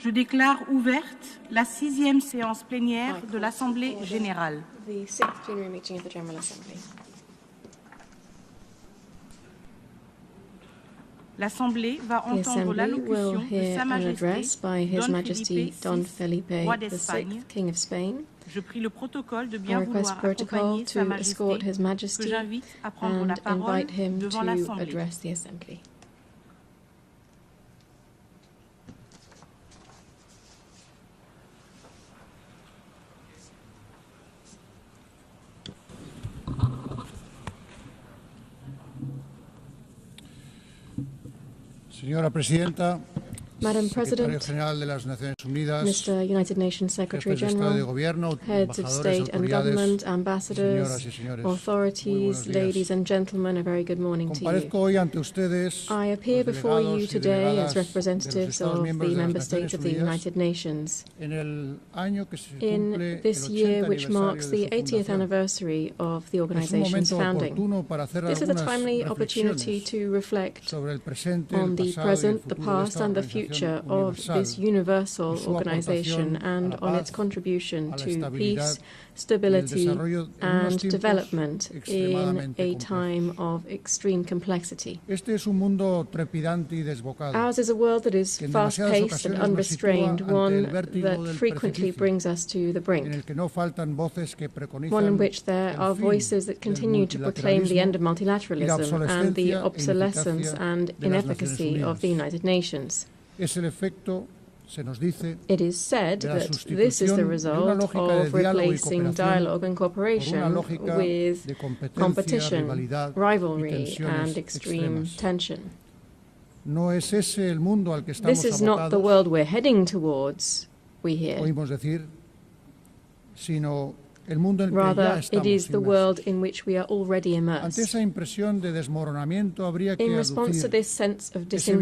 Je déclare ouverte la 6e séance plénière de l'Assemblée générale. The 6th plenary meeting of the General Assembly. L'Assemblée va The entendre Assembly will l'allocution de hear Sa an address by His Majesty Don Felipe Roi VI, d'Espagne. King of Spain. Je prie le protocole de I bien request vouloir protocol accompagner Sa to escort Majesté, His que Majesty j'invite à prendre la and parole invite him devant to l'Assemblée. address the Assembly. Señora Presidenta, Madam Secretario President, General de las Naciones Unidas, Mr. United Nations Secretary jefes de Estado y de General, Gobierno, heads of embajadores, state and autoridades, government, ambassadors, señoras y señores, authorities, muy buenos días. ladies and gentlemen, a very good morning to you. Comparezco hoy ante ustedes, I appear los before you delegados y today delegadas as de los representatives Estados of miembros the de las member Naciones states of the Unidas, United Nations en el año que se in cumple this el year 80 which marks the aniversario de su 80th fundación. anniversary of the Es un organization's momento founding. oportuno para hacer This is a algunas timely opportunity reflexiones to reflect sobre el presente, on el the pasado y el present, the futuro de past esta and the organización future of universal, this universal y su organization aportación a and la on its paz, contribution a la to estabilidad peace, y el stability desarrollo en unos and tiempos development in extremadamente a complejos. time of extreme complexity. Este es un mundo trepidante y desbocado, Ours is a world that is que en demasiadas fast-paced and ocasiones nos sitúa unrestrained, ante one el vértigo that del frequently precipicio, brings us to the en brink, el que no faltan voces que preconizan one in which there el are fin voices that del continue to proclaim the end of multilateralismo y la multilateralism and the obsolescencia e obsolescence ineficacia and de las Naciones inefficacy of the Unidas. United Nations. Es el efecto, se nos dice, It is said de la that this is the sustitución de una result lógica de of diálogo y replacing cooperación dialogue and por una cooperation lógica with de competencia, competition, rivalidad y rivalry, tensiones and extreme extremas. tension. No es ese el mundo al que estamos This is not the abocados, world we're heading towards, we hear. oímos decir, sino el mundo en el que ya Rather, it estamos is the inmersos. world in which we are already Ante immersed. esa impresión de desmoronamiento habría que In response to aducir this sense of es evidente que los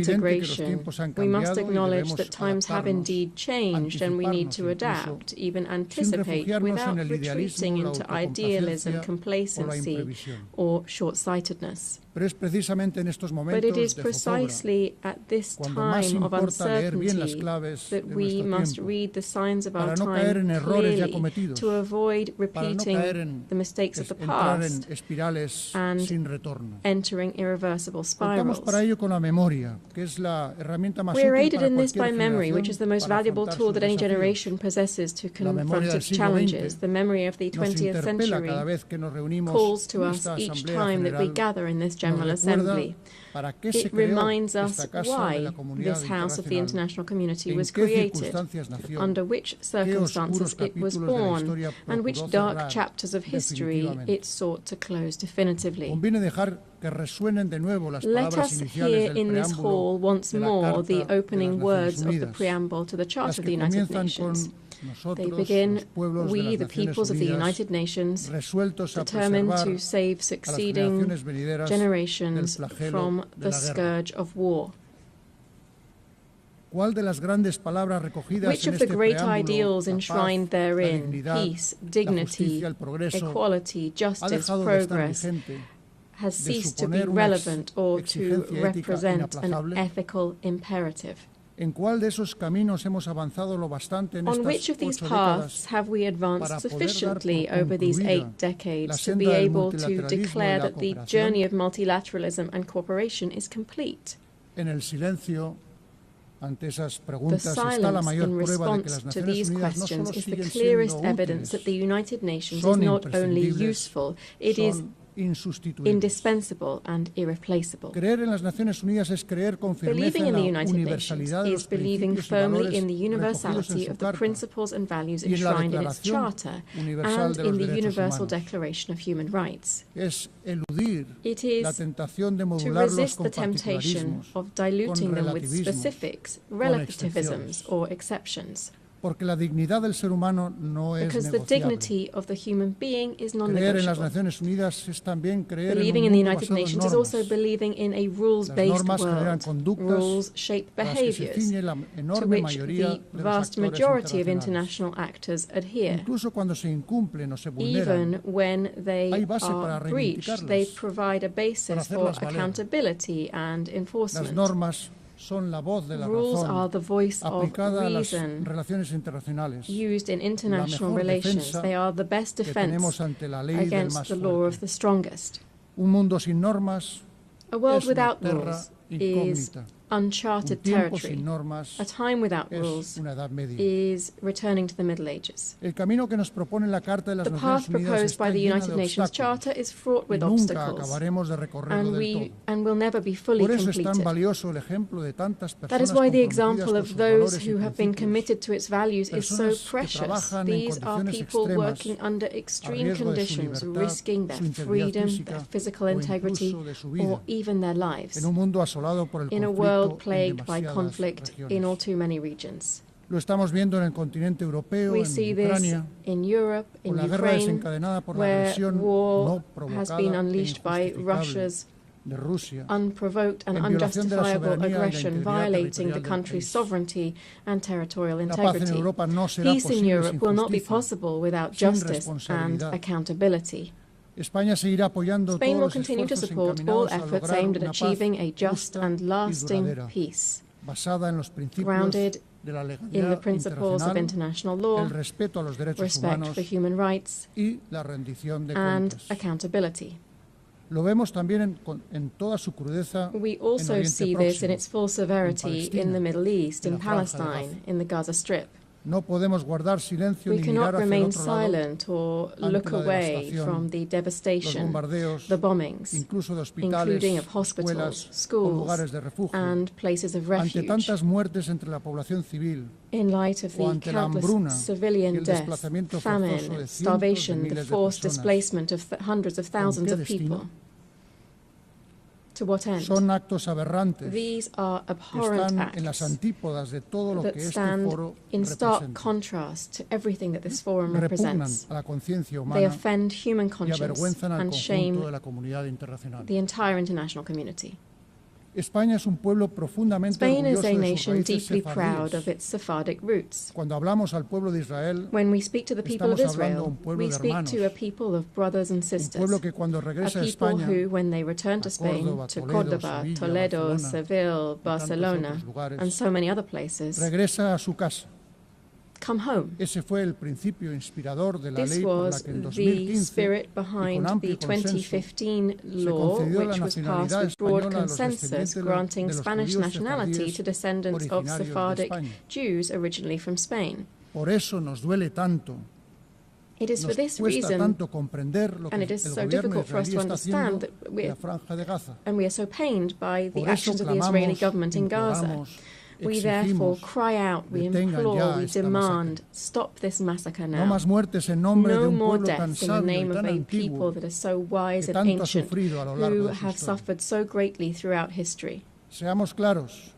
disintegration, tiempos han we must cambiado y acknowledge debemos that times have adaptarnos, indeed changed and we need to anticiparnos adapt, even sin anticipate, refugiarnos without en el retreating idealismo, la into idealism, autocomplacencia o la complacency, imprevisión. or short-sightedness. Pero es precisamente en estos But momentos it is de zozobra precisely at this cuando más time of importa leer bien las uncertainty claves that de we nuestro must tiempo read the signs of our para no caer en time errores ya clearly cometidos, to avoid para no repeating caer en the mistakes of the entrar en past espirales and sin retorno. entering irreversible Contamos spirals. para ello con la memoria, que es la herramienta más We are útil aided para in this by cualquier memory, which is the most generación para valuable afrontar tool sus that any desafíos. generation possesses to La memoria confront del its siglo challenges. XX The memory of the nos 20th interpela century cada vez que nos reunimos calls to en us esta each asamblea time that we general, gather in this nos General recuerda Assembly. para qué se It creó reminds us esta casa de why la comunidad this House of the internacional, International Community en was qué created, circunstancias nació, under which qué circumstances oscuros it was capítulos de la born, historia and which procuró dark cerrar chapters of history definitivamente. it sought to close definitively. Conviene dejar que resuenen de nuevo las Let palabras us iniciales hear del in this preámbulo hall once de la more Carta the de las opening Naciones words of the Unidas, preamble to the las Charter of que the United comienzan Nations. con nosotros, They begin, los pueblos de we, las the Naciones peoples of the Unidas, United Nations, resueltos a determined preservar to save a las succeeding generaciones venideras generations del flagelo from de the la guerra. scourge of war. ¿Cuál de las grandes palabras recogidas Which en of the este great preámbulo, ideals la paz, enshrined la therein, dignidad, peace, la dignity, justicia, el progreso, equality, ha justice, dejado de estar progress, vigente, has de ceased to be suponer una relevant or to exigencia ética represent an inaplazable? ethical imperative? ¿En cuál de esos caminos hemos avanzado lo bastante en On estas which of these 8 paths décadas have we para advanced poder dar por sufficiently over these concluida 8 decades la to senda be del able to multilateralismo y declare la that the cooperación? journey of multilateralism and cooperation is complete? En el silencio ante esas The preguntas está la silence mayor in prueba de que las response to Naciones these Unidas no questions solo is the siguen clearest siendo evidence that the útiles, United Nations is son not only imprescindibles, useful, it is son insustituibles. indispensable and irreplaceable. Creer en las Naciones Unidas es creer con firmeza Believing en in la the United Nations universalidad de is los believing principios y firmly valores in the recogidos en universality su of the Carta principles and values y en la enshrined in its Declaración Charter Universal and de los in the Derechos Universal Humanos. Declaration of Human Rights. Es eludir It la is tentación de to modularlos resist con the temptation particularismos, of diluting con them with relativismos, specifics, con relativisms, excepciones. or exceptions. porque la dignidad del ser humano no es Because the negociable. dignity of the human being is Creer en las non-negotiable. Naciones Unidas es también creer Believing en in un the mundo United basado en Nations is normas. also believing in a Las rules-based normas generan world. conductas Rules shape a las que se behaviors ciñe la to enorme which mayoría the de los vast actores majority of internacionales. international actors adhere. Incluso cuando se incumplen o se Even vulneran, when they hay base para are breached, they reivindicarlas, provide a para basis for hacerlas valer. accountability and las enforcement. normas son la voz de la Rules are razón the voice of aplicada a las reason relaciones internacionales, used in international mejor relations. defensa They are the best que tenemos defense ante la ley del against más the law of fuerte. the strongest. Un mundo sin normas A world es una without terra rules is incógnita. Un uncharted tiempo territory. sin normas A time without es rules una edad media. is returning to the Middle Ages. El camino que nos propone la Carta de las The Naciones path Unidas proposed está by the llena United de Nations obstáculos Charter is fraught y with nunca obstacles, acabaremos de recorrerlo del todo. will never be fully Por eso es tan completed. valioso el ejemplo de tantas That is personas why the comprometidas example con of sus those valores y who have been principios, committed to its values is so personas que precious. trabajan en These are condiciones people extremas, working under a extreme riesgo de su conditions, libertad, risking their su integridad freedom, física their physical o integrity, incluso de su vida, or even their lives, en un mundo asolado por el in a conflicto world en plagued by demasiadas conflict regiones. in all too many regions. Lo estamos viendo en el continente europeo, We en see this Ucrania, in Europe, in con la guerra Ukraine, desencadenada por la where agresión war no has provocada been e unleashed by injustificable Russia's de Rusia, unprovoked and en violación de la unjustifiable soberanía y la aggression, integridad violating territorial the del country's país. sovereignty and territorial La paz en integrity. Europa no será Peace in posible Europe sin will not be justicia, possible without sin justice and responsabilidad. accountability. España seguirá apoyando Spain will todos los continue to esfuerzos support all encaminados a efforts lograr aimed at una paz achieving a just justa and y lasting duradera, peace, basada en los principios grounded de la in the legalidad principles of internacional, international law, el respeto a los derechos respect humanos for human rights, y la rendición de and cuentas. accountability. Lo vemos también en toda su crudeza We en also Oriente see this in Próximo. its full severity Palestina, in the Middle East, en in la Franja de Palestine, Gaza. in the Gaza Strip. No podemos guardar silencio We ni cannot mirar hacia el remain otro lado silent or ante look la away devastación, from the los devastation, bombardeos, the bombings, incluso de hospitales, including of hospitals, escuelas o schools, lugares de refugio, and places of ante refuge, tantas muertes entre la población civil in light of o the ante la hambruna countless y civilian el deaths, desplazamiento forzoso de famine, cientos de starvation, the miles de forced personas. displacement of hundreds of thousands qué of destino? people. To what end? Son actos aberrantes These are que abhorrent están en las acts antípodas de todo lo that que este stand foro in stark representa. contrast to everything that this forum Repugnan represents. a la conciencia They humana offend human y conscience avergüenzan al and conjunto shame de la comunidad internacional. the entire international community. España es un pueblo profundamente Spain is orgulloso a de sus nation raíces deeply proud sefardíes. of its Sephardic roots. Cuando hablamos al pueblo de Israel, When we speak to the people of estamos hablando a Israel, un pueblo we de speak hermanos, to a people of brothers and un sisters, pueblo que cuando a regresa a people España, who, when they return to a Spain, Córdoba, to Toledo, Córdoba, Sevilla, Toledo, Barcelona, Seville, Barcelona, otros lugares, and so many other places, regresa a su casa. come home. Ese fue el principio inspirador de la This ley por la was que en the 2015 spirit y con behind the amplio consenso 2015 law, concedió la which was passed nacionalidad with broad española a los consensus, descendientes granting de los Spanish judíos nationality sefardíes to descendants of originarios de Sephardic España. Jews originally from Spain. Por eso nos duele tanto, It is for nos this cuesta reason, tanto comprender lo que and el it is so gobierno difficult for us israelí to está haciendo understand that en la Franja de Gaza. and we are so pained by the Por eso actions of the Israeli clamamos, government in Gaza. imploramos, We therefore exigimos, cry out, we detengan ya implore, we esta demand, stop this massacre no now. más muertes en nombre de No un more pueblo tan deaths in the sabio name y of tan a antiguo people that are so wise que and tanto ha ancient, sufrido a lo largo who de su have historia. suffered so greatly throughout history. Seamos claros,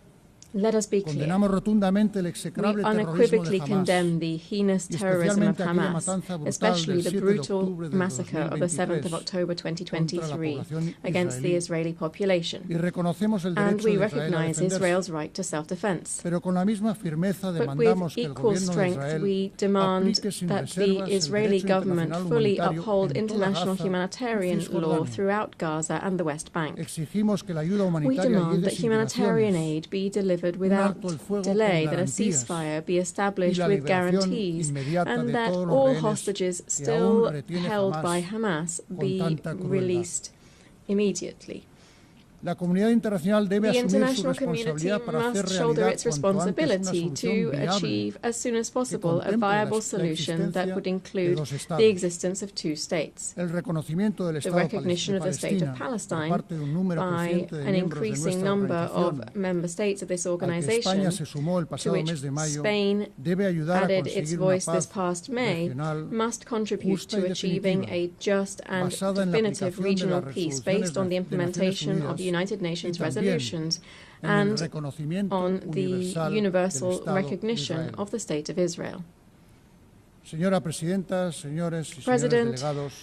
Let us be clear. condenamos rotundamente el We execrable terrorismo unequivocally de Hamas condemn the heinous y terrorism of especialmente aquella Hamas, matanza brutal especially del the 7 de brutal octubre del massacre of the 7th of 2023 October contra la 2023 población against the israelí Israeli population. y reconocemos el And derecho we de Israel a recognize defenderse. Israel's right to self-defense. Pero con la misma firmeza But with demandamos que el equal gobierno de strength, Israel we demand aplique sin that reservas the el Israeli derecho government internacional fully humanitario uphold en toda international Gaza y humanitarian law Cisjordania. throughout Gaza and the West Bank. Exigimos que la ayuda We humanitaria demand llegue that sin humanitarian dilaciones aid be delivered alto without el fuego con delay, that a garantías ceasefire be y established la with liberación guarantees, inmediata and de that todos los all rehenes hostages que still aún retiene held Hamas by Hamas con be tanta crueldad. released immediately. La comunidad internacional debe The asumir su international community responsabilidad para hacer must shoulder realidad its cuanto antes una responsibility solución to viable achieve as soon as possible a contemple viable la solution that existencia would de include dos estados. the existence of two states. el reconocimiento del The Estado recognition de of the state of Palestina por Palestine parte de un número by creciente de an miembros de increasing nuestra number of organización, member states of this al que organization, España se sumó el to pasado which mes de mayo, Spain debe ayudar a added its conseguir una voice this paz past May, regional must contribute justa y to achieving definitiva, a just and basada en la definitive aplicación de regional las peace resoluciones based on the de Naciones implementation of Unidas the United Nations y también resolutions en el and reconocimiento on the universal del universal Estado de recognition Israel. of the State of Israel. Señora Presidenta, señores y señores President, delegados,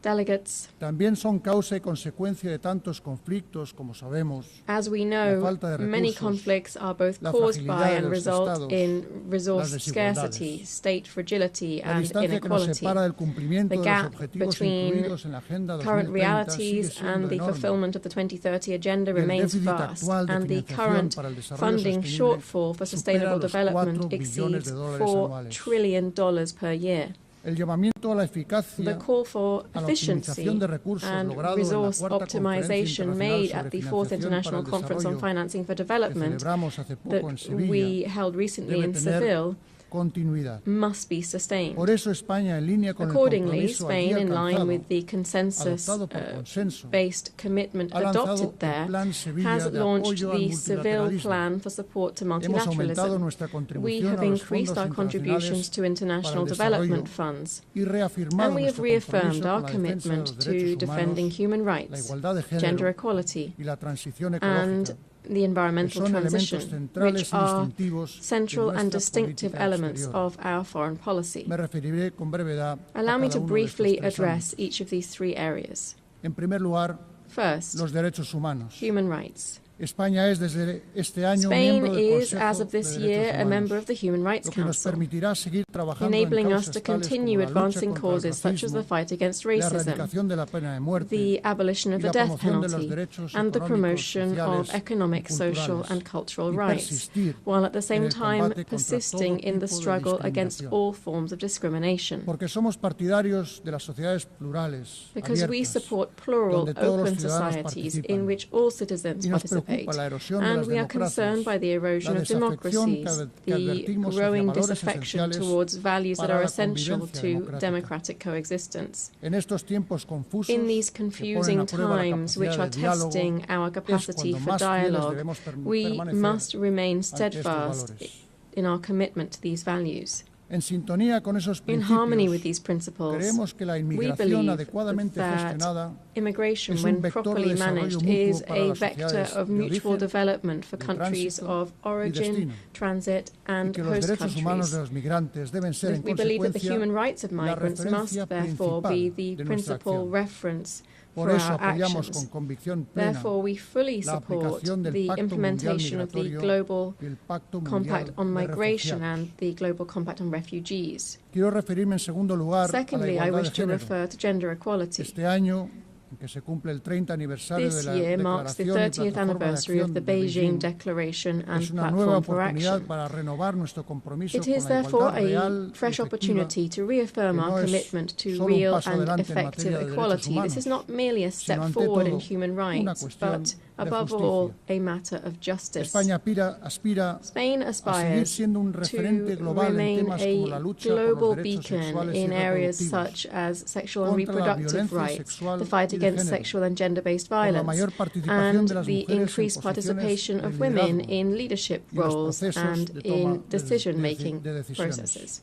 Delegates, también son causa y consecuencia de tantos conflictos, como sabemos, as we la know, falta de many recursos, conflicts are both la caused by fragilidad de and los result estados, in resource las scarcity, desigualdades, state fragility, la and distancia que nos inequality. separa del cumplimiento The de los gap objetivos between incluidos en la Agenda current 2030 sigue realities siendo and the enorme. fulfillment of the 2030 agenda Y el remains déficit vast, actual de and the financiación current para el desarrollo funding sostenible shortfall for supera sustainable los development 4 billones exceeds de dólares $4 anuales. trillion per year. El llamamiento a la The eficacia, call for a la efficiency optimización de recursos and logrado en la resource cuarta conferencia optimization internacional made sobre at the Fourth financiación para International el Conference on desarrollo Financing for que Development celebramos hace poco en that Sevilla we held recently debe in tener Seville continuidad. must be sustained. Por eso España, en línea con el Accordingly, compromiso allí Spain, in line alcanzado, with the adoptado por consenso, consensus-based commitment ha lanzado adopted el there, Plan Sevilla has de launched apoyo al the Seville multilateralismo. Plan for support to Hemos aumentado multilateralism. nuestra We contribución have a los increased fondos our contributions internacionales to international para el desarrollo development funds, y reafirmado and we have nuestro reaffirmed compromiso our con la defensa de commitment los to derechos defending humanos, human la rights, igualdad de gender género equality, y la transición and ecológica, the environmental que son transition, elementos centrales which y are distintivos de central and nuestra distinctive política elements exterior. of our foreign policy. Me referiré con brevedad a Allow me cada to uno de estos briefly tres address ámbitos. each of these three areas. En primer lugar, First, los derechos humanos. human rights. España es desde este año Spain miembro del is, Consejo as of de this Derechos year, a Humanos, member of the Human Rights lo que nos Council, permitirá seguir trabajando en enabling us causas to tales continue como la lucha advancing contra el causes such as the racismo, fight against la racism, erradicación de la pena de muerte the abolition of y the la death promoción de los penalty, derechos and the económicos, promotion sociales of economic, y social, culturales, and cultural y rights, persistir while at the en same el time combate contra persisting todo in the tipo de struggle against discriminación. all forms of discrimination. Porque somos partidarios de las sociedades plurales, Because we abiertas, support plural, donde todos los open ciudadanos societies participan. in which all citizens Y nos participate, preocupa la erosión de and las we are concerned by the erosion la of desafección democracies, que the advertimos hacia growing valores disaffection esenciales towards values that para are la essential convivencia to democrática. democratic coexistence. En estos tiempos confusos In these que ponen confusing a prueba la times which are capacidad de diálogo, testing our es capacity cuando for más fieles dialogue, debemos we permanecer must remain ante estos steadfast valores. in our commitment to these values. En sintonía con esos In harmony with principios, these principles, creemos que la we inmigración believe adecuadamente that gestionada immigration, es un when vector de properly desarrollo managed, mutuo is para a las vector sociedades of de mutual origen, development for de countries tránsito of y origin, destino, transit, y and que los host derechos humanos de countries. los migrantes deben ser en We believe that the consecuencia human rights of la migrants referencia must therefore be principal the de nuestra principal acción. reference Por for eso our apoyamos actions. con convicción plena Therefore, we fully la support aplicación del the Pacto Mundial implementation of the Migratorio Global y el Pacto Compact Mundial on de Migration Refugiados. and the Global Compact on Refugees. Quiero referirme en segundo lugar a la Secondly, I igualdad wish de to género. refer to gender equality. Este año, en que se cumple el 30 aniversario de This la year marks the Declaración y 30th Plataforma de anniversary of Acción the de Beijing Beijing, Declaration and es una nueva Platform for oportunidad Action. para renovar nuestro compromiso It con is la therefore igualdad real a y fresh efectiva, opportunity to reaffirm que our no es commitment to solo un real paso and adelante en effective materia de derechos equality. This humanos, is not merely a sino step ante forward in todo human una rights, cuestión but de above justicia. all, a matter of justice. España aspira Spain a seguir aspires siendo un referente to global en remain temas como la a lucha por global los derechos beacon sexuales y in areas reproductivos, such as sexual and contra la reproductive violencia rights, sexual the fight y de against género, sexual and gender-based por la violence, mayor participación and de las the mujeres en increased posiciones participation de of women liderazgo in leadership y los roles procesos and de toma in decision-making de decisiones. processes.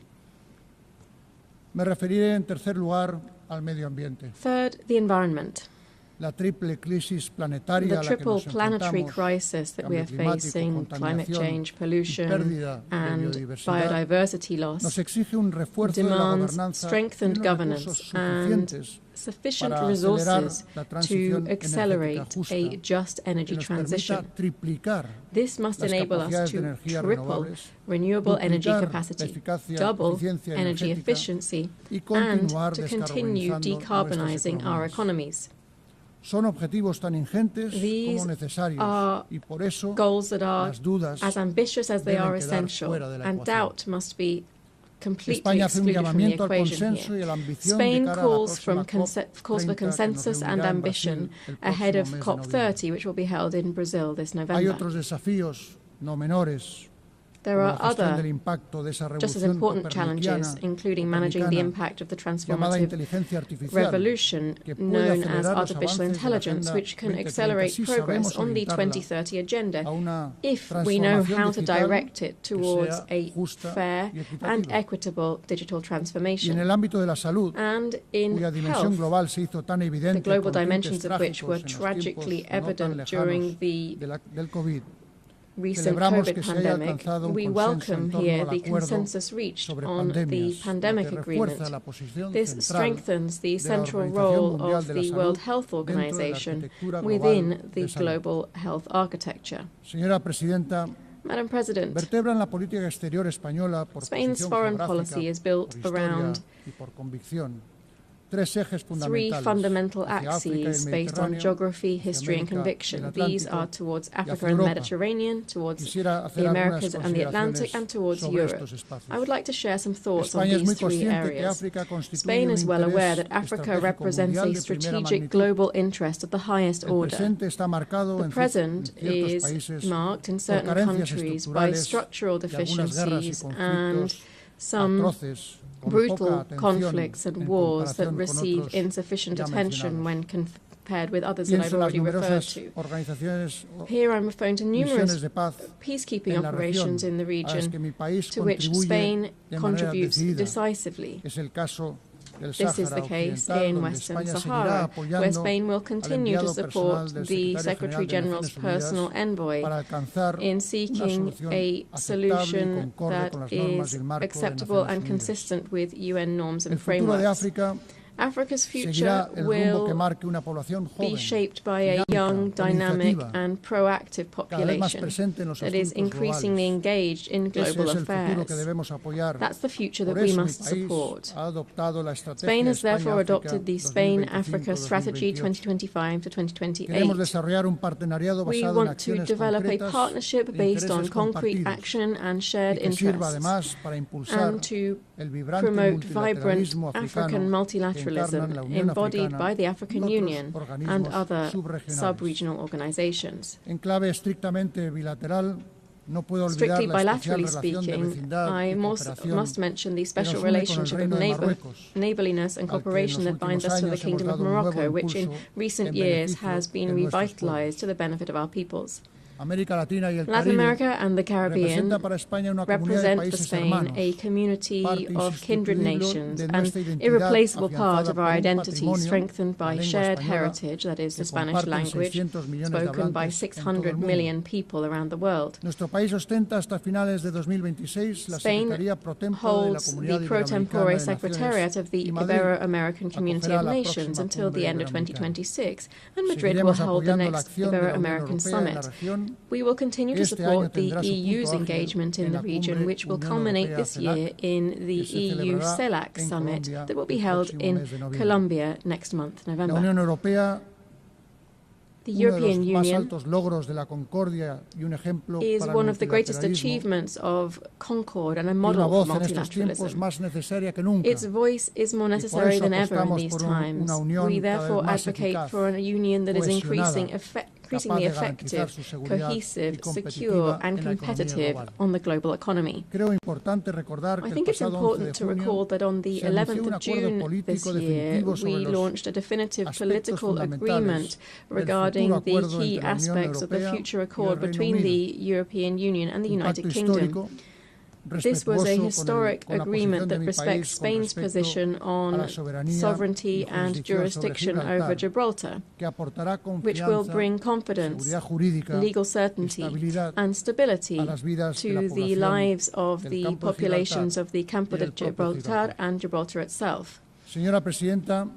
Me referiré en tercer lugar al medio ambiente. Third, the environment. La triple crisis planetaria The a la que triple nos planetary enfrentamos, crisis that we are cambio climático, facing, climate contaminación change, y pollution, pérdida de and biodiversidad, biodiversity nos loss, exige un refuerzo de la demands gobernanza y strengthened unos governance recursos and suficientes sufficient para acelerar resources la to transición accelerate energética justa a just que energy nos permita transition. triplicar This must las enable us capacidades de to energías triple renovables, renewable energy duplicar la capacity, eficacia, double eficiencia energy energética efficiency, y and continuar to continue descarbonizando decarbonizing nuestras our economías. economies. Son objetivos tan ingentes These como necesarios are y por eso Goals that are las dudas as ambitious as they deben are quedar essential, fuera de la and ecuación. doubt must be completely España hace un excluded from the llamamiento al equation consenso y here. a la ambición Spain de cara a la calls for próxima COP30 que nos consensus and reunirá en ambition Brasil el ahead of próximo mes de noviembre. COP30, which will be held in Brazil this Hay November. otros desafíos no menores, There como are la gestión del other impacto de esa just as revolución important challenges, copernicana, including managing the copernicana, impact of the llamada transformative inteligencia artificial, revolution que puede known as acelerar los artificial avances de la intelligence, Agenda which can 2030 accelerate si progress sabemos on the orientarla 2030 agenda a una if we know transformación how to digital direct it que towards sea a justa fair y and equitativa. equitable digital Y en transformation. el ámbito de la salud, And in cuya dimensión health, global se hizo tan the evidente global con tintes dimensions of which were trágicos en los tragically tiempos no tan evident during lejanos the del COVID, recent Celebramos COVID que se haya pandemic, alcanzado un we consenso welcome en torno here al the acuerdo consensus reached sobre on the pandemias, pandemic lo que agreement. refuerza la posición This central strengthens the de la central Organización role Mundial of de la the Salud World Health dentro de la Organization arquitectura global within the de salud. global health architecture. Señora Presidenta, Madam President, vertebran la política exterior española por Spain's posición foreign geográfica, policy is built por historia around y por convicción. Tres ejes three fundamentales fundamental hacia África y el axes based on Mediterráneo, geography, hacia history, and América y el conviction. These Atlántico are towards y hacia Africa and Europa. Mediterranean, towards Quisiera hacer the algunas Americas and the Atlantic, consideraciones and towards sobre Europe. estos espacios. I would like to share some thoughts on España es muy these three consciente que areas. África constituye Spain un is well aware interés that Africa estratégico represents mundial a de primera strategic magnitud. global interest of the highest El order. presente está marcado The en present ciertos is países marked in por certain carencias countries by estructurales structural y algunas guerras y deficiencies and conflictos some atroces con poca brutal atención conflicts and en wars that comparación con receive otros insufficient ya attention mencionados. when compared with others that I've Pienso en las already referred numerosas to. organizaciones Here I'm referring to misiones numerous de paz peacekeeping en la región operations in the a las que region mi país to which contribuye Spain de manera contributes decidida. decisively. Es el caso del This is Sáhara the case Occidental, in donde Western España seguirá Sahara, apoyando where Spain will al continue to enviado support personal del the Secretario Secretary General de General's Naciones Unidas personal envoy para alcanzar in una seeking solución a aceptable y solution concorde that con las normas y is el marco de acceptable Naciones and Unidas. consistent with UN norms El and futuro de frameworks. África Africa's future seguirá el rumbo que will marque una población be joven, shaped by a dinámica, young, con dynamic, iniciativa, and proactive cada vez más population presente en los that is asuntos increasingly globales. engaged in Ese global es el futuro affairs. que debemos apoyar. That's the future that Por we eso mi must país support. ha adoptado la estrategia Spain has therefore España-África adopted the Spain-Africa 2025-2028. strategy 2025 to Queremos 2028. desarrollar un partenariado We basado en want to acciones develop a concretas partnership e based on intereses concrete compartidos action and y shared que sirva interests, además para impulsar and to el vibrante promote vibrant multilateralismo African africano que multilateralism encarnan la Unión embodied Africana by the y African otros Union and organismos other subregionales. sub-regional organizations. En clave estrictamente bilateral, no puedo olvidar Strictly la especial bilaterally relación de speaking, vecindad I y must cooperación mention the que special nos une con el relationship of Reino de Marruecos, neighbourliness and al que en cooperation los that binds últimos us to the años hemos Kingdom of dado un nuevo Morocco, which in impulso recent en years beneficio has been de nuestros revitalized to the benefit of our peoples. América Latina y el Latin Caribe America and the Caribbean representa para España una comunidad de represent for países Spain hermanos, a community parte of kindred insustituible nations, de an nuestra identidad irreplaceable part afianzada of por our un identity patrimonio, strengthened la by lengua shared española, heritage, that is the que Spanish comparten language, 600 millones de spoken by hablantes en todo el 600 mundo. million people around the world. Nuestro país ostenta hasta finales de 2026 la Spain Secretaría pro tempore de la holds Comunidad the pro Iberoamericana tempore de secretariat of the Naciones y Madrid Ibero-American Community acogerá of la Nations próxima until the cumbre end of iberoamericana. 2026, and Madrid will Seguiremos hold the apoyando la next acción de la Unión Ibero-American Europea en la Summit. región. We will continue to Este año support the tendrá su EU's punto álgido engagement in en the la region, cumbre which will Unión culminate Europea this year CELAC, in the que se EU celebrará CELAC en Summit Colombia that will be el held próximo in mes de noviembre. Colombia next month, La November. Unión Europea, The uno de los European más Union altos logros de la concordia y un ejemplo is para el one of the greatest multilateralismo, achievements of concord and a y una model for voz en estos tiempos multilateralism. más necesaria que nunca. Its voice is more Y por necessary eso than ever in apostamos these por times. una unión We cada vez therefore más advocate eficaz, for a union that is cohesionada, increasingly capaz de garantizar effective, su seguridad y cohesive, competitiva secure, and en la economía competitive global. on the global economy. Creo importante recordar I que el think it's pasado 11 de important to junio recall that on the se anunció 11th un of acuerdo June this político year, definitivo sobre we los launched a definitive aspectos political fundamentales agreement del regarding futuro the acuerdo key entre la Unión aspects of the Europea future y el accord Reino between Unido. the European Union and the Un United pacto Kingdom. histórico, This was a respetuoso historic con la agreement posición de that mi respects país con Spain's respecto position a on la soberanía sovereignty y and jurisdiction sobre over Gibraltar, que aportará which will confianza, bring confidence, seguridad jurídica, legal certainty, estabilidad and stability a las vidas de la to the población lives of del the campo de populations Gibraltar of the Campo y de del propio Gibraltar Gibraltar. and Gibraltar itself. Señora Presidenta,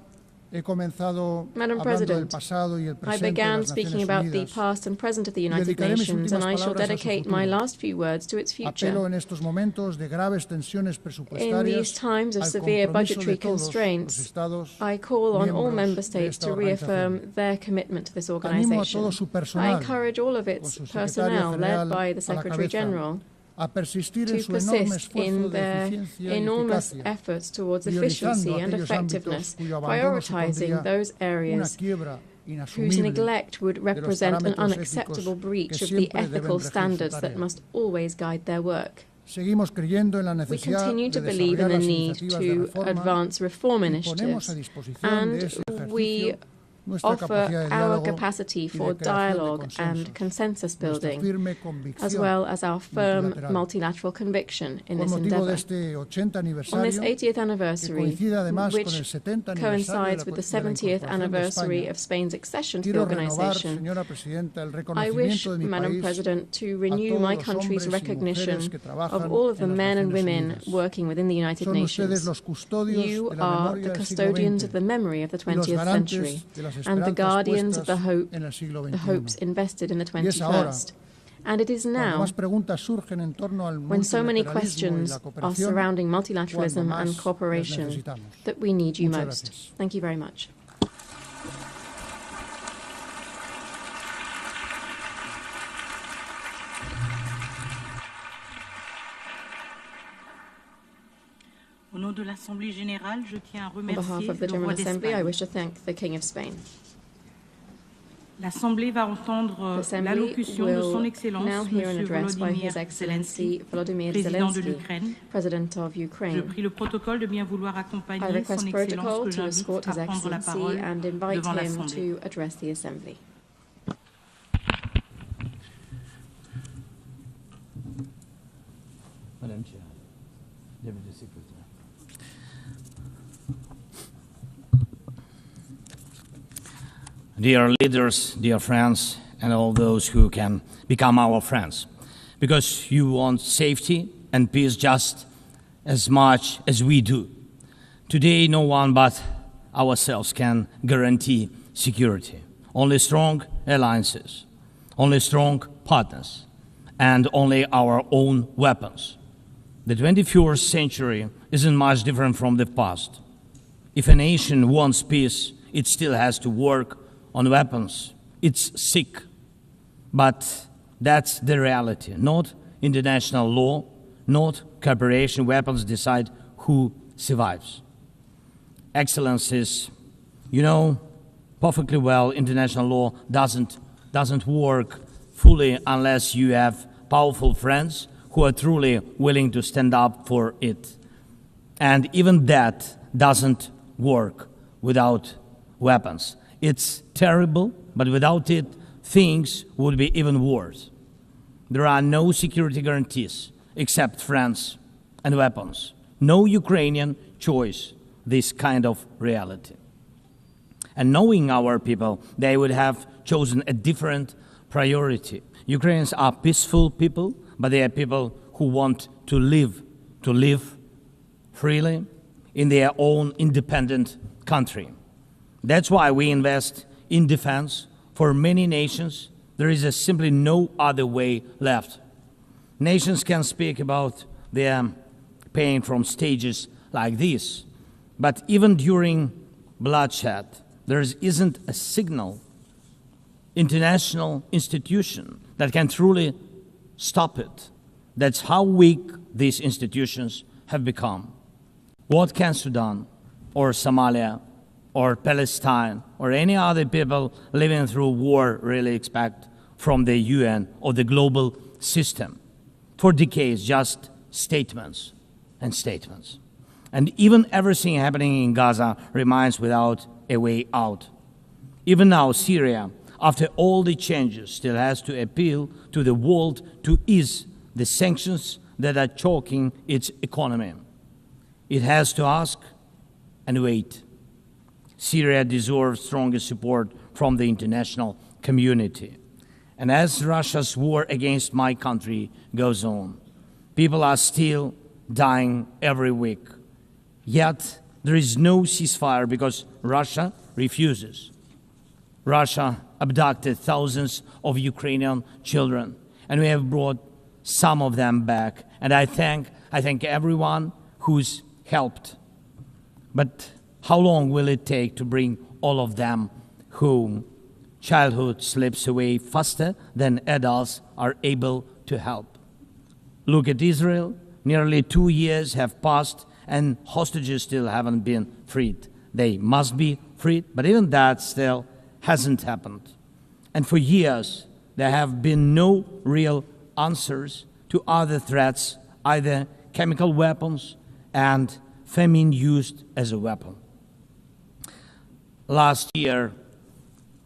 he comenzado Madam hablando del President, pasado y el I presente de began las speaking Naciones about the Unidas. past and present of the United dedicaré mis Nations, and I últimas shall palabras a su dedicate my futuro. last few words to its future. Apelo en estos momentos de graves tensiones In presupuestarias these times of al severe compromiso budgetary de todos los constraints, Estados I call on all miembros member de states esta to reaffirm their commitment to this Animo a todo organization. su I personal, encourage all of con its su secretario personnel, general led by the a la Secretary cabeza, General, a persistir en to su enorme persist esfuerzo in de their eficiencia y enormous eficacia, efforts towards priorizando efficiency and aquellos effectiveness, ámbitos cuyo abandono prioritizing supondría those una areas quiebra whose inasumible neglect would de los represent an parámetros unacceptable éticos breach que of the siempre deben ethical regir su standards tarea. that must always guide their work. Seguimos creyendo en la We necesidad continue de to believe in desarrollar the las need iniciativas de to reforma advance reform y ponemos initiatives, a disposición de and ese we ejercicio nuestra offer capacidad de our diálogo capacity y for de creación de dialogue and consensos, consensus nuestra building, firme as convicción well as our firm multilateral. multilateral conviction in Con this motivo de endeavour. este 80 On this aniversario, 80th que anniversary, coincide además con el which 70 aniversario de coincides with the de la 70th incorporación de anniversary España, of Spain's accession to the quiero renovar, organisation, señora presidenta, el I wish, reconocimiento de mi Madam país President, to a renew todos my los country's hombres y recognition mujeres que of trabajan all of the en las men and Naciones women Unidas. working within the United Son ustedes Nations. los custodios You de la are memoria the del siglo custodians of XX the memory of the y los 20th garantes century de las and the esperanzas guardians of the puestas en el siglo the hopes XXI. invested in the Y es ahora, 21st. And it is cuando now, más preguntas surgen en torno al when so many multilateralismo y questions la are cooperación, surrounding cuando multilateralism más and las cooperation, necesitamos. that we need you Muchas most. gracias. Thank you very much. Au nom de l'Assemblée générale, je tiens à On behalf remercier of the le General roi Assembly, I d'Espagne. wish to thank the King of Spain. L'Assemblée va entendre The Assembly l'allocution de Son will Excellence now hear an M. address by Volodymyr His Excellency Zelensky, Volodymyr président de Zelensky, l'Ukraine. President of Je Ukraine. prie le protocole de bien vouloir I accompagner request Son Excellence protocol que to j'invite escort à His prendre la Excellency parole and invite devant him l'Assemblée. to address the Assembly. Madam Chair, Deputy Secretary. Dear leaders, dear friends, and all those who can become our friends, because you want safety and peace just as much as we do. Today, no one but ourselves can guarantee security. Only strong alliances, only strong partners, and only our own weapons. The 21st century isn't much different from the past. If a nation wants peace, it still has to work on weapons. It's sick. But that's the reality. Not international law, not cooperation. Weapons decide who survives. Excellencies, you know perfectly well international law doesn't work fully unless you have powerful friends who are truly willing to stand up for it. And even that doesn't work without weapons. It's terrible, but without it, things would be even worse. There are no security guarantees except friends and weapons. No Ukrainian choice this kind of reality. And knowing our people, they would have chosen a different priority. Ukrainians are peaceful people, but they are people who want to live freely in their own independent country. That's why we invest in defense. For many nations, there is simply no other way left. Nations can speak about their pain from stages like this, but even during bloodshed, there isn't a single international institution that can truly stop it. That's how weak these institutions have become. What can Sudan or Somalia or Palestine or any other people living through war really expect from the UN or the global system? For decades, just statements and statements. And even everything happening in Gaza remains without a way out. Even now, Syria, after all the changes, still has to appeal to the world to ease the sanctions that are choking its economy. It has to ask and wait. Syria deserves stronger support from the international community. And as Russia's war against my country goes on, people are still dying every week. Yet there is no ceasefire because Russia refuses. Russia abducted thousands of Ukrainian children, and we have brought some of them back. And I thank everyone who's helped. But how long will it take to bring all of them home? Childhood slips away faster than adults are able to help. Look at Israel. Nearly 2 years have passed and hostages still haven't been freed. They must be freed, but even that still hasn't happened. And for years, there have been no real answers to other threats, either chemical weapons and famine used as a weapon. Last year,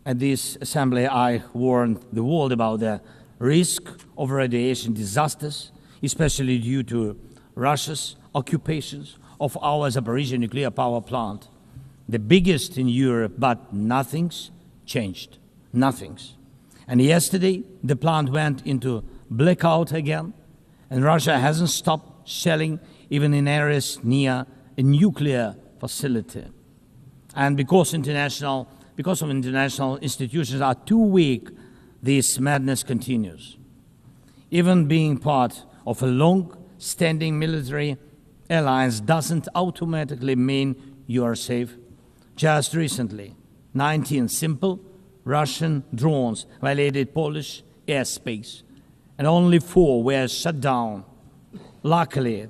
At this assembly, I warned the world about the risk of radiation disasters, especially due to Russia's occupations of our Zaporizhzhia nuclear power plant, the biggest in Europe, but nothing's changed. Nothing's. And yesterday, the plant went into blackout again, and Russia hasn't stopped shelling even in areas near a nuclear facility. And because of international institutions are too weak, this madness continues. Even being part of a long-standing military alliance doesn't automatically mean you are safe. Just recently, 19 simple Russian drones violated Polish airspace, and only 4 were shut down. Luckily,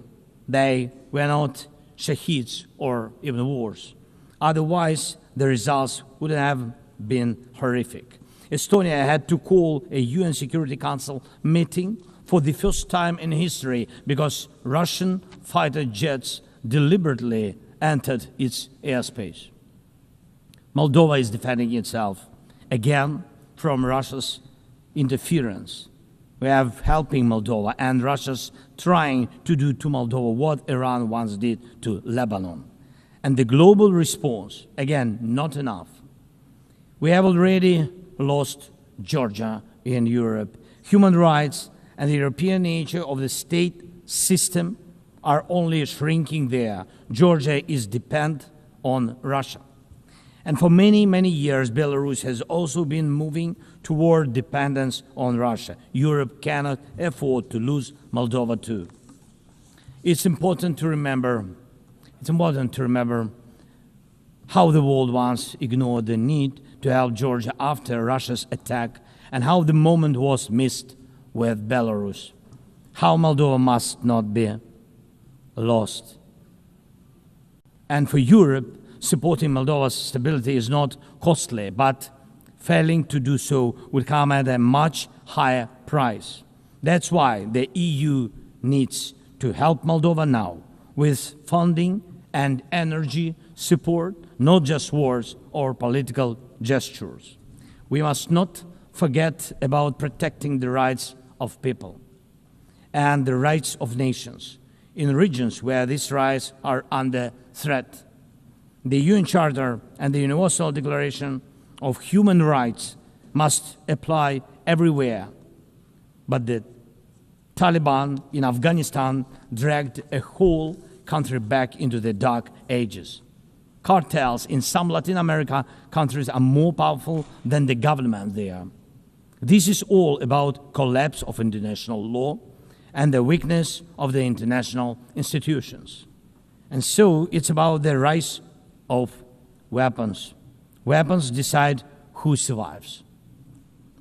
they were not shaheeds or even worse. Otherwise, the results would have been horrific. Estonia had to call a UN Security Council meeting for the first time in history because Russian fighter jets deliberately entered its airspace. Moldova is defending itself again from Russia's interference. We are helping Moldova, and Russia's trying to do to Moldova what Iran once did to Lebanon. And the global response, again, not enough. We have already lost Georgia in Europe. Human rights and the European nature of the state system are only shrinking there. Georgia is dependent on Russia. And for many, many years, Belarus has also been moving toward dependence on Russia. Europe cannot afford to lose Moldova too. It's important to remember how the world once ignored the need to help Georgia after Russia's attack, and how the moment was missed with Belarus. How Moldova must not be lost. And for Europe, supporting Moldova's stability is not costly, but failing to do so will come at a much higher price. That's why the EU needs to help Moldova now with funding and energy support, not just words or political gestures. We must not forget about protecting the rights of people and the rights of nations in regions where these rights are under threat. The UN Charter and the Universal Declaration of Human Rights must apply everywhere. But the Taliban in Afghanistan dragged a whole country back into the dark ages. Cartels in some Latin America countries are more powerful than the government there. This is all about collapse of international law and the weakness of the international institutions. And so it's about the rise of weapons. Weapons decide who survives.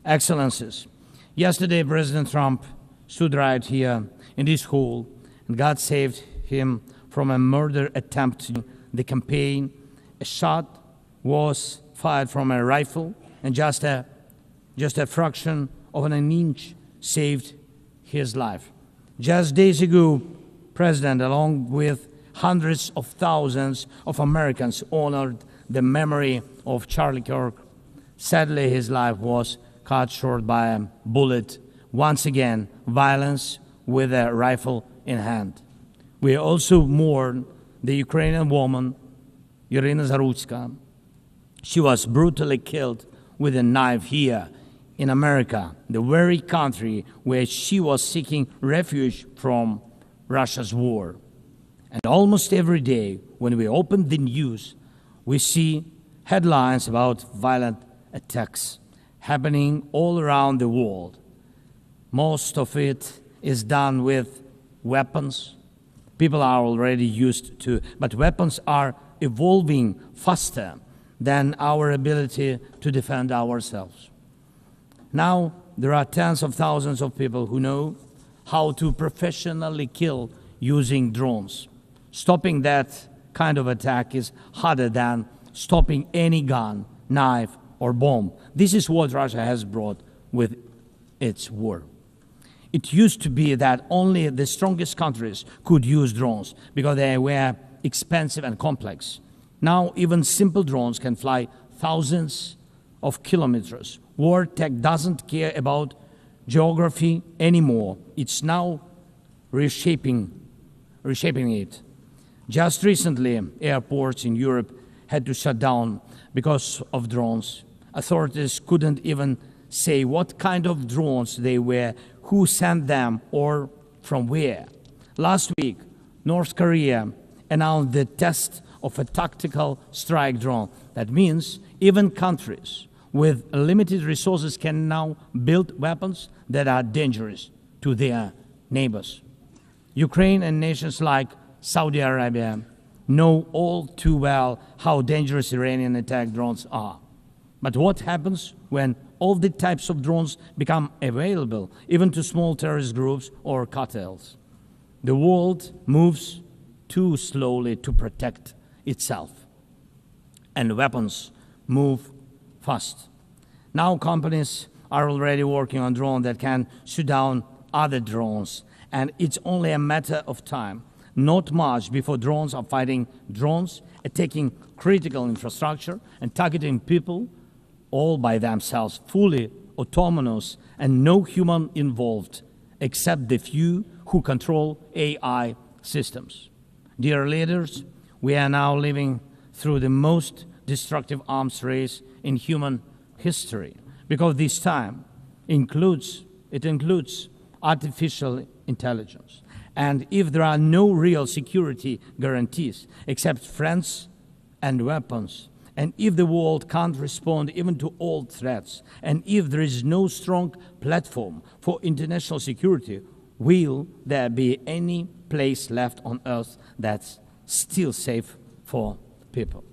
Excellencies, yesterday President Trump stood right here in this hall, and God saved him from a murder attempt. The campaign, a shot was fired from a rifle, and just a fraction of an inch saved his life. Just days ago, President, along with hundreds of thousands of Americans, honored the memory of Charlie Kirk. Sadly, his life was cut short by a bullet. Once again, violence with a rifle in hand. We also mourn the Ukrainian woman, Irina Zarutska. She was brutally killed with a knife here in America, the very country where she was seeking refuge from Russia's war. And almost every day, when we open the news, we see headlines about violent attacks happening all around the world. Most of it is done with weapons. People are already used to, but weapons are evolving faster than our ability to defend ourselves. Now, there are tens of thousands of people who know how to professionally kill using drones. Stopping that kind of attack is harder than stopping any gun, knife, or bomb. This is what Russia has brought with its war. It used to be that only the strongest countries could use drones because they were expensive and complex. Now, even simple drones can fly thousands of kilometers. War tech doesn't care about geography anymore. It's now reshaping it. Just recently, airports in Europe had to shut down because of drones. Authorities couldn't even say what kind of drones they were, who sent them, or from where. Last week, North Korea announced the test of a tactical strike drone. That means even countries with limited resources can now build weapons that are dangerous to their neighbors. Ukraine and nations like Saudi Arabia know all too well how dangerous Iranian attack drones are. But what happens when all the types of drones become available, even to small terrorist groups or cartels? The world moves too slowly to protect itself, and weapons move fast. Now companies are already working on drones that can shoot down other drones, and it's only a matter of time, not much, before drones are fighting drones, attacking critical infrastructure, and targeting people all by themselves, fully autonomous and no human involved, except the few who control AI systems. Dear leaders, we are now living through the most destructive arms race in human history, because this time includes artificial intelligence. And if there are no real security guarantees except friends and weapons, and if the world can't respond even to old threats, and if there is no strong platform for international security, will there be any place left on Earth that's still safe for people?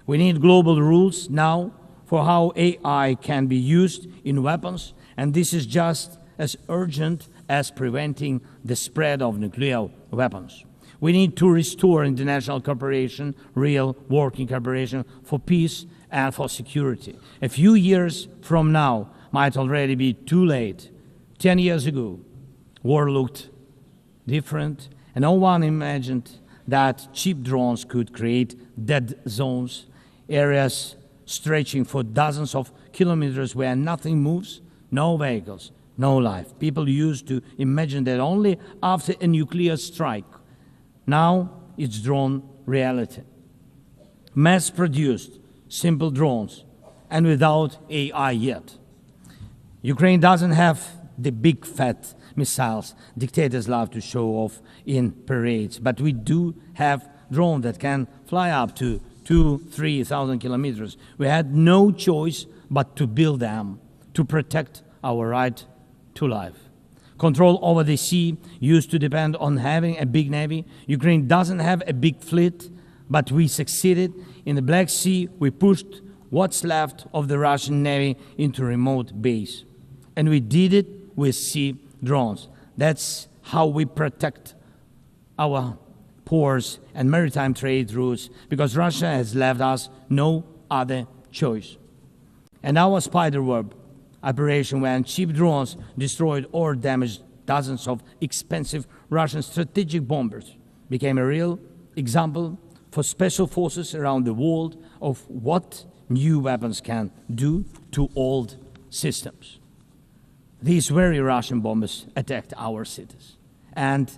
We need global rules now for how AI can be used in weapons, and this is just as urgent as preventing the spread of nuclear weapons. We need to restore international cooperation, real working cooperation for peace and for security. A few years from now might already be too late. 10 years ago, war looked different, and no one imagined that cheap drones could create dead zones, areas stretching for dozens of kilometers where nothing moves, no vehicles, no life. People used to imagine that only after a nuclear strike. Now it's drawn reality. Mass-produced, simple drones, and without AI yet. Ukraine doesn't have the big fat missiles dictators love to show off in parades, but we do have drones that can fly up to 2,000-3,000 kilometers. We had no choice but to build them to protect our right to life. Control over the sea used to depend on having a big navy. Ukraine doesn't have a big fleet, but we succeeded. In the Black Sea, we pushed what's left of the Russian navy into remote base. And we did it with sea drones. That's how we protect our ports and maritime trade routes, because Russia has left us no other choice. And our spiderweb operation, when cheap drones destroyed or damaged dozens of expensive Russian strategic bombers, became a real example for special forces around the world of what new weapons can do to old systems. These very Russian bombers attacked our cities. And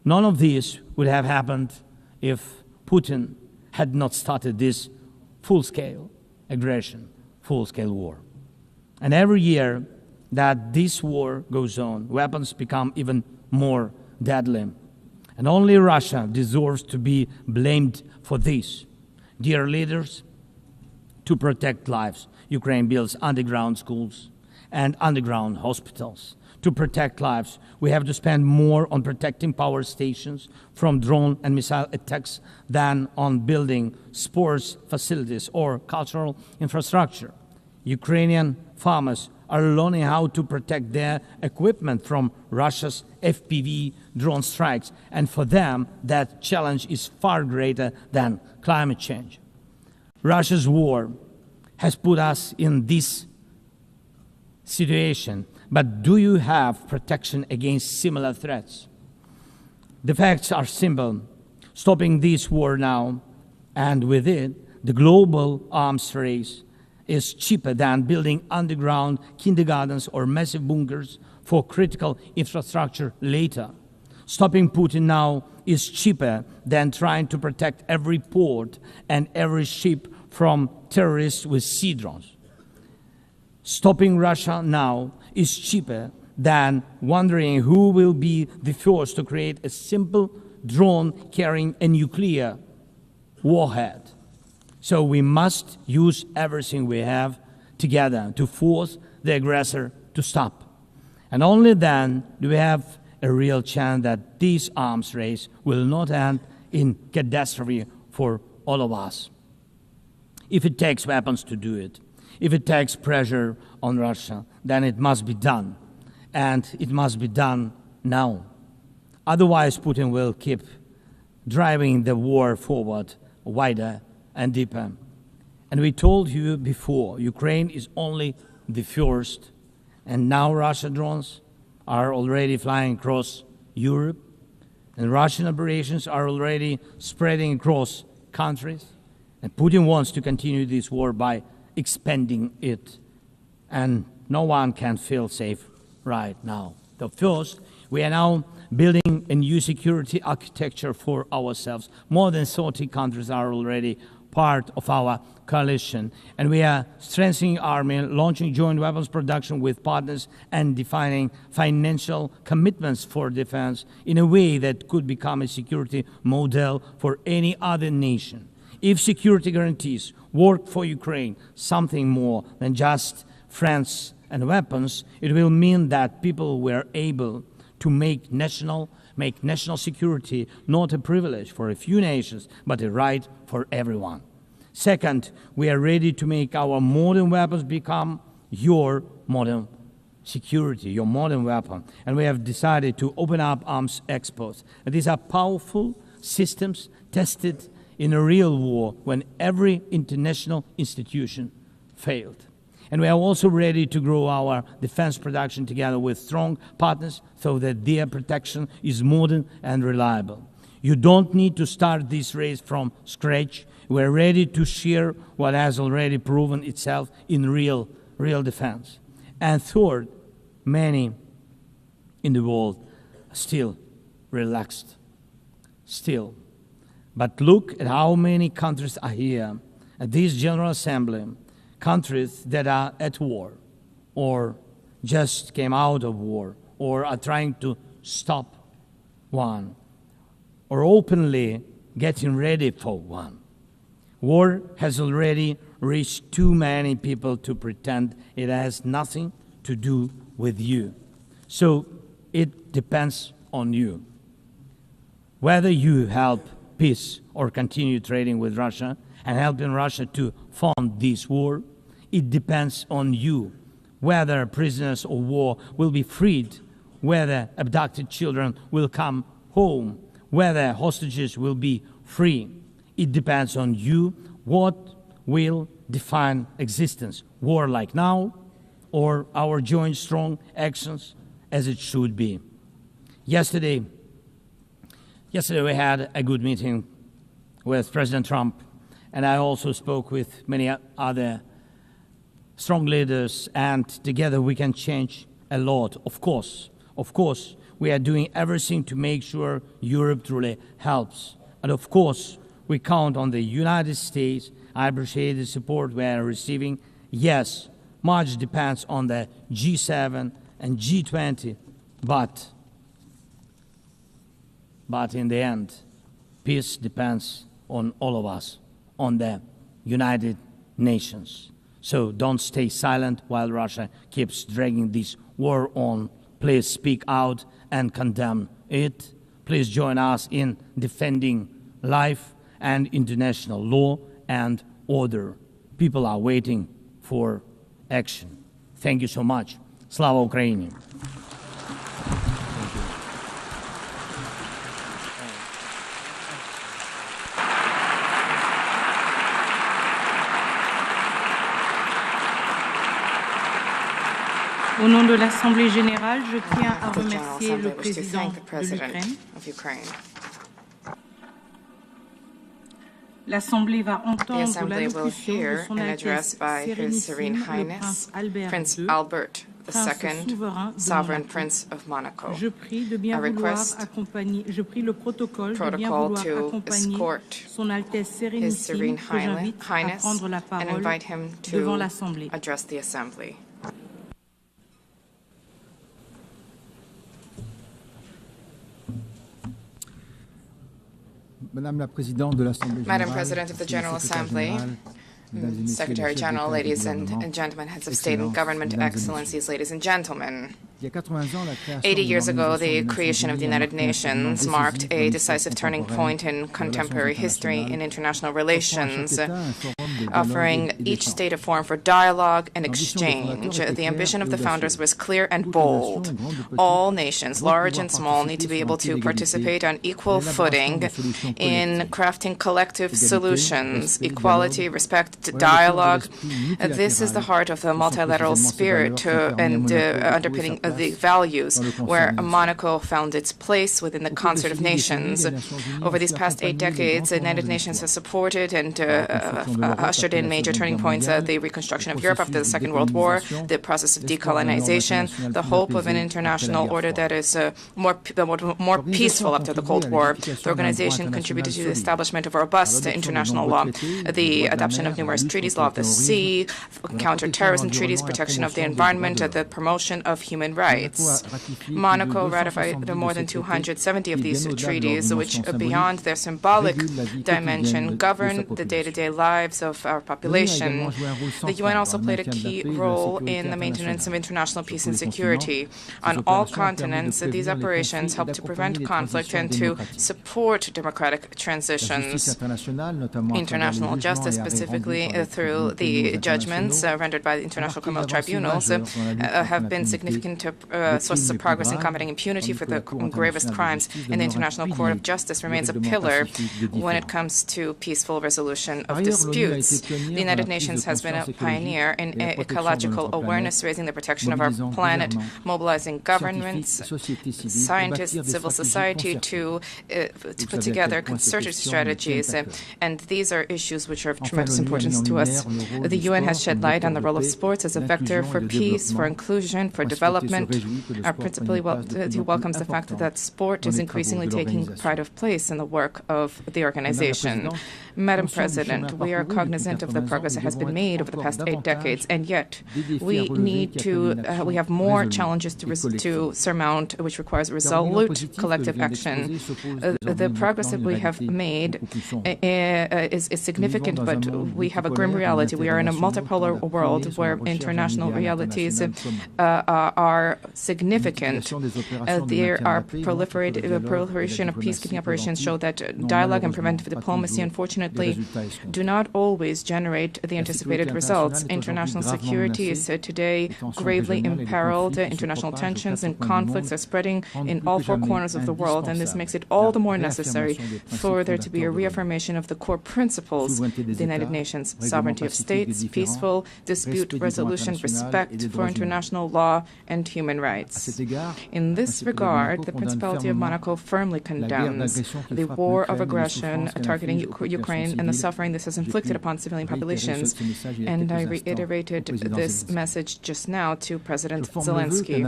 none of this would have happened if Putin had not started this full-scale aggression, full-scale war. And every year that this war goes on, weapons become even more deadly. And only Russia deserves to be blamed for this. Dear leaders, to protect lives, Ukraine builds underground schools and underground hospitals. To protect lives, we have to spend more on protecting power stations from drone and missile attacks than on building sports facilities or cultural infrastructure. Ukrainian farmers are learning how to protect their equipment from Russia's FPV drone strikes, and for them, that challenge is far greater than climate change. Russia's war has put us in this situation, but do you have protection against similar threats? The facts are simple. Stopping this war now, and with it, the global arms race, is cheaper than building underground kindergartens or massive bunkers for critical infrastructure later. Stopping Putin now is cheaper than trying to protect every port and every ship from terrorists with sea drones. Stopping Russia now is cheaper than wondering who will be the first to create a simple drone carrying a nuclear warhead. So we must use everything we have together to force the aggressor to stop. And only then do we have a real chance that this arms race will not end in catastrophe for all of us. If it takes weapons to do it, if it takes pressure on Russia, then it must be done. And it must be done now. Otherwise, Putin will keep driving the war forward wider and deeper. And we told you before, Ukraine is only the first, and now Russian drones are already flying across Europe, and Russian operations are already spreading across countries, and Putin wants to continue this war by expanding it, and no one can feel safe right now. So first, we are now building a new security architecture for ourselves. More than 30 countries are already part of our coalition, and we are strengthening army, launching joint weapons production with partners, and defining financial commitments for defense in a way that could become a security model for any other nation. If security guarantees work for Ukraine, something more than just friends and weapons, it will mean that people were able to make national security not a privilege for a few nations, but a right for everyone. Second, we are ready to make our modern weapons become your modern security, your modern weapon. And we have decided to open up arms exports. And these are powerful systems tested in a real war when every international institution failed. And we are also ready to grow our defense production together with strong partners so that their protection is modern and reliable. You don't need to start this race from scratch. We are ready to share what has already proven itself in real defense. And third, many in the world are still relaxed. Still. But look at how many countries are here at this General Assembly. Countries that are at war, or just came out of war, or are trying to stop one, or openly getting ready for one. War has already reached too many people to pretend it has nothing to do with you. So it depends on you. Whether you help peace or continue trading with Russia and helping Russia to fund this war, it depends on you. Whether prisoners of war will be freed, whether abducted children will come home, whether hostages will be free. It depends on you what will define existence, war like now, or our joint strong actions as it should be. Yesterday we had a good meeting with President Trump, and I also spoke with many other strong leaders, and together we can change a lot. Of course, we are doing everything to make sure Europe truly helps. And of course, we count on the United States. I appreciate the support we are receiving. Yes, much depends on the G7 and G20, but in the end, peace depends on all of us, on the United Nations. So don't stay silent while Russia keeps dragging this war on. Please speak out and condemn it. Please join us in defending life and international law and order. People are waiting for action. Thank you so much. Slava Ukraini! Au nom de l'Assemblée générale, je tiens à remercier le président de l'Ukraine L'Assemblée va The entendre Assembly will l'allocution de hear Son an address Altesse by His Serene Sérénissime le Highness, Prince Albert Prince II, Albert Prince II, souverain de Sovereign Monaco. Prince of Monaco. Je prie de bien A vouloir request accompagner, je prie le protocole de bien protocol vouloir to accompagner escort Son Altesse His Serene Sérénissime que j'invite à Highness prendre la and parole invite him devant to l'Assemblée. address the Assembly. Madame la Présidente de l'Assemblée générale, Madam President of the General Assembly, Secretary General, ladies and gentlemen, heads of state and government, excellencies, ladies and gentlemen. 80 years ago, the creation of the United Nations marked a decisive turning point in contemporary history in international relations, offering each state a forum for dialogue and exchange. The ambition of the founders was clear and bold. All nations, large and small, need to be able to participate on equal footing in crafting collective solutions, equality, respect, dialogue. This is the heart of the multilateral spirit and underpinning the values where Monaco found its place within the concert of nations. Over these past 8 decades, the United Nations has supported and ushered in major turning points, the reconstruction of Europe after the Second World War, the process of decolonization, the hope of an international order that is more peaceful after the Cold War. The organization contributed to the establishment of robust international law, the adoption of numerous treaties, law of the sea, counter-terrorism treaties, protection of the environment, the promotion of human rights. Monaco ratified more than 270 of these treaties, which, beyond their symbolic dimension, govern the day-to-day lives of our population. The UN also played a key role in the maintenance of international peace and security. On all continents, these operations help to prevent conflict and to support democratic transitions. International justice, specifically through the judgments rendered by the International Criminal Tribunals, have been significant sources of progress in combating impunity for the gravest crimes, and the International Court of Justice remains a pillar when it comes to peaceful resolution of disputes. The United Nations has been a pioneer in ecological awareness, raising the protection of our planet, mobilizing governments, scientists, civil society to put together concerted strategies, and these are issues which are of tremendous importance to us. The UN has shed light on the role of sports as a vector for peace, for inclusion, for development. Our principally welcomes the fact that sport is increasingly taking pride of place in the work of the organization. Madam President, we are cognizant of the progress that has been made over the past 8 decades, and yet we have more challenges to surmount, which requires resolute collective action. The progress that we have made is significant, but we have a grim reality. We are in a multipolar world where international realities are significant. There are proliferation of peacekeeping operations show that dialogue and preventive diplomacy, unfortunately, do not always generate the anticipated results. International security is today gravely imperiled. International tensions and conflicts are spreading in all 4 corners of the world, and this makes it all the more necessary for there to be a reaffirmation of the core principles of the United Nations: sovereignty of states, peaceful dispute resolution, respect for international law and human rights. In this regard, the Principality of Monaco firmly condemns the war of aggression targeting Ukraine and the suffering this has inflicted upon civilian populations, and I reiterated this message just now to President Zelensky.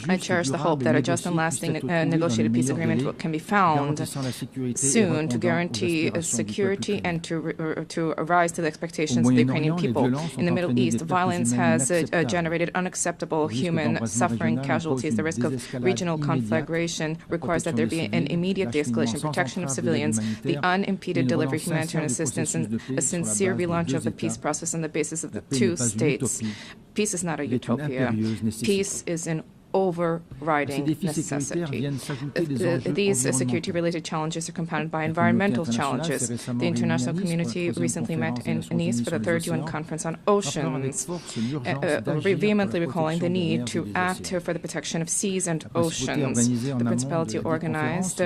I cherish the hope that a just and lasting negotiated peace agreement can be found soon to guarantee security and to rise to the expectations of the Ukrainian people. In the Middle East, violence has generated unacceptable human suffering, casualties. The risk of regional conflagration requires that there be an immediate de-escalation, protection of civilians, the unimpeded delivery of humanitarian assistance, and a sincere relaunch of the peace process on the basis of the 2 states. Peace is not a utopia. Peace is an overriding necessity. These security-related challenges are compounded by environmental challenges. The international community recently met in Nice for the 3rd UN Conference on Oceans, vehemently recalling the need to act for the protection of seas and oceans. The Principality organized,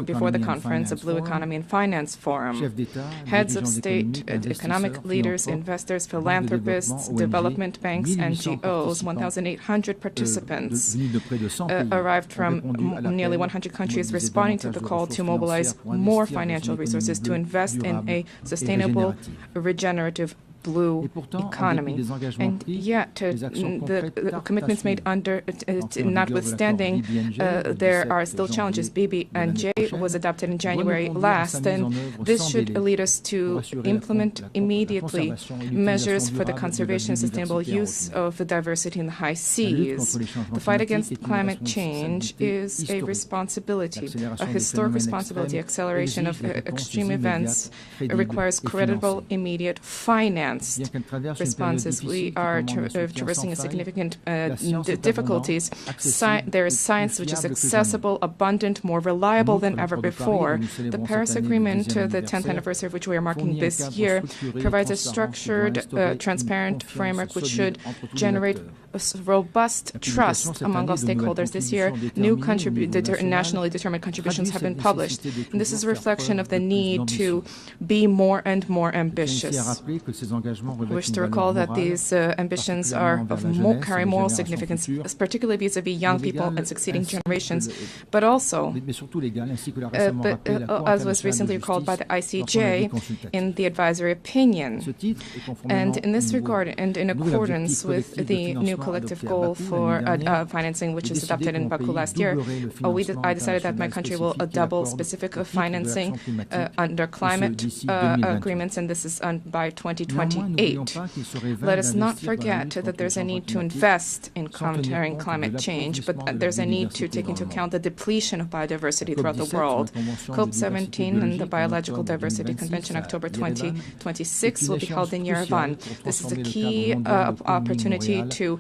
before the conference, a Blue Economy and Finance Forum. Heads of state, economic leaders, investors, philanthropists, development banks, NGOs, 1,800 participants. arrived from nearly 100 countries responding to the call to mobilize more financial resources to invest in a sustainable, regenerative blue economy. And yet, the commitments made notwithstanding, there are still challenges. BBNJ was adopted in January last, and this should lead us to implement immediately measures for the conservation and sustainable use of the diversity in the high seas. The fight against climate change is a responsibility, a historic responsibility. Acceleration of extreme events requires credible, immediate finance responses. We are traversing a significant difficulties. There is science which is accessible, abundant, more reliable than ever before. The Paris Agreement, the 10th anniversary of which we are marking this year, provides a structured, transparent framework which should generate a robust trust among all stakeholders. This year, new nationally determined contributions have been published. And this is a reflection of the need to be more and more ambitious. I wish to recall that these ambitions carry moral significance, particularly vis-à-vis young people and succeeding generations, but also, as was recently recalled by the ICJ in the advisory opinion. And in this regard, and in accordance with the new collective goal for financing, which was adopted in Baku last year, I decided that my country will double specific financing under climate agreements, and this is by 2028. Let us not forget that there's a need to invest in countering climate change, but there's a need to take into account the depletion of biodiversity throughout the world. COP17 and the Biological Diversity Convention, October 2026, will be held in Yerevan. This is a key opportunity to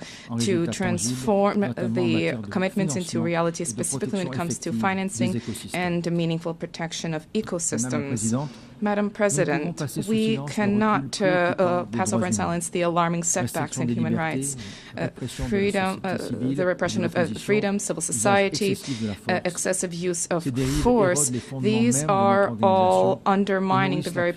transform the commitments into reality, specifically when it comes to financing and meaningful protection of ecosystems. Madam President, we cannot pass over in silence the alarming setbacks in human rights. Freedom, the repression of freedom, civil society, excessive use of force, these are all undermining the very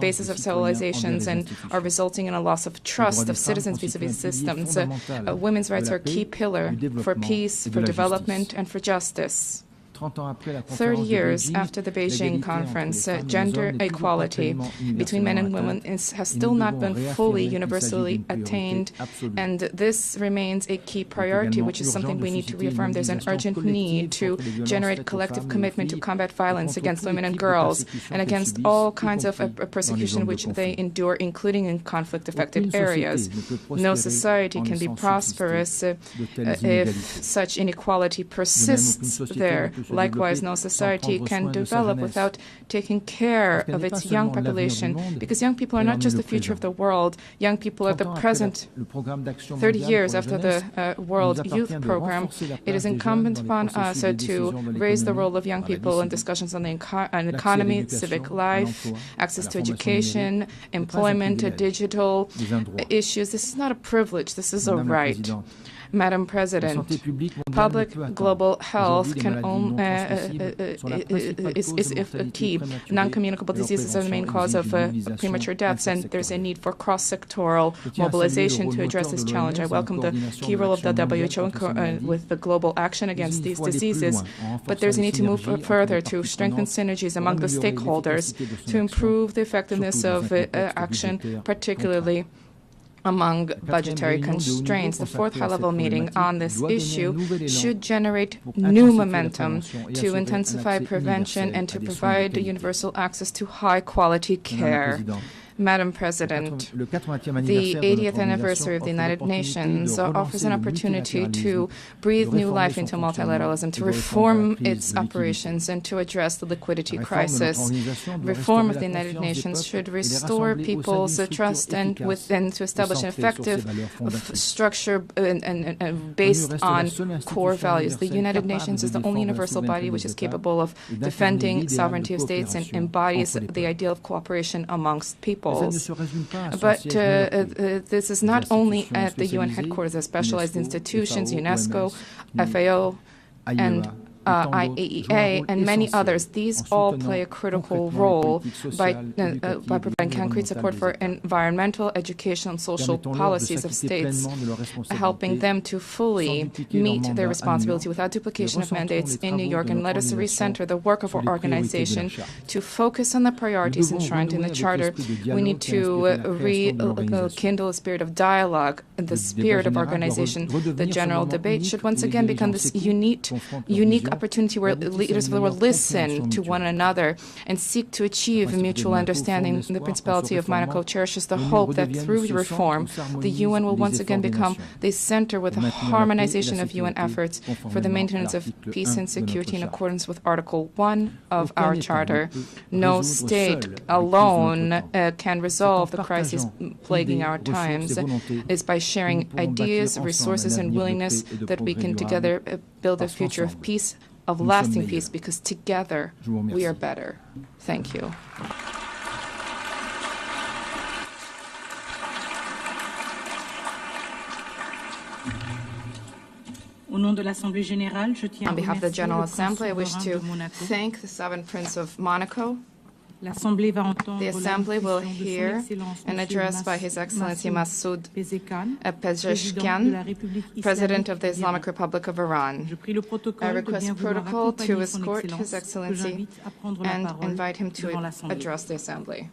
basis of civilizations and are resulting in a loss of trust of citizens vis-à-vis systems. Women's rights are a key pillar for peace, for development, and for justice. 30 years after the Beijing conference, gender equality between men and women has still not been fully universally attained, and this remains a key priority, which is something we need to reaffirm. There's an urgent need to generate collective commitment to combat violence against women and girls and against all kinds of persecution which they endure, including in conflict-affected areas. No society can be prosperous if such inequality persists there. Likewise, no society can develop without taking care of its young population, because young people are not just the future of the world. Young people are the present. 30 years after the World Youth Program, it is incumbent upon us to raise the role of young people in discussions on the economy, civic life, access to education, employment, digital issues. This is not a privilege. This is a right. Madam President, public global health is key. Non-communicable diseases are the main cause of premature deaths, and there's a need for cross-sectoral mobilization to address this challenge. I welcome the key role of the WHO with the global action against these diseases, but there's a need to move further to strengthen synergies among the stakeholders to improve the effectiveness of action, particularly among budgetary constraints. The fourth high-level meeting on this issue should generate new momentum to intensify prevention and to provide universal access to high-quality care. Madam President, the 80th anniversary of the United Nations offers an opportunity to breathe new life into multilateralism, to reform its operations, and to address the liquidity crisis. Reform of the United Nations should restore people's trust and to establish an effective structure based on core values. The United Nations is the only universal body which is capable of defending sovereignty of states and embodies the ideal of cooperation amongst people. But this is not only at the UN headquarters. As specialized institutions, UNESCO, FAO, and IAEA, and many others. These all play a critical role by providing concrete support for environmental, educational, and social policies of states, helping them to fully meet their responsibility without duplication of mandates in New York. And let us recenter the work of our organization to focus on the priorities enshrined in the Charter. We need to rekindle a spirit of dialogue, the spirit of organization. The general debate should once again become this unique opportunity where leaders of the world listen to one another and seek to achieve mutual understanding. The Principality of Monaco cherishes the hope that through reform, the UN will once again become the center with the harmonization of UN efforts for the maintenance of peace and security in accordance with Article 1 of our Charter. No state alone can resolve the crisis plaguing our times. It's by sharing ideas, resources, and willingness that we can together build a future of peace, of lasting peace, because together we are better. Thank you. On behalf of the General Assembly, I wish to Thank the Sovereign Prince of Monaco. The Assembly will hear an address by His Excellency Masoud Pezeshkian, President of the Islamic Republic of Iran. I request protocol to escort His Excellency and invite him to address the Assembly.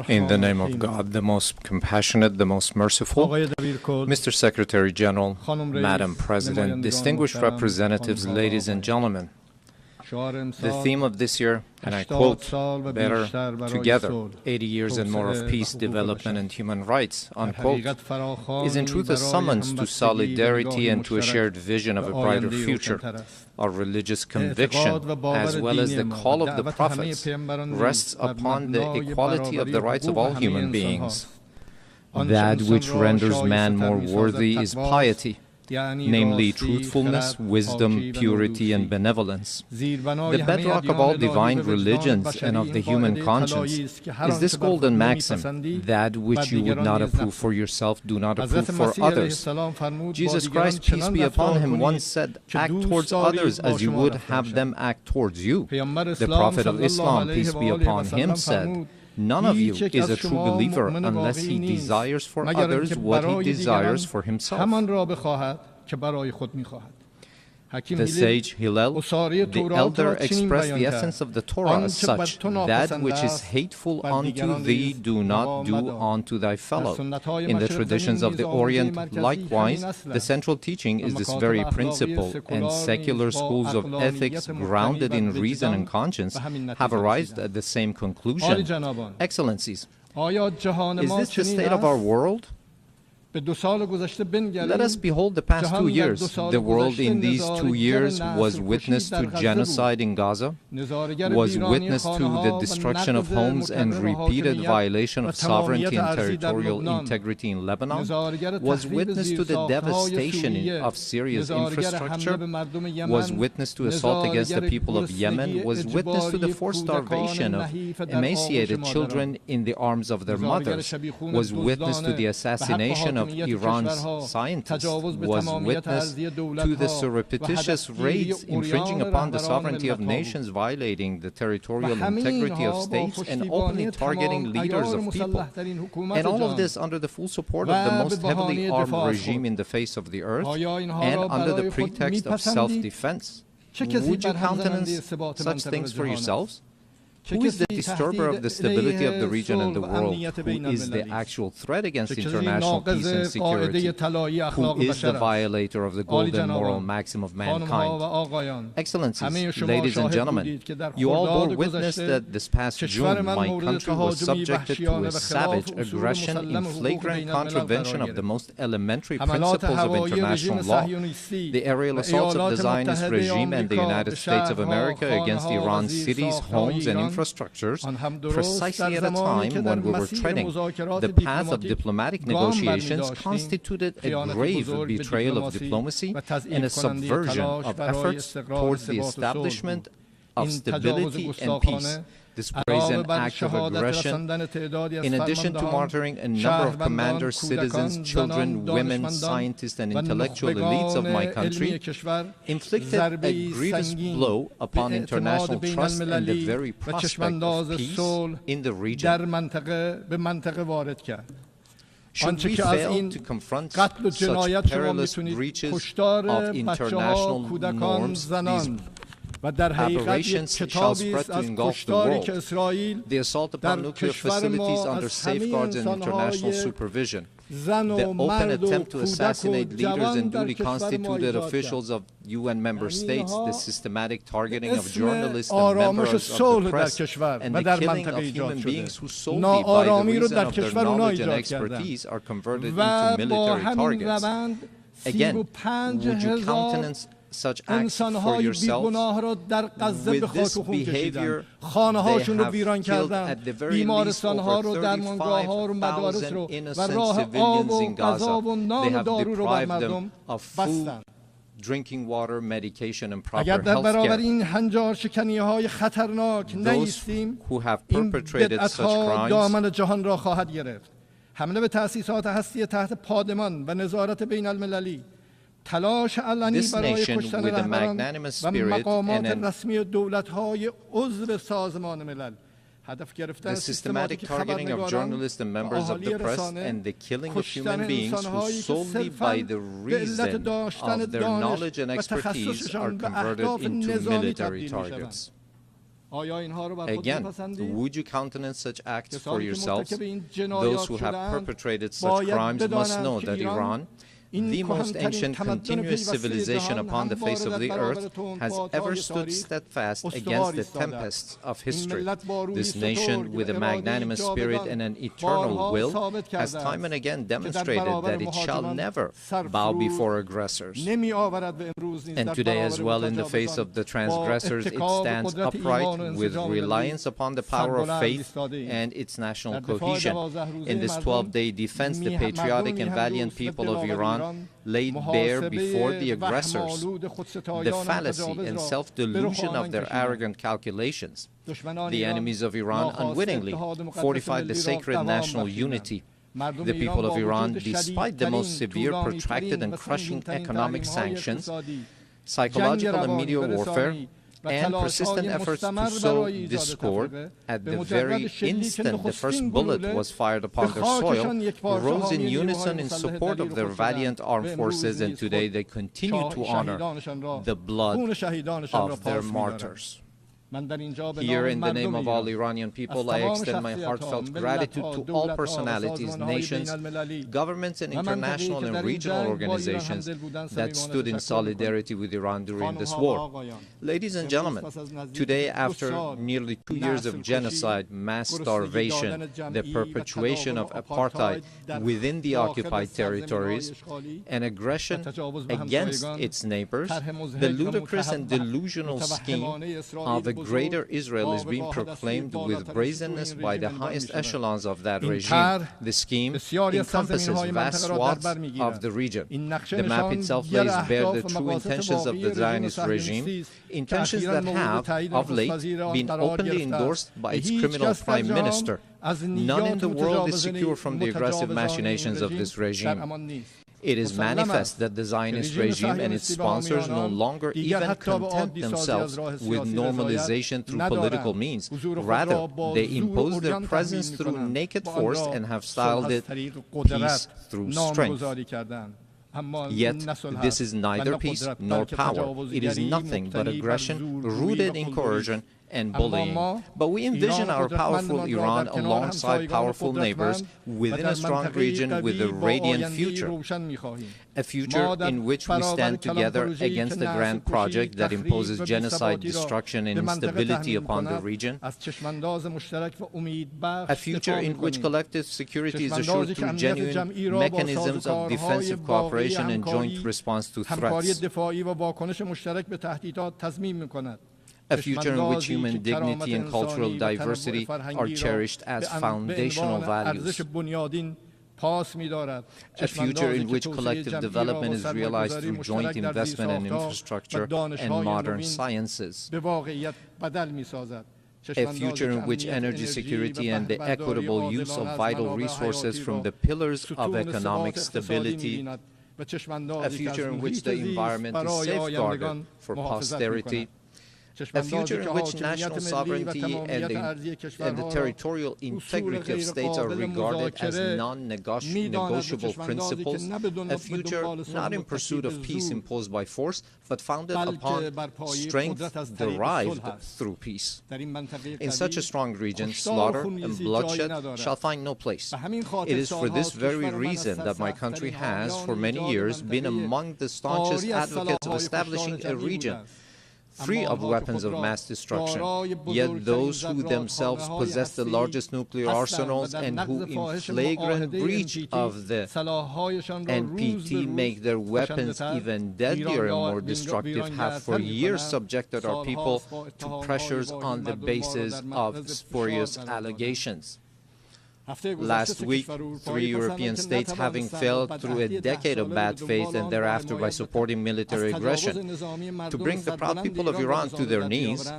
In the name of God, the most compassionate, the most merciful, Mr. Secretary General, Madam President, distinguished representatives, ladies and gentlemen, the theme of this year, and I quote, "Better together, 80 years and more of peace, development, and human rights," unquote, is in truth a summons to solidarity and to a shared vision of a brighter future. Our religious conviction, as well as the call of the prophets, rests upon the equality of the rights of all human beings. That which renders man more worthy is piety, namely truthfulness, wisdom, purity, and benevolence. The bedrock of all divine religions and of the human conscience is this golden maxim: that which you would not approve for yourself, do not approve for others. Jesus Christ, peace be upon him, once said, "Act towards others as you would have them act towards you." The Prophet of Islam, peace be upon him, said, "None of you is a true believer unless he desires for others what he desires for himself." The sage Hillel, the elder, expressed the essence of the Torah as such: that which is hateful unto thee, do not do unto thy fellow. In the traditions of the Orient, likewise, the central teaching is this very principle, and secular schools of ethics, grounded in reason and conscience, have arrived at the same conclusion. Excellencies, is this the state of our world? Let us behold the past 2 years. The world in these 2 years was witness to genocide in Gaza, was witness to the destruction of homes and repeated violation of sovereignty and territorial integrity in Lebanon, was witness to the devastation of Syria's infrastructure, was witness to assault against the people of Yemen, was witness to the forced starvation of emaciated children in the arms of their mothers, was witness to the assassination of Iran's scientists, was witness to the surreptitious raids infringing upon the sovereignty of nations, violating the territorial integrity of states, and openly targeting leaders of people. And all of this under the full support of the most heavily armed regime in the face of the earth, and under the pretext of self-defense. Would you countenance such things for yourselves? Who is the disturber of the stability of the region and the world? Who is the actual threat against international peace and security? Who is the violator of the golden moral maxim of mankind? Excellencies, ladies and gentlemen, you all bore witness that this past June, my country was subjected to a savage aggression in flagrant contravention of the most elementary principles of international law. The aerial assaults of the Zionist regime and the United States of America against Iran's cities, homes, and infrastructures precisely at a time when we were treading the path of diplomatic negotiations constituted a grave betrayal of diplomacy and a subversion of efforts towards the establishment of stability and peace. This brazen act of aggression, in addition to martyring a number of commanders, citizens, children, women, scientists, and intellectual elites of my country, inflicted a grievous blow upon international trust and the very prospect of peace in the region. Should we fail to confront such perilous breaches of international norms, these aberrations shall spread to engulf the world. The assault upon nuclear facilities under safeguards and international supervision, the open attempt to assassinate leaders and duly constituted officials of UN member states, the systematic targeting of journalists and members of the press, and the killing of human beings who solely by the reason of their knowledge and expertise are converted into military targets. Again, would you countenance such acts for yourselves? With this behavior, they have killed at the very least over 35,000 innocent civilians in Gaza. They have deprived them of food, drinking water, medication, and proper health care. Those who have perpetrated such crimes حمله به تأسیسات هستی تحت پادمان و نظارت بین المللی تلاش علنی برای کشتن رهبران و مقامات رسمی دولت‌های عضو سازمان ملل هدف گرفتن systematic targeting of journalists and members of the press and the killing of human beings who solely by the reason of their knowledge and expertise are converted into military targets. Again, would you countenance such acts for yourselves? Those who have perpetrated such crimes must know that Iran, the most ancient continuous civilization upon the face of the earth, has ever stood steadfast against the tempests of history. This nation, with a magnanimous spirit and an eternal will, has time and again demonstrated that it shall never bow before aggressors. And today as well, in the face of the transgressors, it stands upright with reliance upon the power of faith and its national cohesion. In this 12-day defense, the patriotic and valiant people of Iran laid bare before the aggressors the fallacy and self-delusion of their arrogant calculations. The enemies of Iran unwittingly fortified the sacred national unity. The people of Iran, despite the most severe, protracted, and crushing economic sanctions, psychological and media warfare, and persistent efforts to sow discord, at the very instant the first bullet was fired upon their soil, rose in unison in support of their valiant armed forces, and today they continue to honor the blood of their martyrs. Here, in the name of all Iranian people, I extend my heartfelt gratitude to all personalities, nations, governments, and international and regional organizations that stood in solidarity with Iran during this war. Ladies and gentlemen, today, after nearly 2 years of genocide, mass starvation, the perpetuation of apartheid within the occupied territories, and aggression against its neighbors, the ludicrous and delusional scheme of a Greater Israel is being proclaimed with brazenness by the highest echelons of that regime. The scheme encompasses vast swaths of the region. The map itself lays bare the true intentions of the Zionist regime, intentions that have, of late, been openly endorsed by its criminal prime minister. None in the world is secure from the aggressive machinations of this regime. It is manifest that the Zionist regime and its sponsors no longer even content themselves with normalization through political means. Rather, they impose their presence through naked force and have styled it peace through strength. Yet, this is neither peace nor power. It is nothing but aggression rooted in coercion and bullying. But we envision our powerful Iran alongside powerful neighbors within a strong region with a radiant future. A future in which we stand together against the grand project that imposes genocide, destruction, and instability upon the region. A future in which collective security is assured through genuine mechanisms of defensive cooperation and joint response to threats. a future in which human dignity and cultural diversity are cherished as foundational values, a future in which collective development is realized through joint investment in infrastructure and modern sciences, a future in which energy security and the equitable use of vital resources from the pillars of economic stability, a future in which the environment is safeguarded for posterity, a future in which national sovereignty and the territorial integrity of states are regarded as non-negotiable principles, a future not in pursuit of peace imposed by force, but founded upon strength derived through peace. In such a strong region, slaughter and bloodshed shall find no place. It is for this very reason that my country has, for many years, been among the staunchest advocates of establishing a region free of weapons of mass destruction, yet those who themselves possess the largest nuclear arsenals and who in flagrant breach of the NPT make their weapons even deadlier and more destructive have for years subjected our people to pressures on the basis of spurious allegations. Last week, 3 European states, having failed through a decade of bad faith and thereafter by supporting military aggression to bring the proud people of Iran to their knees,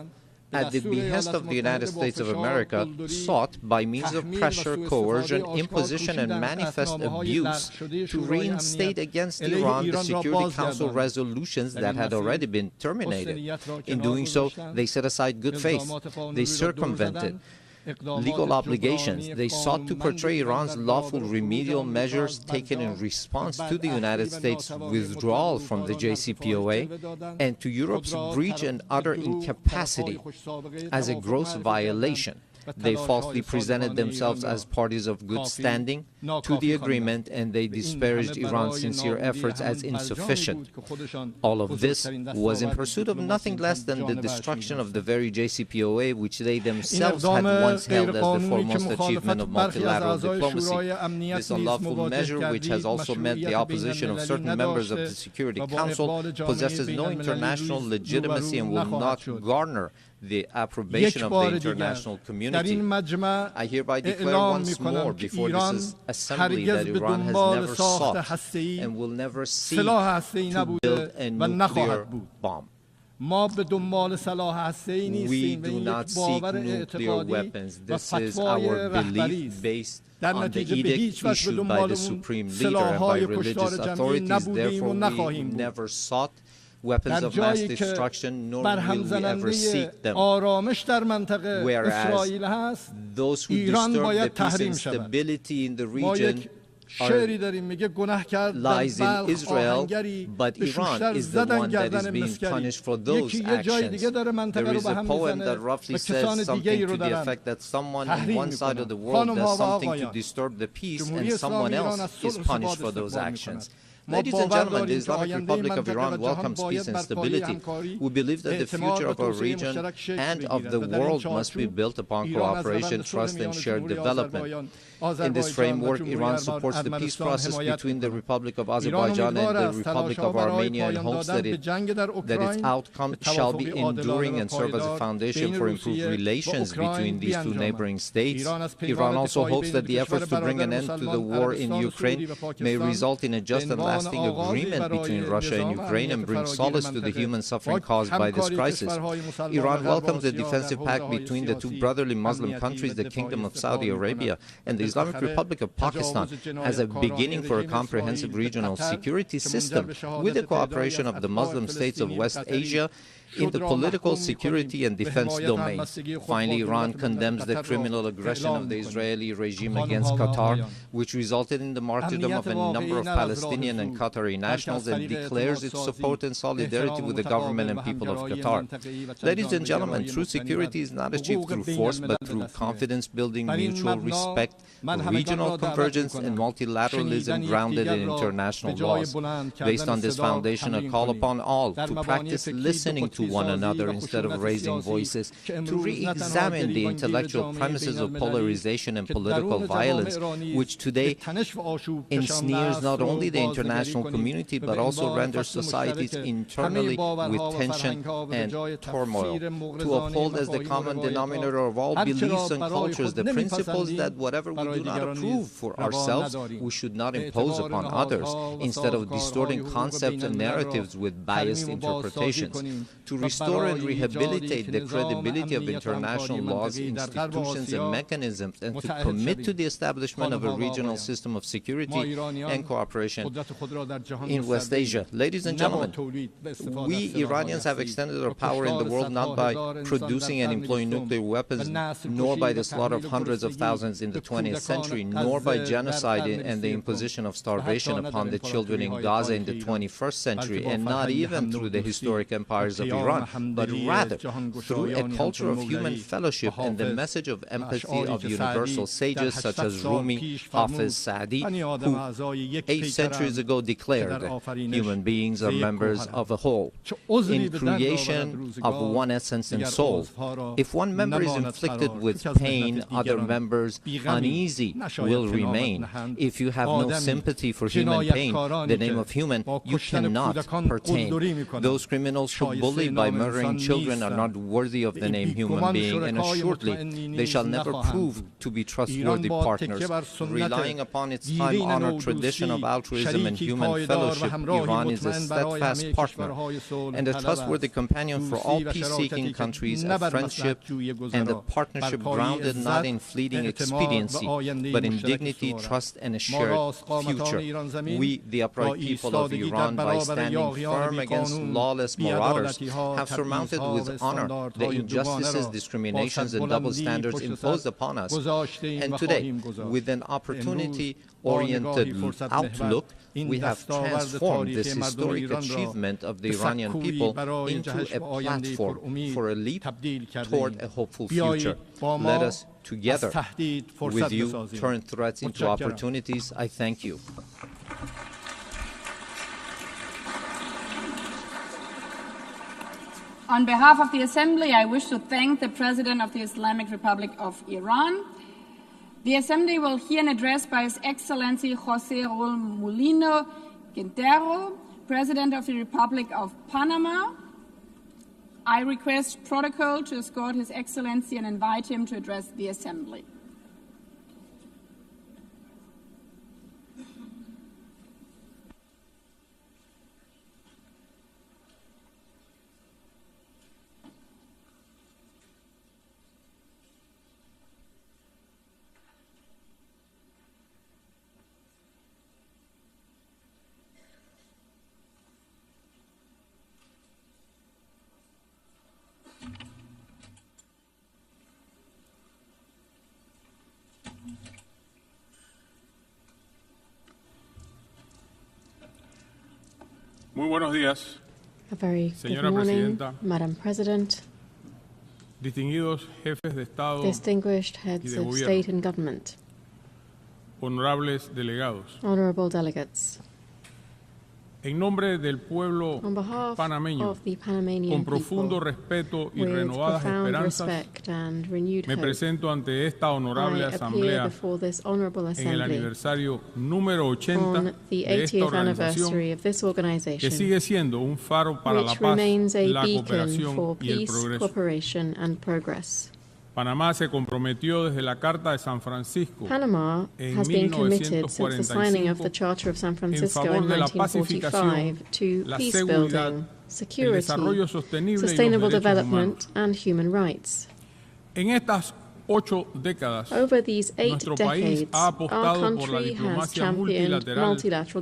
at the behest of the United States of America, sought, by means of pressure, coercion, imposition, and manifest abuse, to reinstate against Iran the Security Council resolutions that had already been terminated. In doing so, they set aside good faith. They circumvented legal obligations. They sought to portray Iran's lawful remedial measures taken in response to the United States' withdrawal from the JCPOA and to Europe's breach and utter incapacity as a gross violation. They falsely presented themselves as parties of good standing to the agreement, and they disparaged Iran's sincere efforts as insufficient. All of this was in pursuit of nothing less than the destruction of the very JCPOA, which they themselves had once held as the foremost achievement of multilateral diplomacy. This unlawful measure, which has also meant the opposition of certain members of the Security Council, possesses no international legitimacy and will not garner the approbation of the international community. I hereby declare once more before this assembly that Iran has never sought and will never seek to build a nuclear bomb. We do not seek nuclear weapons. This is our belief based on the edict issued by the Supreme Leader and by religious authorities. Therefore, we never sought weapons of mass destruction, nor will we ever seek them. Whereas those who disturb the peace and stability in the region lies in Israel, but Iran is the one that is being punished for those actions. There is a poem that roughly says something to the effect that someone on one side of the world does something to disturb the peace and someone else is punished for those actions. Ladies and gentlemen, the Islamic Republic of Iran welcomes peace and stability. We believe that the future of our region and of the world must be built upon cooperation, trust, and shared development. In this framework, Iran supports the peace process between the Republic of Azerbaijan and the Republic of Armenia and hopes that its outcome shall be enduring and serve as a foundation for improved relations between these two neighboring states. Iran also hopes that the efforts to bring an end to the war in Ukraine may result in a just and lasting agreement between Russia and Ukraine and bring solace to the human suffering caused by this crisis. Iran welcomes the defensive pact between the two brotherly Muslim countries, the Kingdom of Saudi Arabia and the Islamic Republic of Pakistan, as a beginning for a comprehensive regional security system with the cooperation of the Muslim states of West Asia in the political, security, and defense domains. Finally, Iran condemns the criminal aggression of the Israeli regime against Qatar, which resulted in the martyrdom of a number of Palestinian and Qatari nationals, and declares its support and solidarity with the government and people of Qatar. Ladies and gentlemen, true security is not achieved through force, but through confidence-building, mutual respect, regional convergence, and multilateralism grounded in international laws. Based on this foundation, I call upon all to practice listening to one another instead of raising voices, to re-examine the intellectual premises of polarization and political violence, which today ensnares not only the international community but also renders societies internally with tension and turmoil, to uphold as the common denominator of all beliefs and cultures the principles that whatever we do not approve for ourselves, we should not impose upon others, instead of distorting concepts and narratives with biased interpretations, to restore and rehabilitate the credibility of international laws, institutions, and mechanisms, and to commit to the establishment of a regional system of security and cooperation in West Asia. Ladies and gentlemen, we Iranians have extended our power in the world not by producing and employing nuclear weapons, nor by the slaughter of hundreds of thousands in the 20th century, nor by genocide and the imposition of starvation upon the children in Gaza in the 21st century, and not even through the historic empires of Iran, but rather through a culture of human fellowship and the message of empathy of universal sages such as Rumi, Hafiz, Sa'di, who 8 centuries ago declared that human beings are members of a whole, in creation of one essence and soul. If one member is inflicted with pain, other members uneasy will remain. If you have no sympathy for human pain, the name of human, you cannot pertain. Those criminals who bully by murdering children are not worthy of the name human being, and assuredly they shall never prove to be trustworthy partners. Relying upon its time-honored tradition of altruism and human fellowship, Iran is a steadfast partner and a trustworthy companion for all peace-seeking countries, a friendship and a partnership grounded not in fleeting expediency, but in dignity, trust, and a shared future. We, the upright people of Iran, by standing firm against lawless marauders, have surmounted with honor the injustices, discriminations, and double standards imposed upon us. And today, with an opportunity-oriented outlook, we have transformed this historic achievement of the Iranian people into a platform for a leap toward a hopeful future. Let us together with you turn threats into opportunities. I thank you. On behalf of the Assembly, I wish to thank the President of the Islamic Republic of Iran. The Assembly will hear an address by His Excellency José Raúl Mulino Quintero, President of the Republic of Panama. I request protocol to escort His Excellency and invite him to address the Assembly. Muy buenos días, A very good morning, Madam President, distinguidos jefes de Estado, distinguished heads of state and government, honorables delegados. honorable delegates. En nombre del pueblo On behalf panameño, of the Panamanian con profundo people, respeto y with renovadas profound esperanzas, respect and renewed me hope, presento ante esta honorable I appear asamblea before this honorable en el assembly aniversario número 80 on the de esta 80th organización anniversary of this que organization, sigue siendo un faro para la which paz, remains a la beacon cooperación for y el peace, progreso. cooperation and progress. Panamá se comprometió desde la Carta de San Francisco Panama en has been committed since the signing of the 1945 Charter of San en Francisco favor in de la 1945 pacificación, to la peace seguridad, building, el security, desarrollo sostenible y los sustainable derechos development, humanos. and human rights. En estas 8 décadas, Over these 8 nuestro país decades, ha our apostado por la country has diplomacia championed multilateral multilateral y el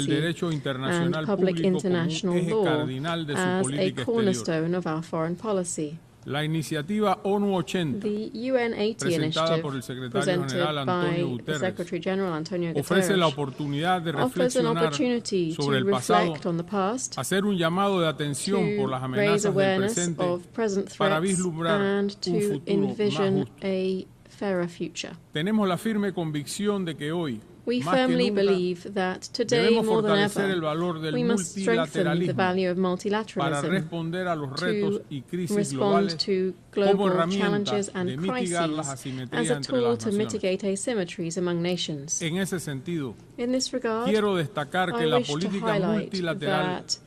diplomacy derecho internacional and public público como un international eje law cardinal de su as a política exterior. cornerstone of our foreign policy. La iniciativa ONU 80, The UN 80 presentada por el initiative, secretario presented general Antonio by the Guterres, Secretary General Antonio ofrece la Guterres, oportunidad de offers an reflexionar opportunity to sobre el pasado, reflect on the past, hacer un llamado de atención por las to raise amenazas del awareness presente of present para threats vislumbrar and un to futuro más envision justo. a fairer future. Tenemos la firme convicción de que hoy, We Más que firmly nunca, believe that today, debemos more than fortalecer el ever, valor del we must strengthen the multilateralismo value of para multilateralism responder a los retos to y crisis respond globales to como global herramienta challenges de and mitigar las crises asimetrías as a entre tool las to naciones. mitigate asymmetries among nations. En ese sentido, In this regard, quiero destacar que I la wish to política highlight multilateral that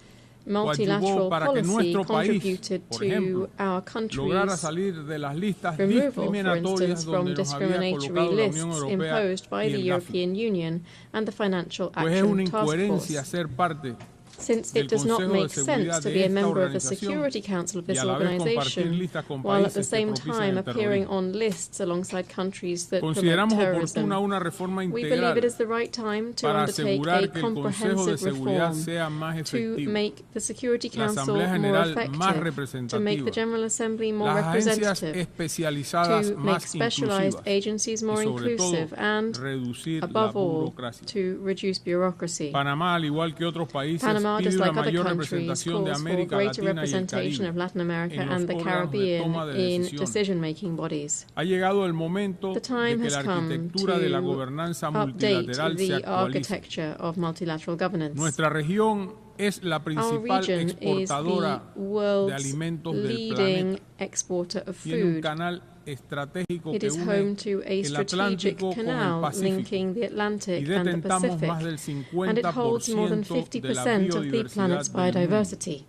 multilateral para que policy nuestro país, contributed por to ejemplo, our lograra country's salir de las listas removal, for discriminatorias instance, from donde nos había discriminatory colocado la Unión lists Europea imposed by y the el GAFI. European Union and the Financial Pues es una Action Task incoherencia Force. ser parte Since del it does not Consejo de make sense Seguridad to de be a esta member of the organización Security Council of y this a la vez compartir organization, listas con while at the países que same propician time el appearing terrorismo. on lists alongside countries that promote Consideramos terrorism. oportuna una reforma We believe integral it is the right time to para undertake a asegurar que el Consejo de comprehensive Seguridad reform sea más to efectivo, make the Security la Council Asamblea more General más effective, to make the representativa, General Assembly more las agencias representative, especializadas to make más specialized inclusivas agencies more y sobre todo inclusive, and reducir la above all, burocracia. to reduce bureaucracy. Panamá, al igual que otros países, Panama, pide just una like other mayor countries, representación de calls for América greater Latina y el representation Caribe of Latin America en los and the órganos de Caribbean toma de in decisiones. decision-making bodies. Ha llegado el momento The de time que has la come arquitectura de la to gobernanza update multilateral se the actualice. architecture of multilateral governance. Nuestra región es la Our principal region is exportadora the de world's alimentos del leading planeta. exporter of Tiene un food. canal estratégico It que is une home to a el strategic Atlántico con el canal Pacífico linking the y Atlantic and the detentamos más Pacific, del and it holds more than 50% de la 50% of the biodiversidad planet's del mundo. biodiversity.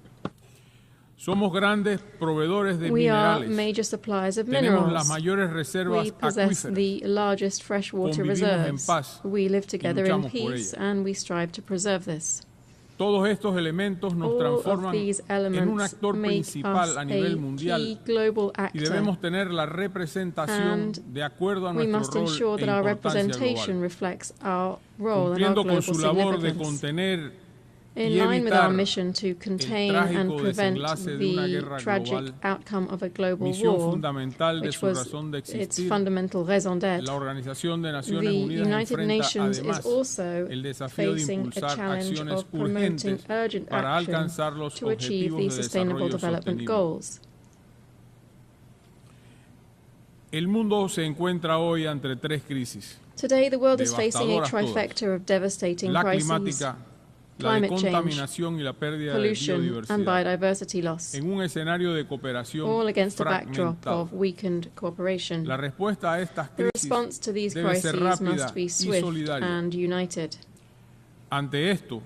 Somos grandes proveedores de We are minerales. major suppliers of Tenemos las minerals. mayores reservas We possess acuíferas. the largest freshwater Convivimos en reserves. paz We live together in luchamos por peace, ello. and we strive to preserve this. Todos estos elementos nos All of transforman these en un elements actor make principal us a nivel a mundial key global y actor, debemos tener la representación and de acuerdo a we must nuestro ensure rol that e our importancia representation global, reflects our role and our cumpliendo con global su labor de significance. contener In y line with our evitar mission to contain trágico and prevent desenlace de una the guerra tragic global, outcome of a global misión war, fundamental de which su was razón de its existir. fundamental raison d'être. La Organización de The Naciones Unidas United enfrenta Nations is además also el desafío de facing a impulsar challenge acciones of promoting urgentes urgent para action alcanzar los to achieve objetivos the de Sustainable desarrollo Development sostenible. Goals. El mundo se encuentra hoy ante tres crisis: Today, the world is facing a devastadoras todas. trifecta of devastating la crises: climática, la de climate change, contaminación y la pérdida de pollution, and biodiversidad, biodiversity loss, en un escenario de cooperación all against a backdrop fragmentado. of weakened cooperation. La respuesta a estas The crisis response to these debe ser crises rápida must be y swift solidaria. and united. Ante esto,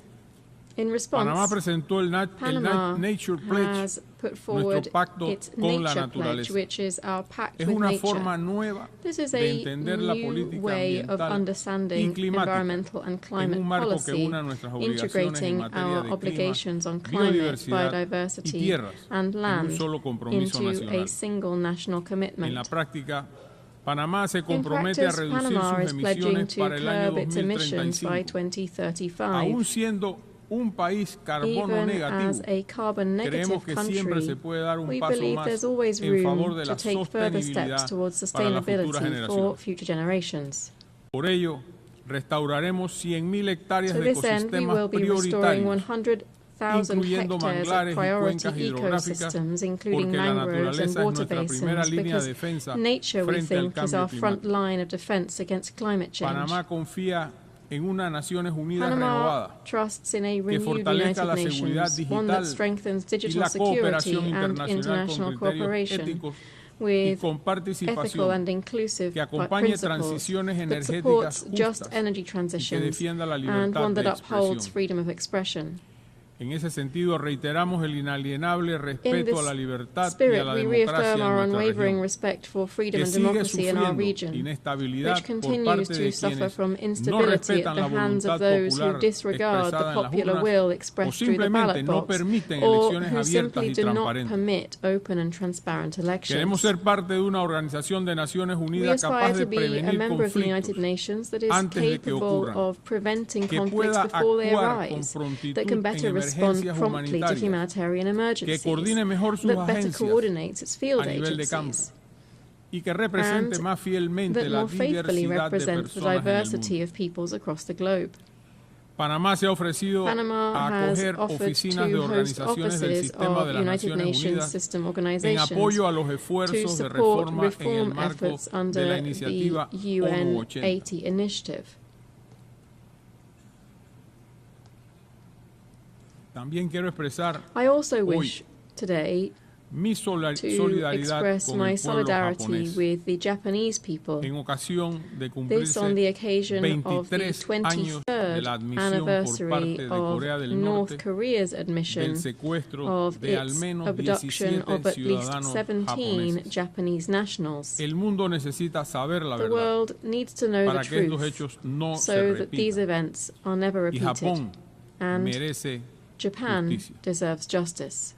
In Panamá response, presentó el Panama Nature Pledge, has put forward pacto its con la nature pledge, naturaleza. which is our pact Es with una nature. forma nueva This is de a entender la new política way of ambiental y understanding climática environmental and en climate un marco que policy, una nuestras obligaciones en integrating materia our de obligations on clima, climate, biodiversidad y biodiversity, tierras and en un land solo compromiso into nacional. a single national En la commitment. práctica, Panamá se In compromete a practice, reducir Panama sus is pledging emisiones to para el año curb its emissions by 2035. 2035. Aún siendo un país carbono Even negativo, as a carbon creemos negative que siempre se country, puede dar un we paso believe más there's always en favor room de to la take further steps sostenibilidad towards para las futuras sustainability for generaciones. future generations. Por ello, restauraremos 100.000 hectáreas To de this end, we ecosistemas will be restoring prioritarios, 100,000 incluyendo hectares of manglares y priority cuencas hidrográficas, ecosystems, including porque la mangroves and naturaleza es water nuestra primera basins, línea de because defensa nature, we frente al think, is cambio our front climático. line of defense against climate change. Panamá confía en una Naciones Unidas Panama renovada trusts in a que renewed fortalezca United la seguridad Nations, one that digital strengthens y digital la security cooperación and internacional international con criterios cooperation éticos y with con ethical participación and inclusive que acompañe principles transiciones that energéticas supports just justas energy y que transitions defienda la and libertad one de that upholds expresión. freedom of expression. En ese sentido, reiteramos el inalienable In respeto a la this libertad y a spirit, la we democracia reaffirm en our nuestra unwavering región, respect for freedom que and sigue democracy in our sufriendo region, inestabilidad which por continues parte to de suffer quienes from no instability at respetan the la hands voluntad of those who popular disregard the expresada en las popular urnas will o expressed through the simplemente ballot no box, permiten or elecciones who abiertas simply y do not transparentes. permit open and transparent Queremos elections. ser parte de una organización de Naciones We Unidas aspire capaz to de be a prevenir member of the conflictos, United Nations that is antes de que capable ocurran, of preventing que conflicts pueda before they actuar con arise, prontitud that can en better respond emergencias promptly to humanitarias, humanitarian que emergencies, coordine mejor sus that better agencias coordinates its field a nivel de campo agencies, y que represente and más fielmente that la more faithfully diversidad de represents the personas en el diversity mundo. of peoples across the globe. Panamá se ha ofrecido Panama a has acoger offered oficinas de to host organizaciones del offices sistema of de las United Naciones Nations Unidas system en organizations apoyo a los to esfuerzos de support reforma en el reform marco efforts de la under the iniciativa ONU UN 80. 80 initiative. También quiero expresar I also hoy wish today mi to solidaridad express con my el pueblo solidarity japonés with the Japanese people. en ocasión de This cumplirse on the occasion of the 23 años de 23rd la admisión por anniversary parte de of Corea del North Norte Korea's admission del secuestro of de al its menos abduction 17 of at least ciudadanos 17 japoneses. Japanese nationals. El mundo necesita saber la The verdad world needs to know the para que estos truth hechos no se so that these repitan. events are never Y repeated. Japón And merece Japan justicia. deserves justice.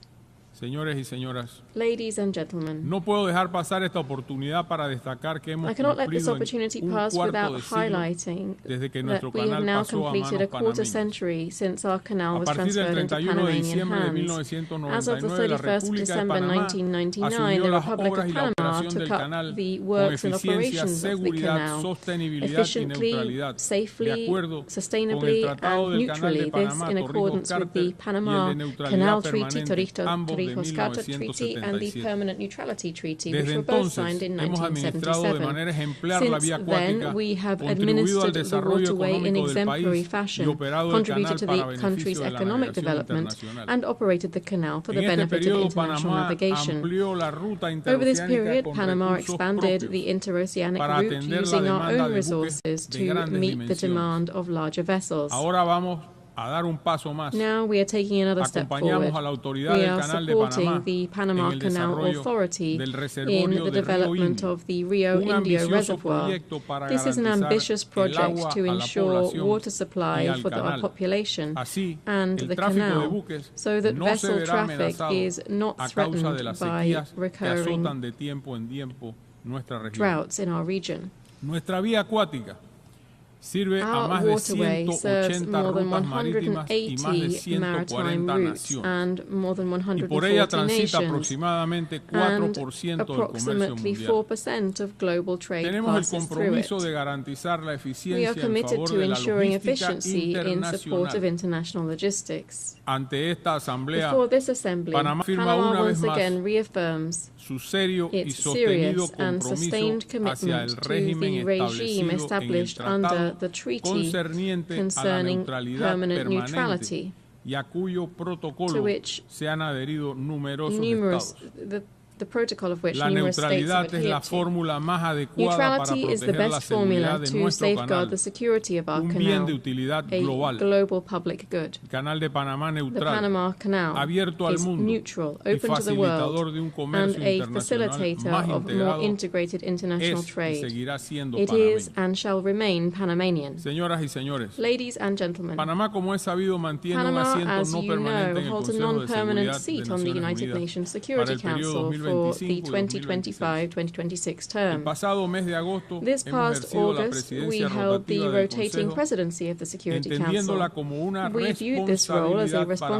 Señores y señoras, Ladies and gentlemen, no puedo dejar pasar esta oportunidad para destacar que hemos I cannot let this cumplido opportunity un pass cuarto without de siglo highlighting desde que that nuestro we have canal now pasó a completed a manos quarter panameñas. century since our canal A was partir del transferred into 31 de Panamanian diciembre de hands. As of the 1999, la 31st República de December Panamá 1999, asumió the las Republic obras of y la Panama operación del took canal up the con works and eficiencia, operations of the seguridad, canal sostenibilidad y efficiently, neutralidad, de safely, acuerdo con el sustainably, Tratado and del Canal de neutrally. This Panamá, in accordance with the Torrijos-Carter, y el Panama de neutralidad Canal Treaty, permanente, ambos de Torrijos-Carter Treaty, and the 1977. Permanent Neutrality Treaty, which Desde were both entonces, signed in hemos administrado de 1977. manera ejemplar la vía Since acuática, then, we have contribuido al administered the desarrollo waterway in económico del exemplary país y fashion, operado el contributed canal to para the country's beneficio de la economic navegación development, internacional. and operated the canal for the En este benefit of periodo, international Panamá navigation. amplió la ruta Over this interoceánica period, con Panama recursos expanded propios the interoceanic para route atender la using our demanda own de buques resources de to grandes meet the dimensiones. demand of larger vessels. Ahora vamos a dar un paso más. Now we are taking another step forward. Acompañamos a la autoridad We del are Canal de supporting Panamá the Panama en el Canal desarrollo Authority del in reservorio the de Río development Indio, of the Rio un Indio ambicioso Reservoir. proyecto para This is an garantizar ambitious el project agua to a la ensure población water y supply al for our canal. population Así, and el the tráfico de canal, buques so that no se vessel verá traffic amenazado is not a causa de threatened las by sequías que recurring azotan de tiempo en tiempo nuestra región. droughts in our region. Nuestra vía acuática sirve a Our más de waterway serves 180 more than rutas marítimas y más de 180 maritime 140 routes naciones. and more than Y por ella 140 transita nations, aproximadamente and 4% del comercio approximately mundial. 4% of global trade Tenemos el passes through compromiso it. de garantizar la We eficiencia are en committed favor to de la ensuring logística efficiency in support of internacional. international logistics. Ante esta asamblea, Before this assembly, Panamá firma Panama una vez once más again reaffirms su serio y its sostenido serious and sustained compromiso hacia el commitment to régimen the regime establecido en el established under tratado the treaty concerniente a la concerning neutralidad permanent permanente neutrality, y a cuyo to protocolo which se han adherido numerosos numerous, estados. the protocol of which La numerous states have neutralidad es la adhered to. fórmula más adecuada para Neutrality is the proteger la best formula seguridad de to nuestro safeguard canal, the security of our un bien canal, de utilidad a global. global public good. El Canal de Panamá The neutral, Panama Canal abierto al is mundo neutral, y open to the world, facilitador de un and comercio a internacional facilitator más of more integrado, integrated international es y trade. seguirá siendo It is panameño. and shall remain Panamanian. Señoras y señores, Ladies and gentlemen, Panamá, como es sabido, mantiene un Panama, asiento as no you permanente know, en el holds a Consejo de non-permanent Seguridad de seat on the Naciones United Unidas Nations para Security el periodo Council for the 2025 y 2025-2026 El term. pasado mes de agosto This hemos past ejercido la August, we presidencia held the rotativa del rotating Consejo, presidency of the Security entendiéndola Council. como una We viewed this role as a responsabilidad para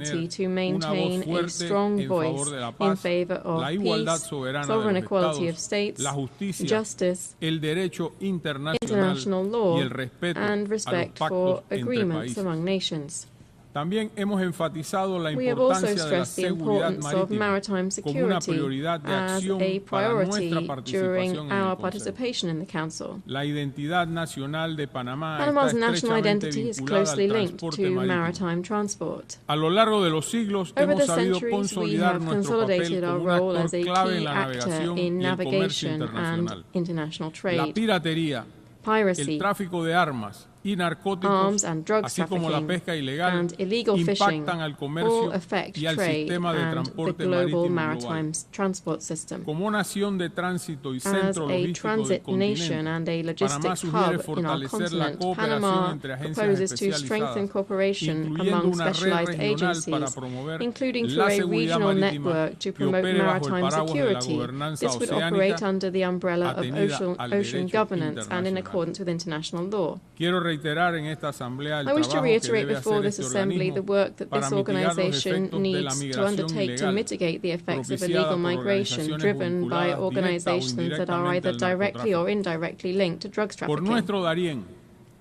responsibility to mantener una voz maintain a fuerte strong en favor voice de la in paz, favor of la igualdad peace, soberana de sovereign los equality of estados, states, la justicia, justice, el derecho internacional international law, y el respeto and a los respect pactos for entre agreements países. among nations. También hemos enfatizado la We have also importancia de la stressed the seguridad importance of marítima maritime como una security prioridad de as acción a para priority nuestra during participación en our el Consejo. participation in the Council. La identidad nacional de Panamá Panama's está national estrechamente identity is vinculada closely al linked transporte to marítimo. maritime transport. A lo largo de los siglos Over hemos the sabido centuries, we consolidar have nuestro papel consolidated our como un role actor as a clave en key la actor navegación in y el comercio navigation and internacional. international La trade. piratería, Piracy, el tráfico de armas y narcóticos, arms and drugs así como la trafficking, pesca ilegal, and illegal fishing impactan al all comercio affect y al trade sistema de and the transporte global marítimo maritime global. transport system. Como nación de tránsito y As centro a logístico del transit nation continente, and a Panamá logistics sugiere hub in our fortalecer la continent, cooperación Panama entre agencias proposes to strengthen especializadas, cooperation incluyendo among una red specialized regional para agencies, promover including through la a seguridad regional marítima network to que promote opere bajo el maritime paraguas de la security. gobernanza This would operate oceánica under the umbrella of atenida al ocean derecho governance and in internacional. accordance with international law. Quiero reiterar en esta asamblea el I wish to trabajo que reiterate debe before hacer this este assembly the organismo work that para this mitigar los organization efectos de la needs to migración undertake to ilegal mitigate the effects of propiciada illegal por migration organizaciones driven by vinculadas directa o organizations that are either indirectamente al directly or narcotráfico. indirectly linked to drugs Por trafficking. nuestro Darién,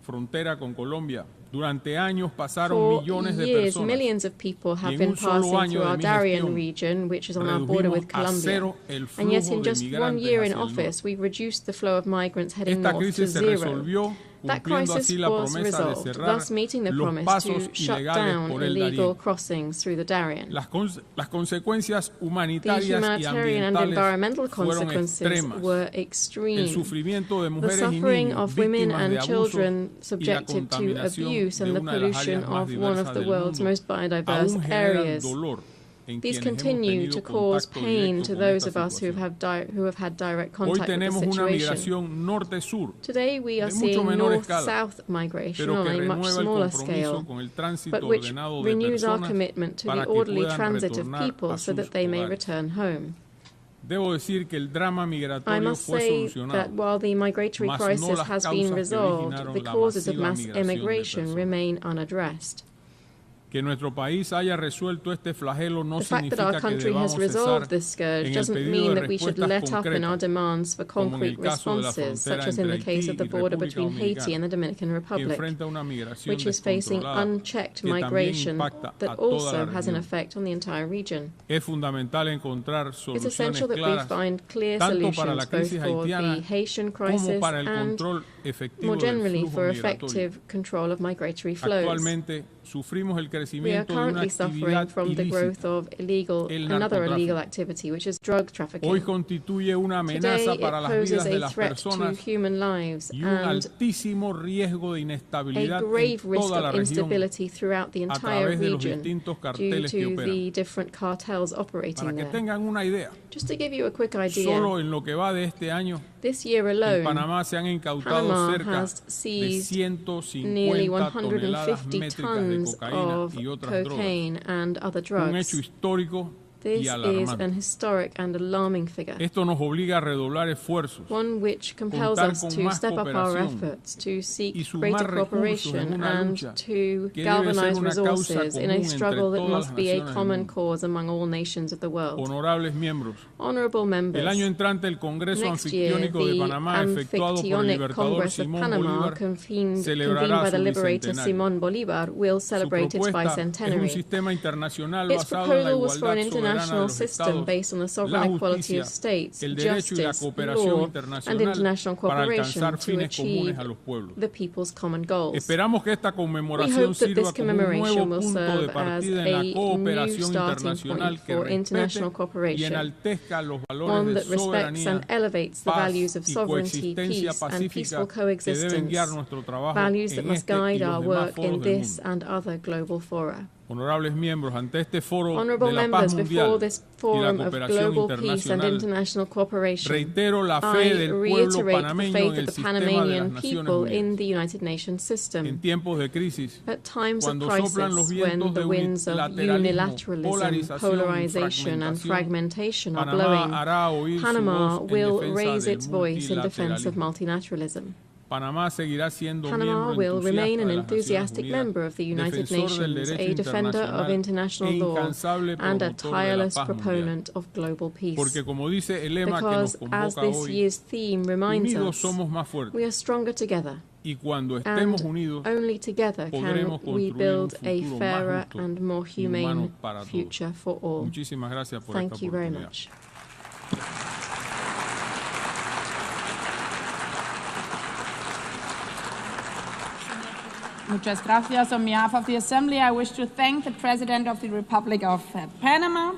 frontera con Colombia, durante años pasaron For millones de years, personas. millions of people Y have en been un solo passing año through de our mi Darien gestión, region, which is on our border with redujimos a Colombia. cero el And yet, flujo in de just 1 migrantes year in hacia el office, norte. we've reduced the flow of migrants heading Esta north to crisis se zero. resolvió That cumpliendo crisis así la was promesa de resolved, cerrar thus meeting the los promise pasos to shut ilegales down por el illegal Darién. crossings through the Darien. Las consecuencias The humanitarias y humanitarian and ambientales environmental fueron consequences extremas. were El extreme. sufrimiento de The mujeres y suffering niños of women víctimas and de abusos children y la subjected to contaminación abuse de and the una de las pollution áreas más of one diversas of the del world's mundo most biodiverse aún generan areas. dolor en These quienes hemos continue tenido to cause contacto pain directo to con those esta of us who situación. have had direct Hoy contact with the tenemos una situation. migración norte-sur Today we are de mucho seeing menor escala, north-south migration pero on que a much renueva el smaller compromiso scale, con el tránsito but which ordenado de renews our personas commitment to the para que orderly puedan transit of retornar people a so sus that they may hogares. return home. Debo decir que el drama I migratorio must fue say solucionado, that while the migratory mas no crisis las has causas been que resolved, originaron the la causes of masiva mass migración de immigration personas. remain unaddressed. Que nuestro país haya resuelto este flagelo no The fact that our significa que country debamos has cesar resolved this scourge en el doesn't pedido mean de that we should respuestas let up in our concretas, demands for como en concrete el caso de la responses, frontera such as in the entre case of Haití the y border República between Haiti and the Dominican que Republic, enfrenta una migración which is facing descontrolada unchecked que también migration impacta a that toda also la has an región. effect on the entire region. Es fundamental encontrar It's soluciones essential that we claras find clear tanto para la solutions both crisis for the haitiana Haitian como crisis para el and control efectivo more del generally flujo for migratorio. effective control of migratory flows. Actualmente sufrimos el We are crecimiento de una currently suffering actividad from the growth ilícita. of another illegal activity, which is drug trafficking. Hoy constituye una amenaza Today para it las poses vidas de a las threat to personas human lives y un and altísimo riesgo de a inestabilidad grave en risk toda la of región instability throughout the a entire través de los region distintos due carteles que to operan. the different cartels operating Para que there. tengan una idea, Just to give you a quick idea, solo en lo que va de este año, this year en alone, Panamá se han incautado Panama cerca has de seized 150 nearly toneladas 150 métricas de tons cocaína of y otras drogas. cocaine and other Un hecho drugs. histórico This y is alarmante. an historic and alarming figure, Esto nos obliga a redoblar esfuerzos, one which compels contar us con to más step up our cooperación efforts, to seek y sumar greater recursos cooperation en una and lucha to que debe ser galvanize una causa resources in a común struggle entre that todas must las be a naciones del common mundo. cause among all nations of the world. Honorables miembros, Honorable el año members, entrante el Congreso next year Anfictiónico de the Panamá, efectuado por el Amphictyonic libertador Congress of Simón Panama, Bolívar, convened celebrará by the su liberator bicentenario. Simón Bolívar, will Su celebrate its propuesta es un bicentenary. sistema internacional Its basado en la proposal was for an igualdad soberana de international los system estados, based on the la sovereign equality justicia, of states, el derecho y la justice, cooperación law, and internacional international para cooperation alcanzar to fines achieve comunes a los pueblos. the people's common goals. Esperamos que esta We conmemoración hope that sirva this como un nuevo commemoration will punto de serve as partida a en la new cooperación starting internacional point que for international respete y cooperation, enaltezca los one valores de that respects soberanía, and elevates the paz values of y sovereignty, coexistencia peace, and pacífica peaceful que deben coexistence, guiar nuestro trabajo values that en must este y guide los our demás work foros in del this mundo. and other global fora. Honorables miembros, ante este foro Honorable de la members, paz before mundial this y la forum of cooperación global peace and internacional, international cooperation, reitero la I fe del pueblo reiterate the panameño faith en of el the sistema de las Panamanian Naciones people in Unidas. the United Nations En system. tiempos de crisis, At times of cuando soplan los crisis, when vientos the de winds of unilateralismo, unilateralism, polarization, and fragmentation are blowing, hará oír su Panama voz en will defensa raise del its voice in defense of multilateralismo. multilateralism. Panamá seguirá siendo Panama miembro will remain entusiasta an de las Naciones enthusiastic Unidas, member of the United defensor del Nations, derecho a defender of international e law, incansable and a promotor de la tireless paz proponent of global peace. Porque como dice el lema que nos Because, as convoca this hoy, year's theme reminds unidos us, somos más we fuertes are stronger together, y cuando estemos and unidos only together can podremos we construir build un a futuro fairer más justo and more y humano humane para todos. future for all. Muchísimas gracias por Thank esta you very oportunidad. much. Muchas gracias. On behalf of the Assembly, I wish to thank the President of the Republic of Panama.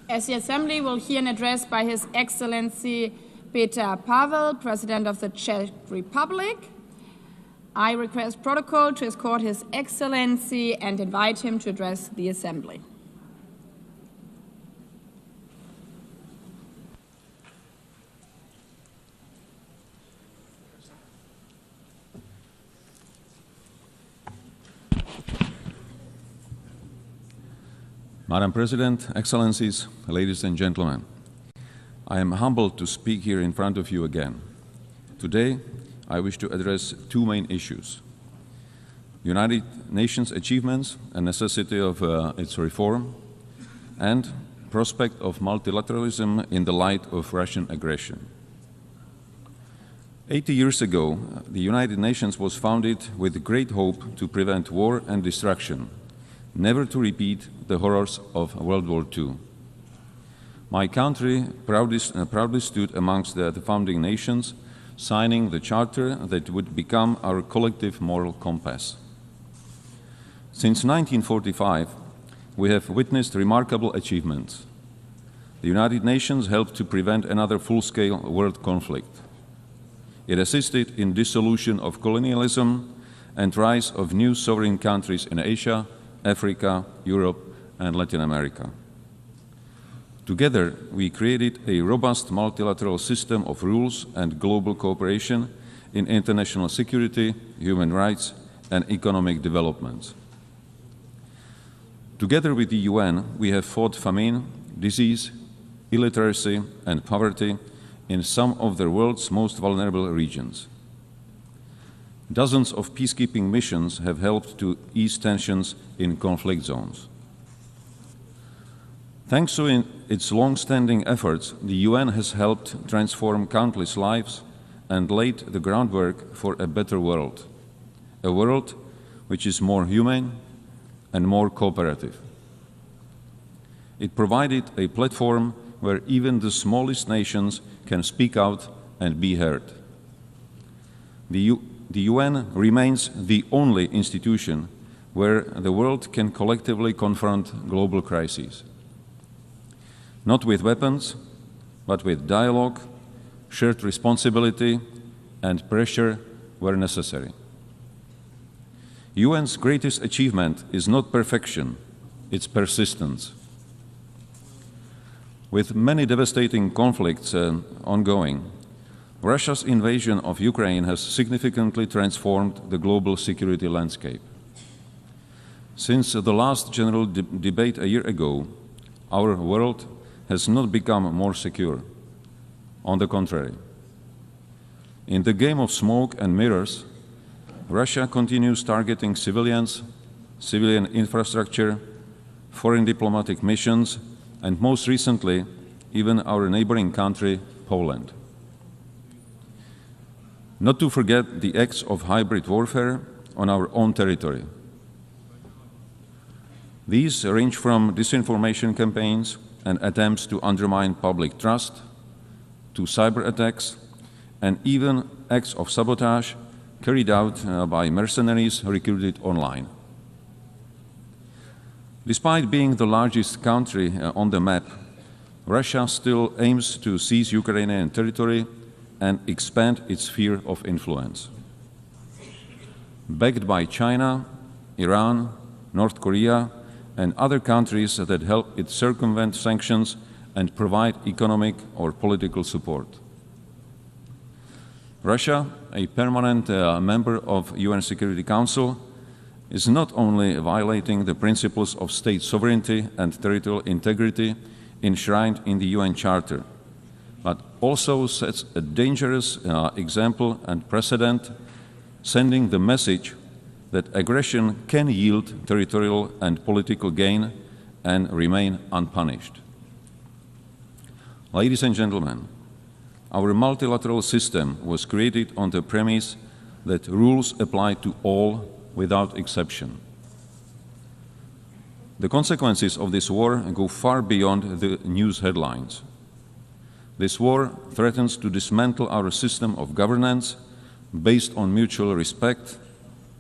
As the Assembly will hear an address by His Excellency Petr Pavel, President of the Czech Republic, I request protocol to escort His Excellency and invite him to address the Assembly. Madam President, Excellencies, ladies and gentlemen, I am humbled to speak here in front of you again. Today, I wish to address two main issues: United Nations achievements and necessity of its reform, and prospect of multilateralism in the light of Russian aggression. 80 years ago, the United Nations was founded with great hope to prevent war and destruction, never to repeat the horrors of World War II. My country proudly stood amongst the founding nations signing the charter that would become our collective moral compass. Since 1945, we have witnessed remarkable achievements. The United Nations helped to prevent another full-scale world conflict. It assisted in dissolution of colonialism and rise of new sovereign countries in Asia, Africa, Europe, and Latin America. Together, we created a robust multilateral system of rules and global cooperation in international security, human rights, and economic development. Together with the UN, we have fought famine, disease, illiteracy, and poverty in some of the world's most vulnerable regions. Dozens of peacekeeping missions have helped to ease tensions in conflict zones. Thanks to its long-standing efforts, the UN has helped transform countless lives and laid the groundwork for a better world, a world which is more humane and more cooperative. It provided a platform where even the smallest nations can speak out and be heard. The UN remains the only institution where the world can collectively confront global crises. Not with weapons, but with dialogue, shared responsibility, and pressure where necessary. UN's greatest achievement is not perfection, it's persistence. With many devastating conflicts ongoing, Russia's invasion of Ukraine has significantly transformed the global security landscape. Since the last general debate a year ago, our world has not become more secure. On the contrary. In the game of smoke and mirrors, Russia continues targeting civilians, civilian infrastructure, foreign diplomatic missions, and most recently, even our neighboring country, Poland. Not to forget the acts of hybrid warfare on our own territory. These range from disinformation campaigns and attempts to undermine public trust, to cyber attacks, and even acts of sabotage carried out by mercenaries recruited online. Despite being the largest country on the map, Russia still aims to seize Ukrainian territory and expand its sphere of influence. Backed by China, Iran, North Korea, and other countries that help it circumvent sanctions and provide economic or political support. Russia, a permanent member of UN Security Council, is not only violating the principles of state sovereignty and territorial integrity enshrined in the UN Charter, but also sets a dangerous example and precedent, sending the message that aggression can yield territorial and political gain and remain unpunished. Ladies and gentlemen, our multilateral system was created on the premise that rules apply to all without exception. The consequences of this war go far beyond the news headlines. This war threatens to dismantle our system of governance based on mutual respect,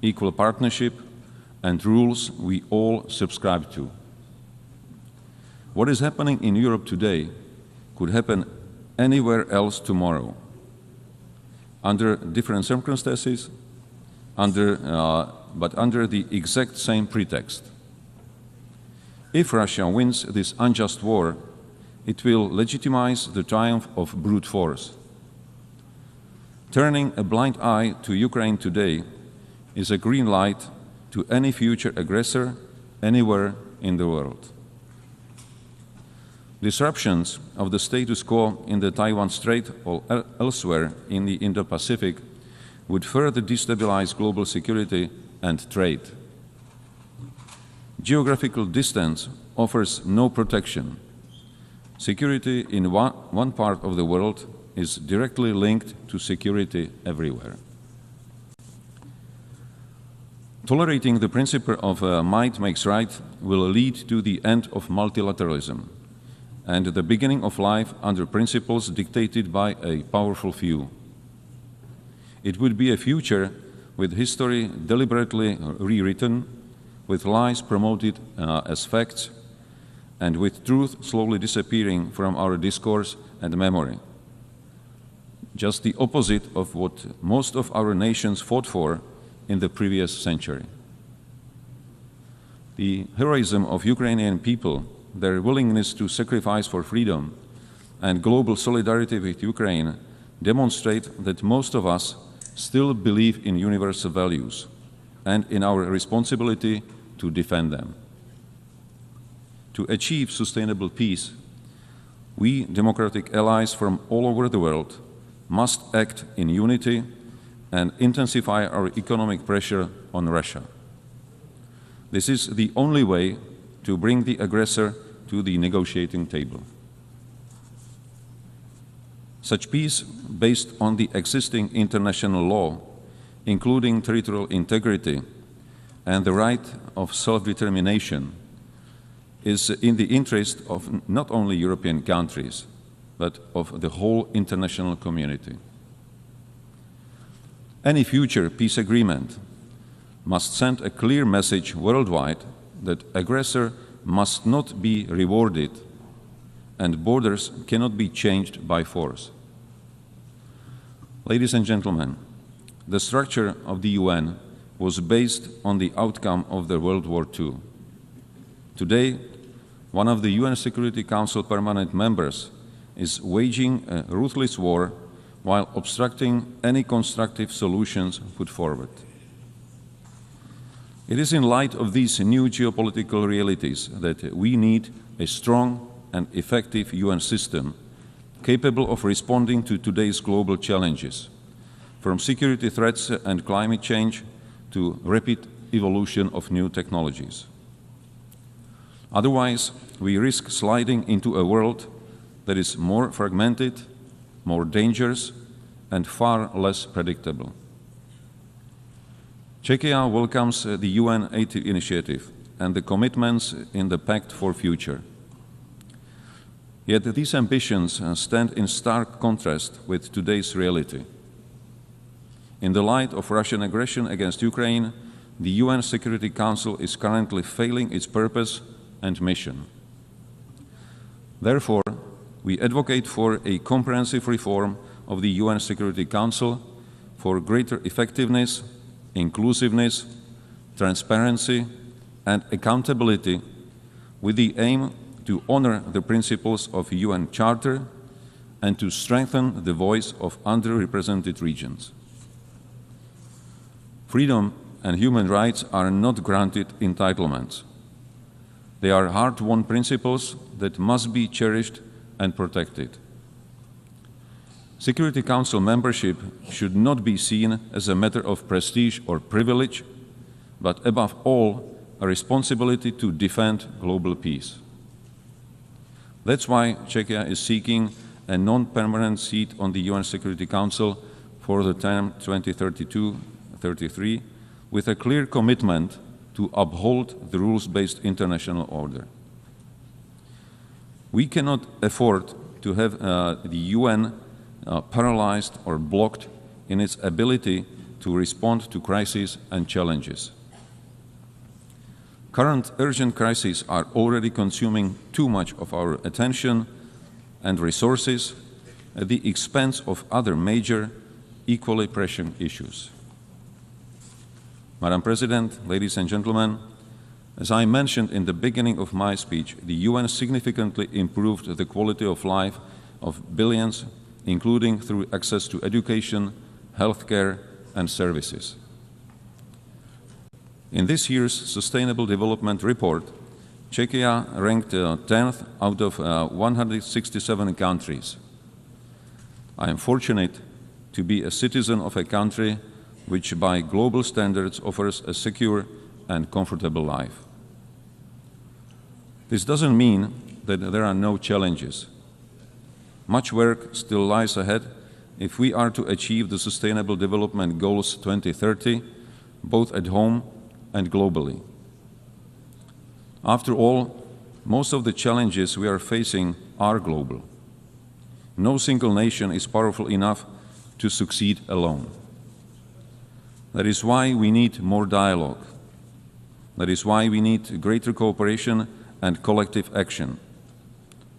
equal partnership, and rules we all subscribe to. What is happening in Europe today could happen anywhere else tomorrow, under different circumstances, but under the exact same pretext. If Russia wins this unjust war, it will legitimize the triumph of brute force. Turning a blind eye to Ukraine today is a green light to any future aggressor anywhere in the world. Disruptions of the status quo in the Taiwan Strait or elsewhere in the Indo-Pacific would further destabilize global security and trade. Geographical distance offers no protection. Security in one part of the world is directly linked to security everywhere. Tolerating the principle of might makes right will lead to the end of multilateralism and the beginning of life under principles dictated by a powerful few. It would be a future with history deliberately rewritten, with lies promoted as facts, and with truth slowly disappearing from our discourse and memory. Just the opposite of what most of our nations fought for in the previous century. The heroism of Ukrainian people, their willingness to sacrifice for freedom, and global solidarity with Ukraine demonstrate that most of us still believe in universal values and in our responsibility to defend them. To achieve sustainable peace, we democratic allies from all over the world must act in unity and intensify our economic pressure on Russia. This is the only way to bring the aggressor to the negotiating table. Such peace, based on the existing international law, including territorial integrity and the right of self-determination, is in the interest of not only European countries, but of the whole international community. Any future peace agreement must send a clear message worldwide that aggressor must not be rewarded and borders cannot be changed by force. Ladies and gentlemen, the structure of the UN was based on the outcome of the World War II. Today, one of the UN Security Council permanent members is waging a ruthless war while obstructing any constructive solutions put forward. It is in light of these new geopolitical realities that we need a strong and effective UN system capable of responding to today's global challenges, from security threats and climate change to rapid evolution of new technologies. Otherwise, we risk sliding into a world that is more fragmented, more dangerous, and far less predictable. Czechia welcomes the UN Aid initiative and the commitments in the Pact for Future. Yet these ambitions stand in stark contrast with today's reality. In the light of Russian aggression against Ukraine, the UN Security Council is currently failing its purpose and mission. Therefore, we advocate for a comprehensive reform of the UN Security Council for greater effectiveness, inclusiveness, transparency, and accountability, with the aim to honor the principles of the UN Charter and to strengthen the voice of underrepresented regions. Freedom and human rights are not granted entitlements. They are hard-won principles that must be cherished and protected. Security Council membership should not be seen as a matter of prestige or privilege, but above all, a responsibility to defend global peace. That's why Czechia is seeking a non-permanent seat on the UN Security Council for the term 2032-33, with a clear commitment to uphold the rules-based international order. We cannot afford to have the UN paralyzed or blocked in its ability to respond to crises and challenges. Current urgent crises are already consuming too much of our attention and resources at the expense of other major, equally pressing issues. Madam President, ladies and gentlemen, as I mentioned in the beginning of my speech, the UN significantly improved the quality of life of billions, including through access to education, healthcare, and services. In this year's Sustainable Development Report, Czechia ranked 10th out of 167 countries. I am fortunate to be a citizen of a country which by global standards offers a secure and comfortable life. This doesn't mean that there are no challenges. Much work still lies ahead if we are to achieve the Sustainable Development Goals 2030, both at home and globally. After all, most of the challenges we are facing are global. No single nation is powerful enough to succeed alone. That is why we need more dialogue. That is why we need greater cooperation and collective action.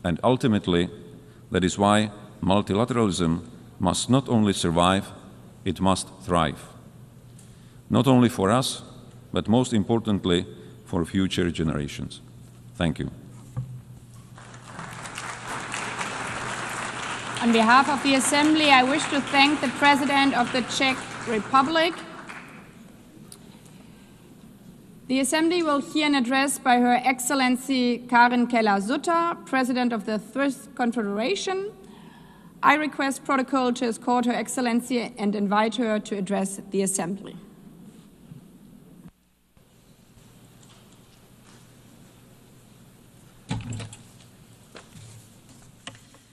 And ultimately, that is why multilateralism must not only survive, it must thrive. Not only for us, but most importantly, for future generations. Thank you. On behalf of the Assembly, I wish to thank the President of the Czech Republic. The Assembly will hear an address by Her Excellency Karen Keller-Sutter, President of the Third Confederation. I request protocol to escort Her Excellency and invite her to address the Assembly.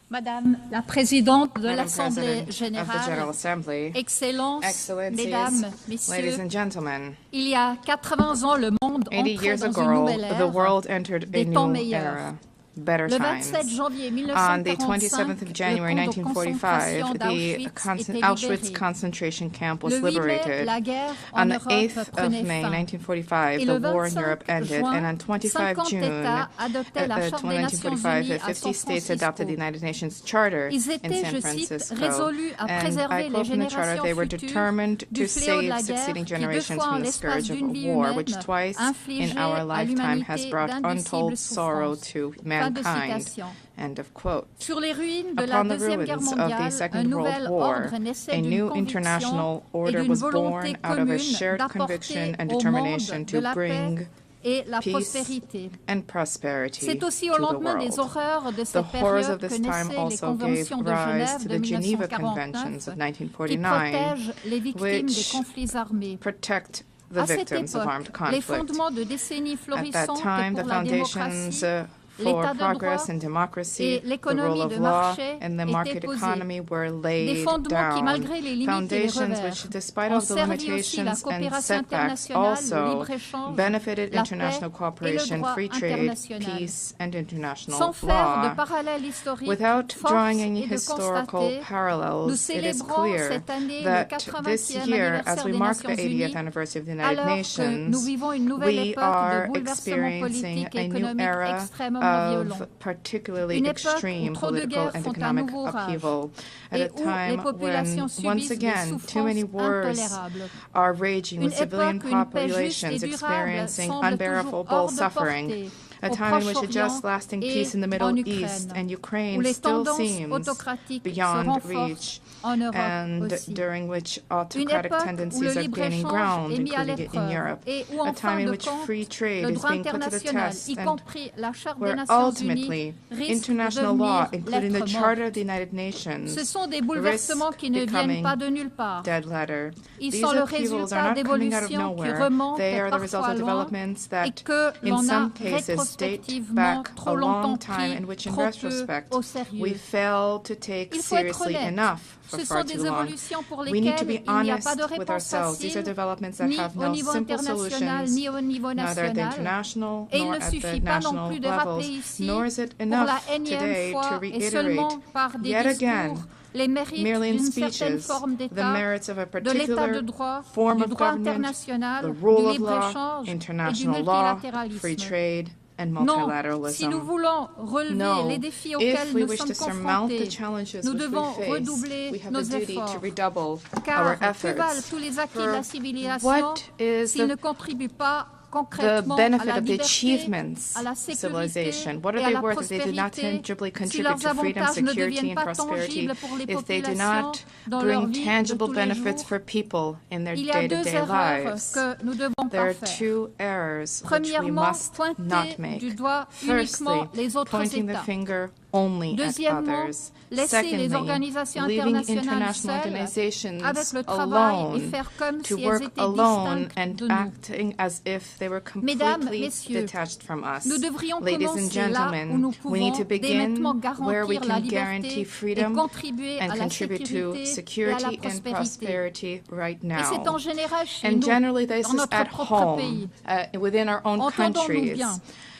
Madame la Présidente de Madam l'Assemblée President of the General Générale, Assembly, Excellences, Excellencies, Mesdames, ladies Messieurs, and gentlemen, il y a 80 ans, le monde 80 entrait years dans une ago, nouvelle the ère, world entered a des temps new meilleurs. era, better Le times. 27 janvier On the 1945, 27th of January le camp de 1945, concentration the d'Auschwitz était Auschwitz libéré. concentration camp was Le 8 mai, liberated. la guerre en On the Europe 8th of prenait May fin. 1945, Et the le war in 25 Europe ended, juin, and on 25 50 June États adoptaient la Charte des Nations 1945, Unies à 50 San states adopted the Francisco. United Nations Charter Ils in étaient, San je cite, Francisco. résolus à And préserver I les quote from the charter, générations they were futures determined du to fléau de save la succeeding guerre qui, deux generations fois en from the l'espace scourge of d'une vie war, humaine, which twice in infligeait our à lifetime has l'humanité brought untold d'indicibles sorrow souffrances. to Fin de mankind. citation. End of quote. Sur les ruines de la Upon the Deuxième Guerre ruins of the mondiale, un Second nouvel World War, ordre naissait a d'une new conviction international et order d'une was volonté born out of a commune shared conviction d'apporter and au determination monde de to la paix bring et la peace prospérité. and prosperity C'est aussi to au the lendemain des world. horreurs de The cette horrors of période que this time naissaient les also gave conventions de rise Genève to de the Geneva 1949 Conventions of qui 1949, protègent les victimes des which conflits armés. protect the À cette victims of armed époque, les conflict. fondements de décennies At that florissantes time, the pour la foundations démocratie, for l'état de progress droit and democracy, et the l'économie rule of de law, marché and the étaient market posés. economy were Des laid fondements qui, down. malgré les limites et les Foundations revers, which, despite ont of the servi aussi la limitations and coopération setbacks, internationale, le also libre-échange, benefited la international paix et le cooperation, droit free trade, international. peace, and international Sans faire de law. parallèle historique, Without force drawing any est de historical constater, nous parallels, it is célébrons clear cette année le that 80e this year, as anniversaire we des mark the Nations 80th Unies, anniversary of the alors United que nous Nations, vivons une nouvelle we époque are de bouleversements experiencing politiques et a new économiques era extrêmement violents. of particularly Une époque extreme où trop de political guerres and font un economic nouveau rage upheaval, at et a où les time when, populations once subissent des again, too many souffrances wars intolérables. are raging Une with civilian époque où une paix juste populations et durable experiencing semble toujours unbearable hors de suffering. portée A au time in which a Proche-Orient just lasting et peace in the en Middle Ukraine, East and où Ukraine les still tendances seems autocratiques se beyond renforcent reach, en Europe and aussi. during which Une autocratic époque où le tendencies are gaining libre-échange ground, est mis à including in l'épreuve Europe. et où, A en time fin in de which compte, free trade le is droit being put to the international, test, y and compris la Charte des where Nations ultimately Unies, risque de international law, devenir including the lettre Charter of morte. the United Nations, Ce sont des risk bouleversements qui ne viennent becoming pas de nulle part. dead letter. Ils These sont le upheavals résultat are not coming out of d'évolutions qui nowhere. remontent They are the result parfois of loin developments et that, que in l'on a some cases, date rétrospectivement back trop a long longtemps time, pris in which, in trop peu retrospect, au sérieux. we fail to take Il faut être seriously honnête. enough for Ce far sont des too long. évolutions pour We need to lesquelles be il n'y a honest pas de with réponse ourselves. These are facile, developments that ni have au no niveau simple international, solutions, ni au niveau neither at the national. international Et il nor ne at the suffit pas non national plus de rappeler levels, ici, nor is it pour la enough énième today fois to et reiterate seulement par des yet again, discours, les mérites merely in d'une certaine speeches, forme the d'État, merits of a de l'État de particular droit, form du of droit government, international, the du rule of law, libre-échange et du international law, free multilatéralisme. trade, and Non, si multilateralism. nous voulons relever No, les défis if auxquels we nous wish sommes to surmount the confrontés, challenges nous which devons we face, redoubler we have nos the duty to efforts. redouble Car our que valent efforts. tous les acquis de For la civilisation what is s'ils ne the contribuent pas the concrètement à benefit la of the liberté, achievements à la of sécurité civilization? What et are à they la worth if they do not prospérité tangibly si contribute leurs to freedom, avantages ne security, deviennent and pas prosperity, tangibles pour les if they do populations not dans leur bring vie de tangible tous les benefits jours? for people in their Il y a deux day-to-day erreurs lives? que nous devons There pas are faire. two errors which we Premièrement, must not pointer make. du doigt uniquement Firstly, les autres pointing the États. finger only at Deuxièmement, others. laisser Secondly, les organisations leaving internationales international seules organizations avec le travail et alone faire comme to si elles work étaient alone distinctes and de nous. acting as if they were Mesdames, completely Messieurs, detached from us. nous devrions Ladies and commencer là où gentlemen, nous we need pouvons to dès begin maintenant where we garantir la can liberté guarantee et freedom contribuer à and la contribute to sécurité et à la security and prospérité. prosperity right Et c'est en now. général chez And nous, generally this dans is notre at propre home, pays. within our own Entendons-nous countries. bien.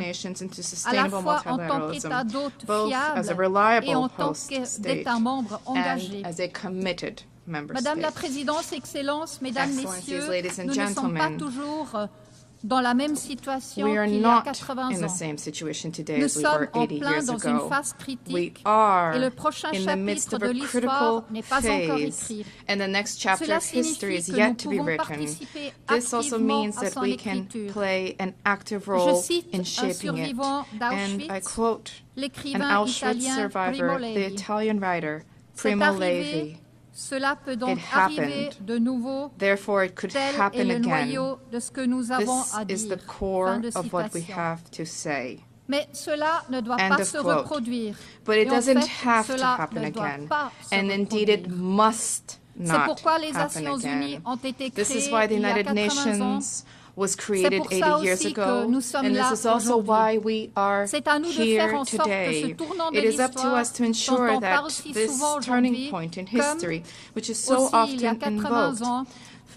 Nations into à la sustainable fois en tant qu'État multilateralism, d'hôte both as a fiable et reliable en tant host state qu'État membre engagé. and as a committed member Madame la state. Présidence, Excellences, Mesdames, Excellencies, Messieurs, ladies and nous ne sommes pas gentlemen, toujours dans la même situation We are qu'il y a not 80 in the ans. same situation today Nous as we sommes were en 80 plein years dans une ago. phase We critique are et le prochain in the midst chapitre of de a l'histoire critical n'est pas encore phase, écrit. and the next chapter Cela of history is signifie que yet nous to be pouvons written. participer This also activement means à that son we can écriture. play an active Je role cite in un shaping it. survivant And I d'Auschwitz, quote an l'écrivain Auschwitz italien survivor, Primo the Levi. Italian writer C'est Primo arrivé, Levi. cela peut donc It arriver happened. de nouveau. Therefore, it could Tel est happen le again. noyau de ce que nous avons This à is the dire. core Fin de of what we citation. have to say. Mais cela ne doit End pas of se quote. reproduire. But it Et en doesn't fait, have to cela happen ne doit again. pas se And indeed, it reproduire. must C'est not pourquoi les happen Nations Unies again. ont été This is créées why the il y a United 80 ans. Nations was C'est created pour ça 80 years aussi que ago, nous sommes and là this is also aujourd'hui. why we are C'est à nous de faire here en sorte que ce today. tournant de It is up to l'histoire, us to dont ensure on that parle si this souvent turning aujourd'hui, point in comme history, which is so aussi il y a often 80 invoked, ans,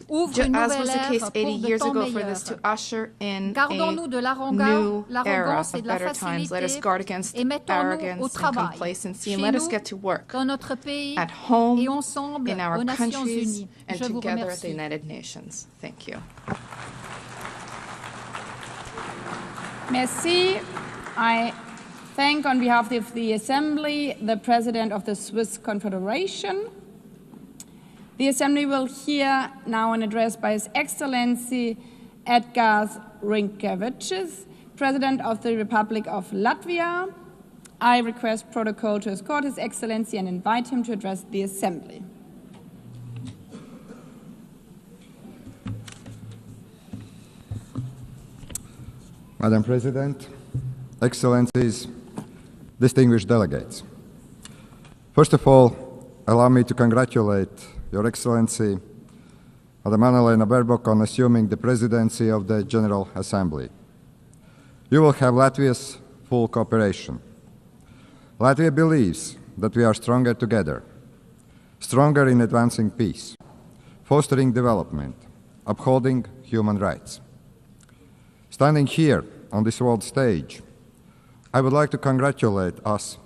ouvre une as was nouvelle the ère case pour 80 de years temps ago, for meilleurs. this to usher in Gardons-nous de a new l'arrogance era et of de la better times. Let us facilité guard against et mettons-nous au arrogance and travail, complacency, chez and let us nous, get to work dans notre pays at home, et ensemble in our aux Nations countries, Unies. and Je vous together at the remercie. United Nations. Thank you. Merci. I thank on behalf of the Assembly the President of the Swiss Confederation. The Assembly will hear now an address by His Excellency Edgars Rinkēvičs, President of the Republic of Latvia. I request protocol to escort His Excellency and invite him to address the Assembly. Madam President, Excellencies, distinguished delegates. First of all, allow me to congratulate Your Excellency, Madam Annalena Baerbock, on assuming the presidency of the General Assembly. You will have Latvia's full cooperation. Latvia believes that we are stronger together, stronger in advancing peace, fostering development, upholding human rights. Standing here on this world stage, I would like to congratulate us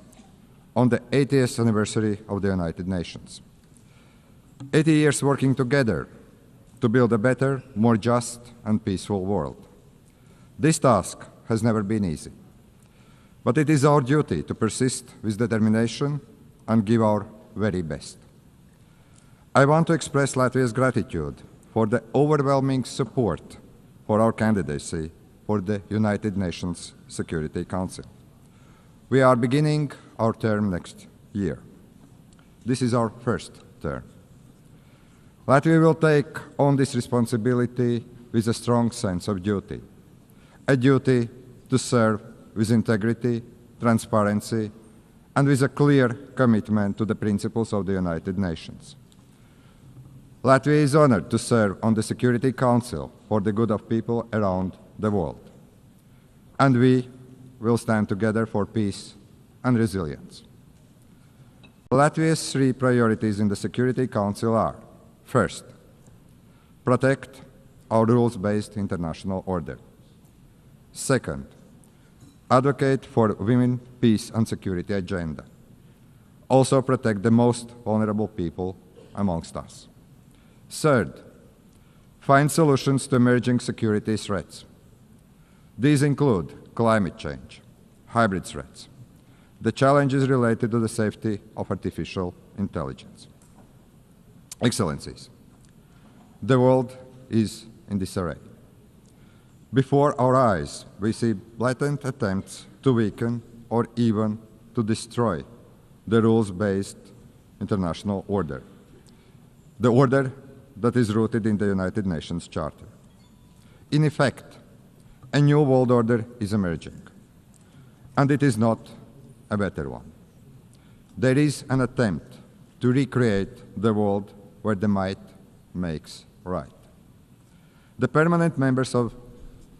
on the 80th anniversary of the United Nations. 80 years working together to build a better, more just and peaceful world. This task has never been easy, but it is our duty to persist with determination and give our very best. I want to express Latvia's gratitude for the overwhelming support for our candidacy for the United Nations Security Council. We are beginning our term next year. This is our first term. Latvia will take on this responsibility with a strong sense of duty, a duty to serve with integrity, transparency, and with a clear commitment to the principles of the United Nations. Latvia is honored to serve on the Security Council for the good of people around the world. And we will stand together for peace and resilience. Latvia's three priorities in the Security Council are: first, protect our rules-based international order. Second, advocate for women, peace and security agenda. Also protect the most vulnerable people amongst us. Third, find solutions to emerging security threats. These include climate change, hybrid threats, the challenges related to the safety of artificial intelligence. Excellencies, the world is in disarray. Before our eyes, we see blatant attempts to weaken or even to destroy the rules-based international order, the order that is rooted in the United Nations Charter. In effect, a new world order is emerging, and it is not a better one. There is an attempt to recreate the world where the might makes right. The permanent members of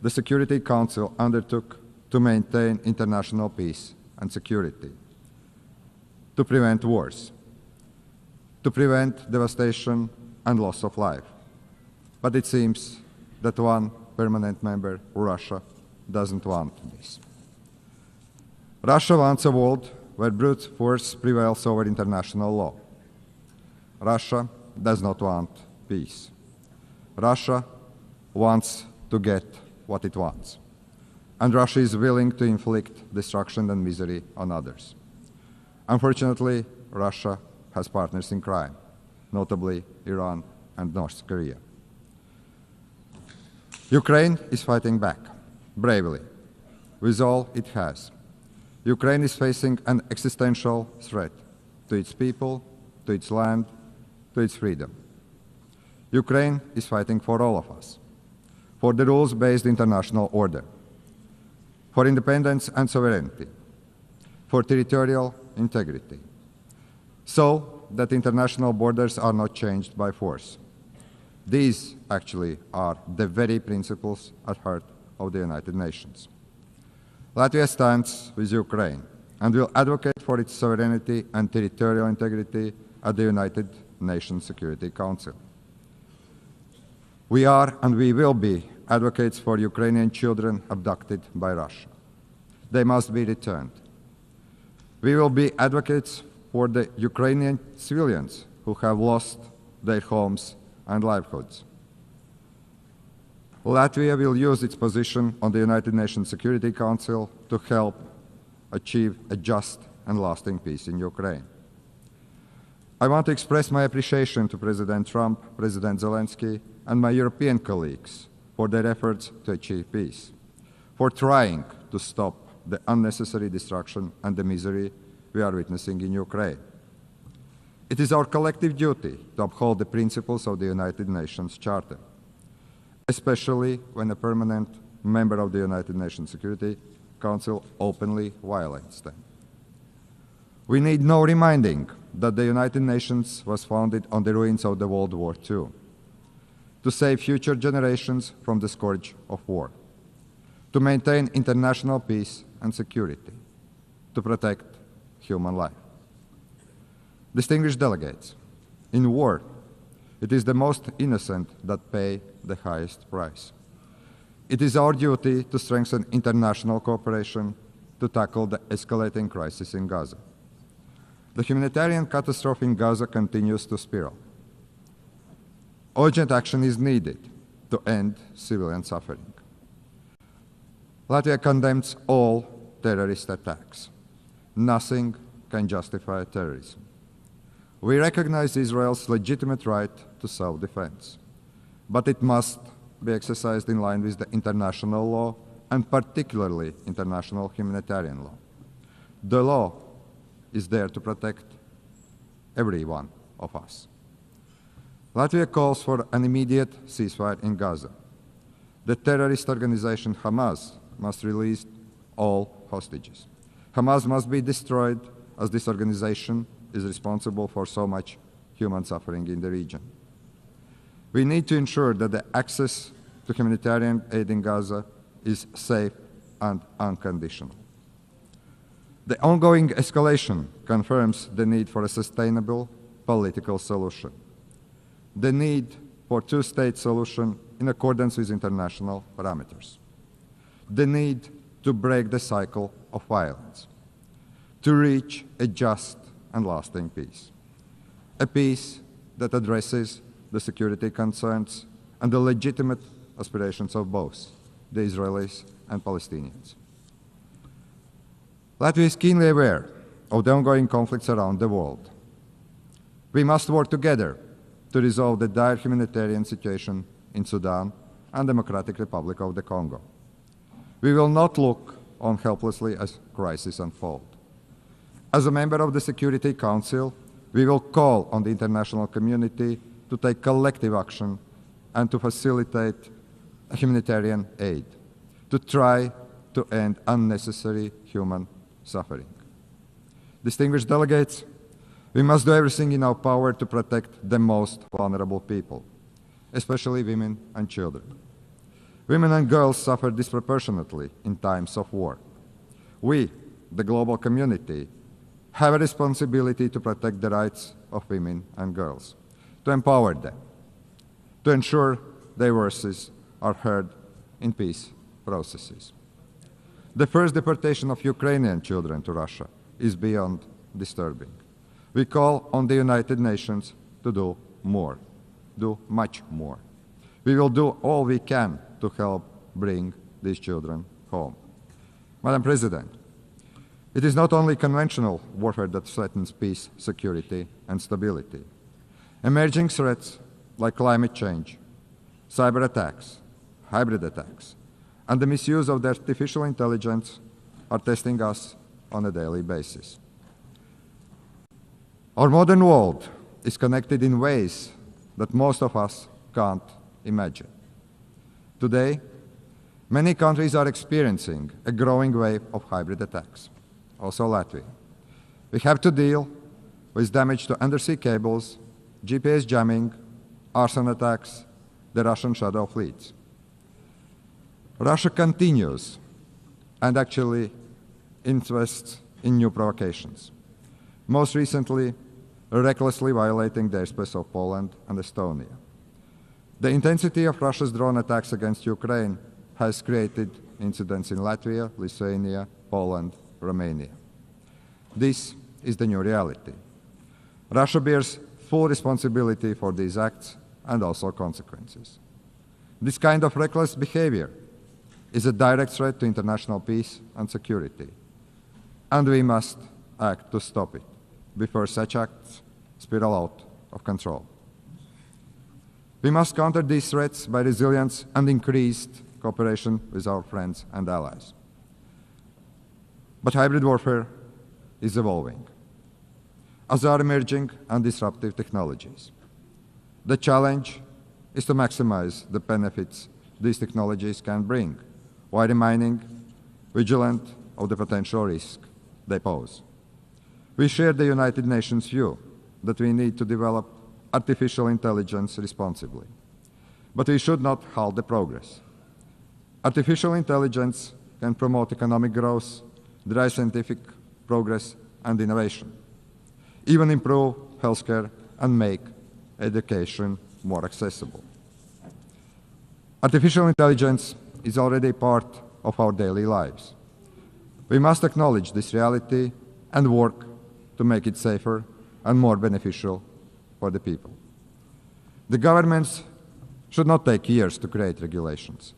the Security Council undertook to maintain international peace and security, to prevent wars, to prevent devastation and loss of life. But it seems that one permanent member, Russia, doesn't want this. Russia wants a world where brute force prevails over international law. Russia does not want peace. Russia wants to get what it wants. And Russia is willing to inflict destruction and misery on others. Unfortunately, Russia has partners in crime, notably Iran and North Korea. Ukraine is fighting back, bravely, with all it has. Ukraine is facing an existential threat to its people, to its land, to its freedom. Ukraine is fighting for all of us, for the rules-based international order, for independence and sovereignty, for territorial integrity, so that international borders are not changed by force. These actually are the very principles at heart of the United Nations. Latvia stands with Ukraine and will advocate for its sovereignty and territorial integrity at the United Nations Security Council. We are and we will be advocates for Ukrainian children abducted by Russia. They must be returned. We will be advocates for the Ukrainian civilians who have lost their homes and livelihoods. Latvia will use its position on the United Nations Security Council to help achieve a just and lasting peace in Ukraine. I want to express my appreciation to President Trump, President Zelensky, and my European colleagues for their efforts to achieve peace, for trying to stop the unnecessary destruction and the misery we are witnessing in Ukraine. It is our collective duty to uphold the principles of the United Nations Charter, especially when a permanent member of the United Nations Security Council openly violates them. We need no reminding that the United Nations was founded on the ruins of the World War II, to save future generations from the scourge of war, to maintain international peace and security, to protect human life. Distinguished delegates, in war, it is the most innocent that pay the highest price. It is our duty to strengthen international cooperation to tackle the escalating crisis in Gaza. The humanitarian catastrophe in Gaza continues to spiral. Urgent action is needed to end civilian suffering. Latvia condemns all terrorist attacks. Nothing can justify terrorism. We recognize Israel's legitimate right to self-defense, but it must be exercised in line with the international law and particularly international humanitarian law. The law is there to protect every one of us. Latvia calls for an immediate ceasefire in Gaza. The terrorist organization Hamas must release all hostages. Hamas must be destroyed, as this organization is responsible for so much human suffering in the region. We need to ensure that the access to humanitarian aid in Gaza is safe and unconditional. The ongoing escalation confirms the need for a sustainable political solution, the need for a two-state solution in accordance with international parameters, the need to break the cycle of violence, to reach a just and lasting peace, a peace that addresses the security concerns and the legitimate aspirations of both the Israelis and Palestinians. Latvia is keenly aware of the ongoing conflicts around the world. We must work together to resolve the dire humanitarian situation in Sudan and Democratic Republic of the Congo. We will not look on helplessly as crises unfold. As a member of the Security Council, we will call on the international community to take collective action and to facilitate humanitarian aid, to try to end unnecessary human suffering. Distinguished delegates, we must do everything in our power to protect the most vulnerable people, especially women and children. Women and girls suffer disproportionately in times of war. We, the global community, have a responsibility to protect the rights of women and girls, to empower them, to ensure their voices are heard in peace processes. The first deportation of Ukrainian children to Russia is beyond disturbing. We call on the United Nations to do more, do much more. We will do all we can to help bring these children home. Madam President, it is not only conventional warfare that threatens peace, security, and stability. Emerging threats like climate change, cyber attacks, hybrid attacks, and the misuse of artificial intelligence are testing us on a daily basis. Our modern world is connected in ways that most of us can't imagine. Today, many countries are experiencing a growing wave of hybrid attacks, also Latvia. We have to deal with damage to undersea cables, GPS jamming, arson attacks, the Russian shadow fleets. Russia continues and actually invests in new provocations, most recently recklessly violating the airspace of Poland and Estonia. The intensity of Russia's drone attacks against Ukraine has created incidents in Latvia, Lithuania, Poland, Romania. This is the new reality. Russia bears full responsibility for these acts and also consequences. This kind of reckless behavior is a direct threat to international peace and security, and we must act to stop it before such acts spiral out of control. We must counter these threats by resilience and increased cooperation with our friends and allies. But hybrid warfare is evolving, as are emerging and disruptive technologies. The challenge is to maximize the benefits these technologies can bring, while remaining vigilant of the potential risk they pose. We share the United Nations view that we need to develop artificial intelligence responsibly, but we should not halt the progress. Artificial intelligence can promote economic growth, drive scientific progress and innovation, even improve healthcare and make education more accessible. Artificial intelligence is already part of our daily lives. We must acknowledge this reality and work to make it safer and more beneficial for the people. The governments should not take years to create regulations.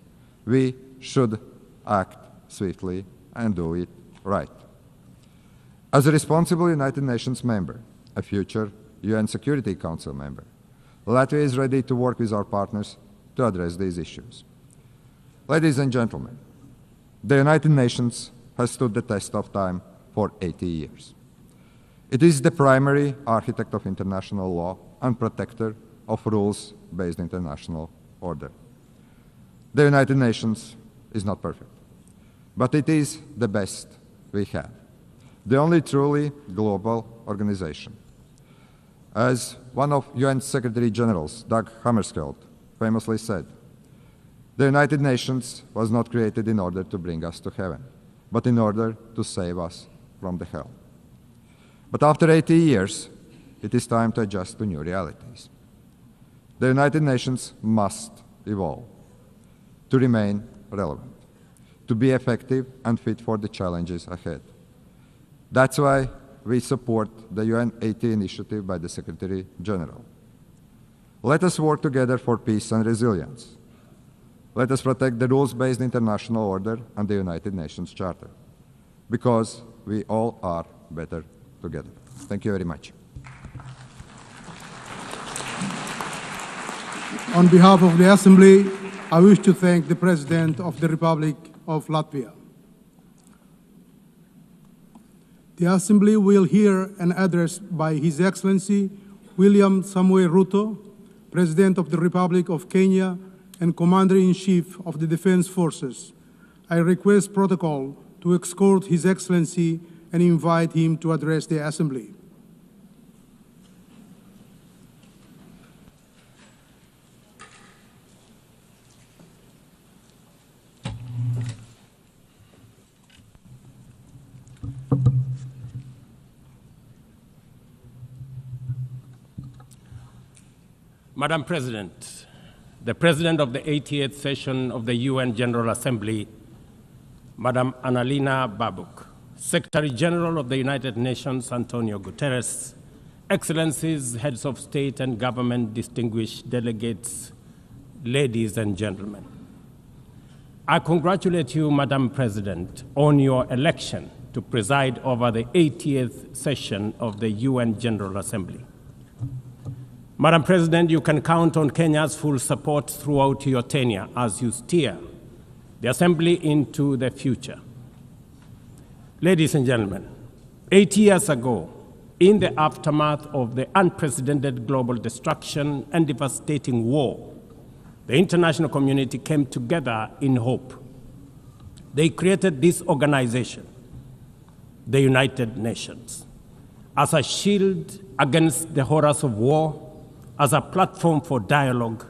We should act swiftly and do it right. As a responsible United Nations member, a future UN Security Council member, Latvia is ready to work with our partners to address these issues. Ladies and gentlemen, the United Nations has stood the test of time for 80 years. It is the primary architect of international law and protector of rules-based international order. The United Nations is not perfect, but it is the best we have, the only truly global organization. As one of UN Secretary Generals, Dag Hammarskjöld, famously said, the United Nations was not created in order to bring us to heaven, but in order to save us from the hell. But after 80 years, it is time to adjust to new realities. The United Nations must evolve to remain relevant, to be effective and fit for the challenges ahead. That's why we support the UN 80 initiative by the Secretary General. Let us work together for peace and resilience. Let us protect the rules-based international order and the United Nations Charter, because we all are better together. Thank you very much. On behalf of the Assembly, I wish to thank the President of the Republic of Latvia. The Assembly will hear an address by His Excellency William Samuel Ruto, President of the Republic of Kenya and Commander-in-Chief of the Defense Forces. I request protocol to escort His Excellency and invite him to address the Assembly. Madam President, the President of the 88th session of the UN General Assembly, Madam Annalena Baerbock, Secretary General of the United Nations, Antonio Guterres, Excellencies, Heads of State and Government, distinguished delegates, ladies and gentlemen. I congratulate you, Madam President, on your election to preside over the 80th session of the UN General Assembly. Madam President, you can count on Kenya's full support throughout your tenure as you steer the Assembly into the future. Ladies and gentlemen, 80 years ago, in the aftermath of the unprecedented global destruction and devastating war, the international community came together in hope. They created this organization, the United Nations, as a shield against the horrors of war, as a platform for dialogue,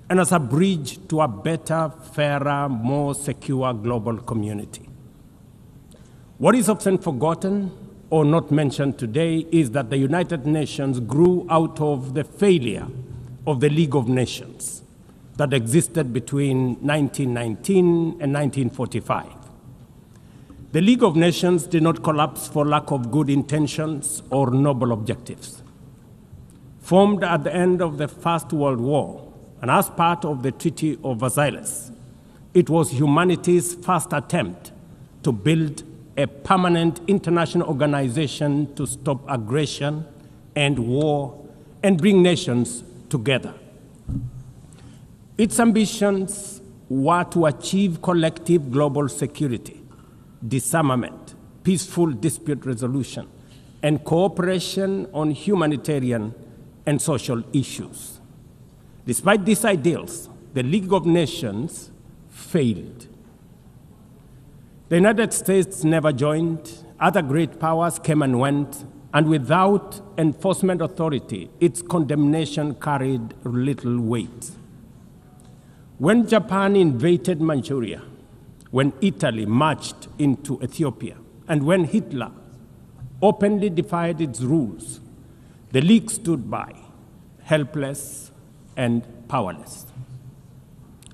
and as a bridge to a better, fairer, more secure global community. What is often forgotten or not mentioned today is that the United Nations grew out of the failure of the League of Nations that existed between 1919 and 1945. The League of Nations did not collapse for lack of good intentions or noble objectives. Formed at the end of the First World War and as part of the Treaty of Versailles, it was humanity's first attempt to build a permanent international organization to stop aggression and war and bring nations together. Its ambitions were to achieve collective global security, disarmament, peaceful dispute resolution, and cooperation on humanitarian and social issues. Despite these ideals, the League of Nations failed. The United States never joined, other great powers came and went, and without enforcement authority, its condemnation carried little weight. When Japan invaded Manchuria, when Italy marched into Ethiopia, and when Hitler openly defied its rules, the League stood by, helpless and powerless.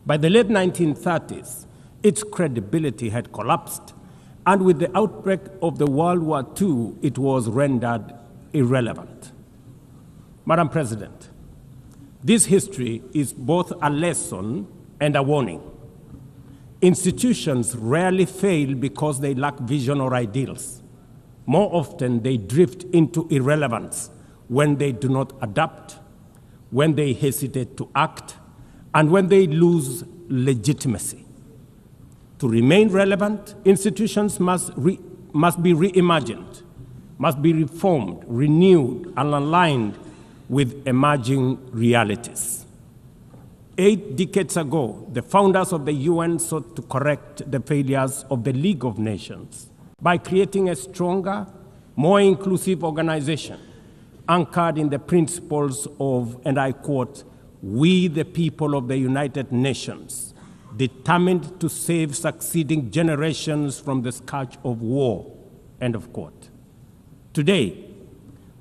By the late 1930s, its credibility had collapsed, and with the outbreak of the World War II, it was rendered irrelevant. Madam President, this history is both a lesson and a warning. Institutions rarely fail because they lack vision or ideals. More often, they drift into irrelevance when they do not adapt, when they hesitate to act, and when they lose legitimacy. To remain relevant, institutions must be reimagined, must be reformed, renewed, and aligned with emerging realities. 8 decades ago, the founders of the UN sought to correct the failures of the League of Nations by creating a stronger, more inclusive organization anchored in the principles of, and I quote, "We the people of the United Nations, determined to save succeeding generations from the scourge of war," end of quote. Today,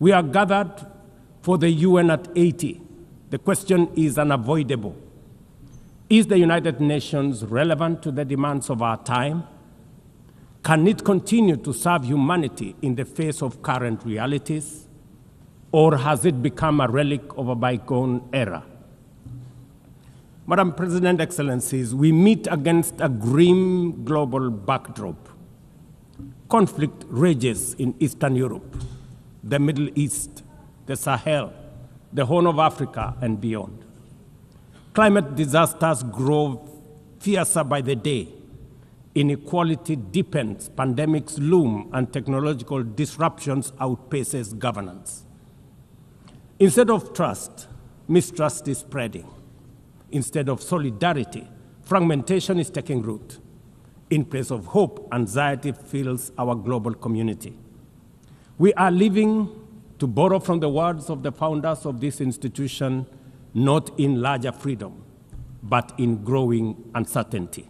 we are gathered for the UN at 80. The question is unavoidable. Is the United Nations relevant to the demands of our time? Can it continue to serve humanity in the face of current realities? Or has it become a relic of a bygone era? Madam President, Excellencies, we meet against a grim global backdrop. Conflict rages in Eastern Europe, the Middle East, the Sahel, the Horn of Africa, and beyond. Climate disasters grow fiercer by the day. Inequality deepens, pandemics loom, and technological disruptions outpaces governance. Instead of trust, mistrust is spreading. Instead of solidarity, fragmentation is taking root. In place of hope, anxiety fills our global community. We are living, to borrow from the words of the founders of this institution, not in larger freedom, but in growing uncertainty.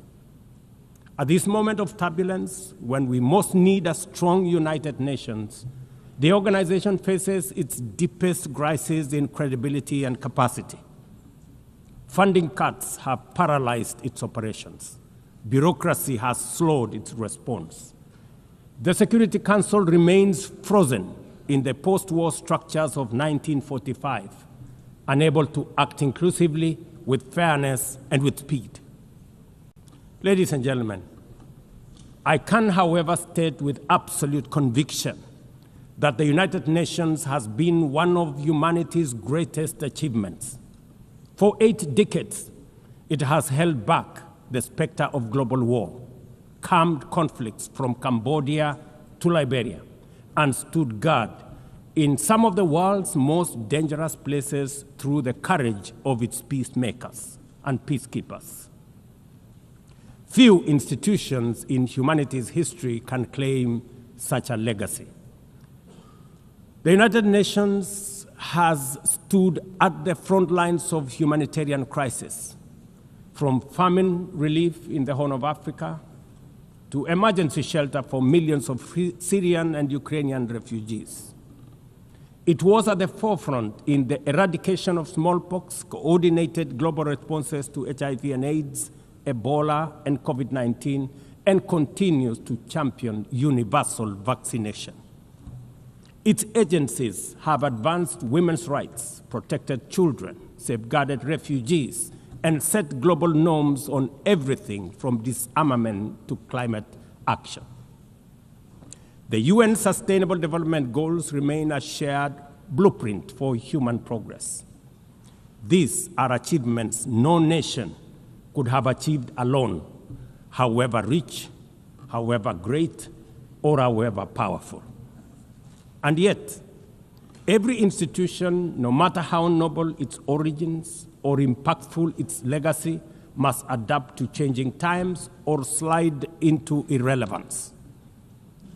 At this moment of turbulence, when we most need a strong United Nations, the organization faces its deepest crisis in credibility and capacity. Funding cuts have paralyzed its operations. Bureaucracy has slowed its response. The Security Council remains frozen in the post-war structures of 1945, unable to act inclusively, with fairness, and with speed. Ladies and gentlemen, I can, however, state with absolute conviction that the United Nations has been one of humanity's greatest achievements. For 8 decades, it has held back the specter of global war, calmed conflicts from Cambodia to Liberia, and stood guard in some of the world's most dangerous places through the courage of its peacemakers and peacekeepers. Few institutions in humanity's history can claim such a legacy. The United Nations has stood at the front lines of humanitarian crisis, from famine relief in the Horn of Africa to emergency shelter for millions of Syrian and Ukrainian refugees. It was at the forefront in the eradication of smallpox, coordinated global responses to HIV and AIDS, Ebola, and COVID-19, and continues to champion universal vaccination. Its agencies have advanced women's rights, protected children, safeguarded refugees, and set global norms on everything from disarmament to climate action. The UN Sustainable Development Goals remain a shared blueprint for human progress. These are achievements no nation could have achieved alone, however rich, however great, or however powerful. And yet, every institution, no matter how noble its origins or impactful its legacy, must adapt to changing times or slide into irrelevance.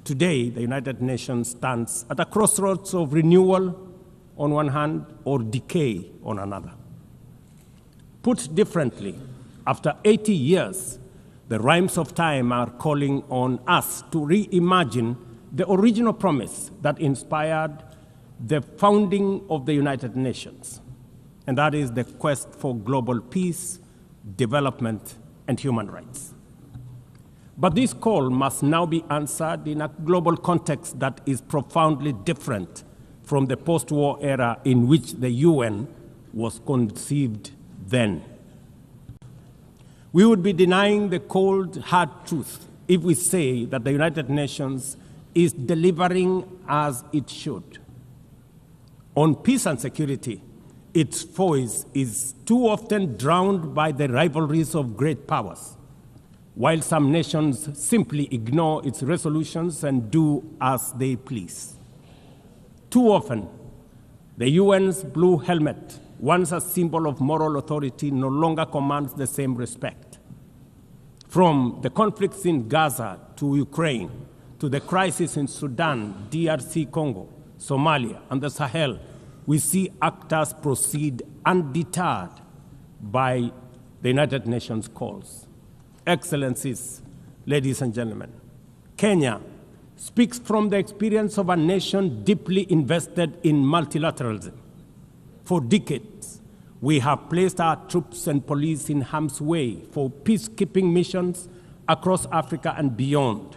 Today, the United Nations stands at a crossroads of renewal on one hand or decay on another. Put differently, after 80 years, the rhymes of time are calling on us to reimagine the original promise that inspired the founding of the United Nations, and that is the quest for global peace, development, and human rights. But this call must now be answered in a global context that is profoundly different from the post-war era in which the UN was conceived then. We would be denying the cold, hard truth if we say that the United Nations is delivering as it should. On peace and security, its voice is too often drowned by the rivalries of great powers, while some nations simply ignore its resolutions and do as they please. Too often, the UN's blue helmet, once a symbol of moral authority, no longer commands the same respect. From the conflicts in Gaza to Ukraine, to the crisis in Sudan, DRC Congo, Somalia, and the Sahel, we see actors proceed undeterred by the United Nations calls. Excellencies, ladies and gentlemen, Kenya speaks from the experience of a nation deeply invested in multilateralism. For decades, we have placed our troops and police in harm's way for peacekeeping missions across Africa and beyond,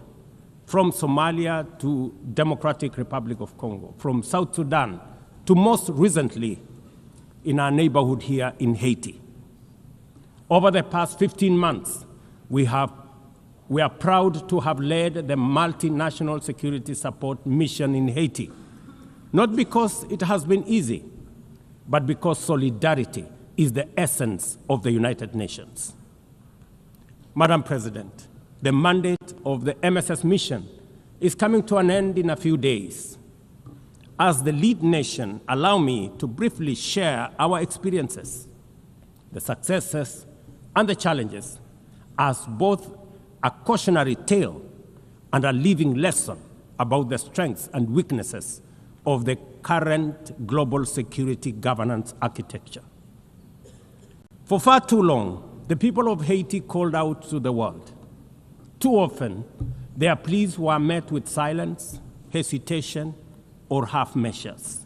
from Somalia to Democratic Republic of Congo, from South Sudan to most recently in our neighborhood here in Haiti. Over the past 15 months, we are proud to have led the multinational security support mission in Haiti, not because it has been easy, but because solidarity is the essence of the United Nations. Madam President, the mandate of the MSS mission is coming to an end in a few days. As the lead nation, allow me to briefly share our experiences, the successes and the challenges, as both a cautionary tale and a living lesson about the strengths and weaknesses of the current global security governance architecture. For far too long, the people of Haiti called out to the world. Too often, their pleas were met with silence, hesitation, or half measures.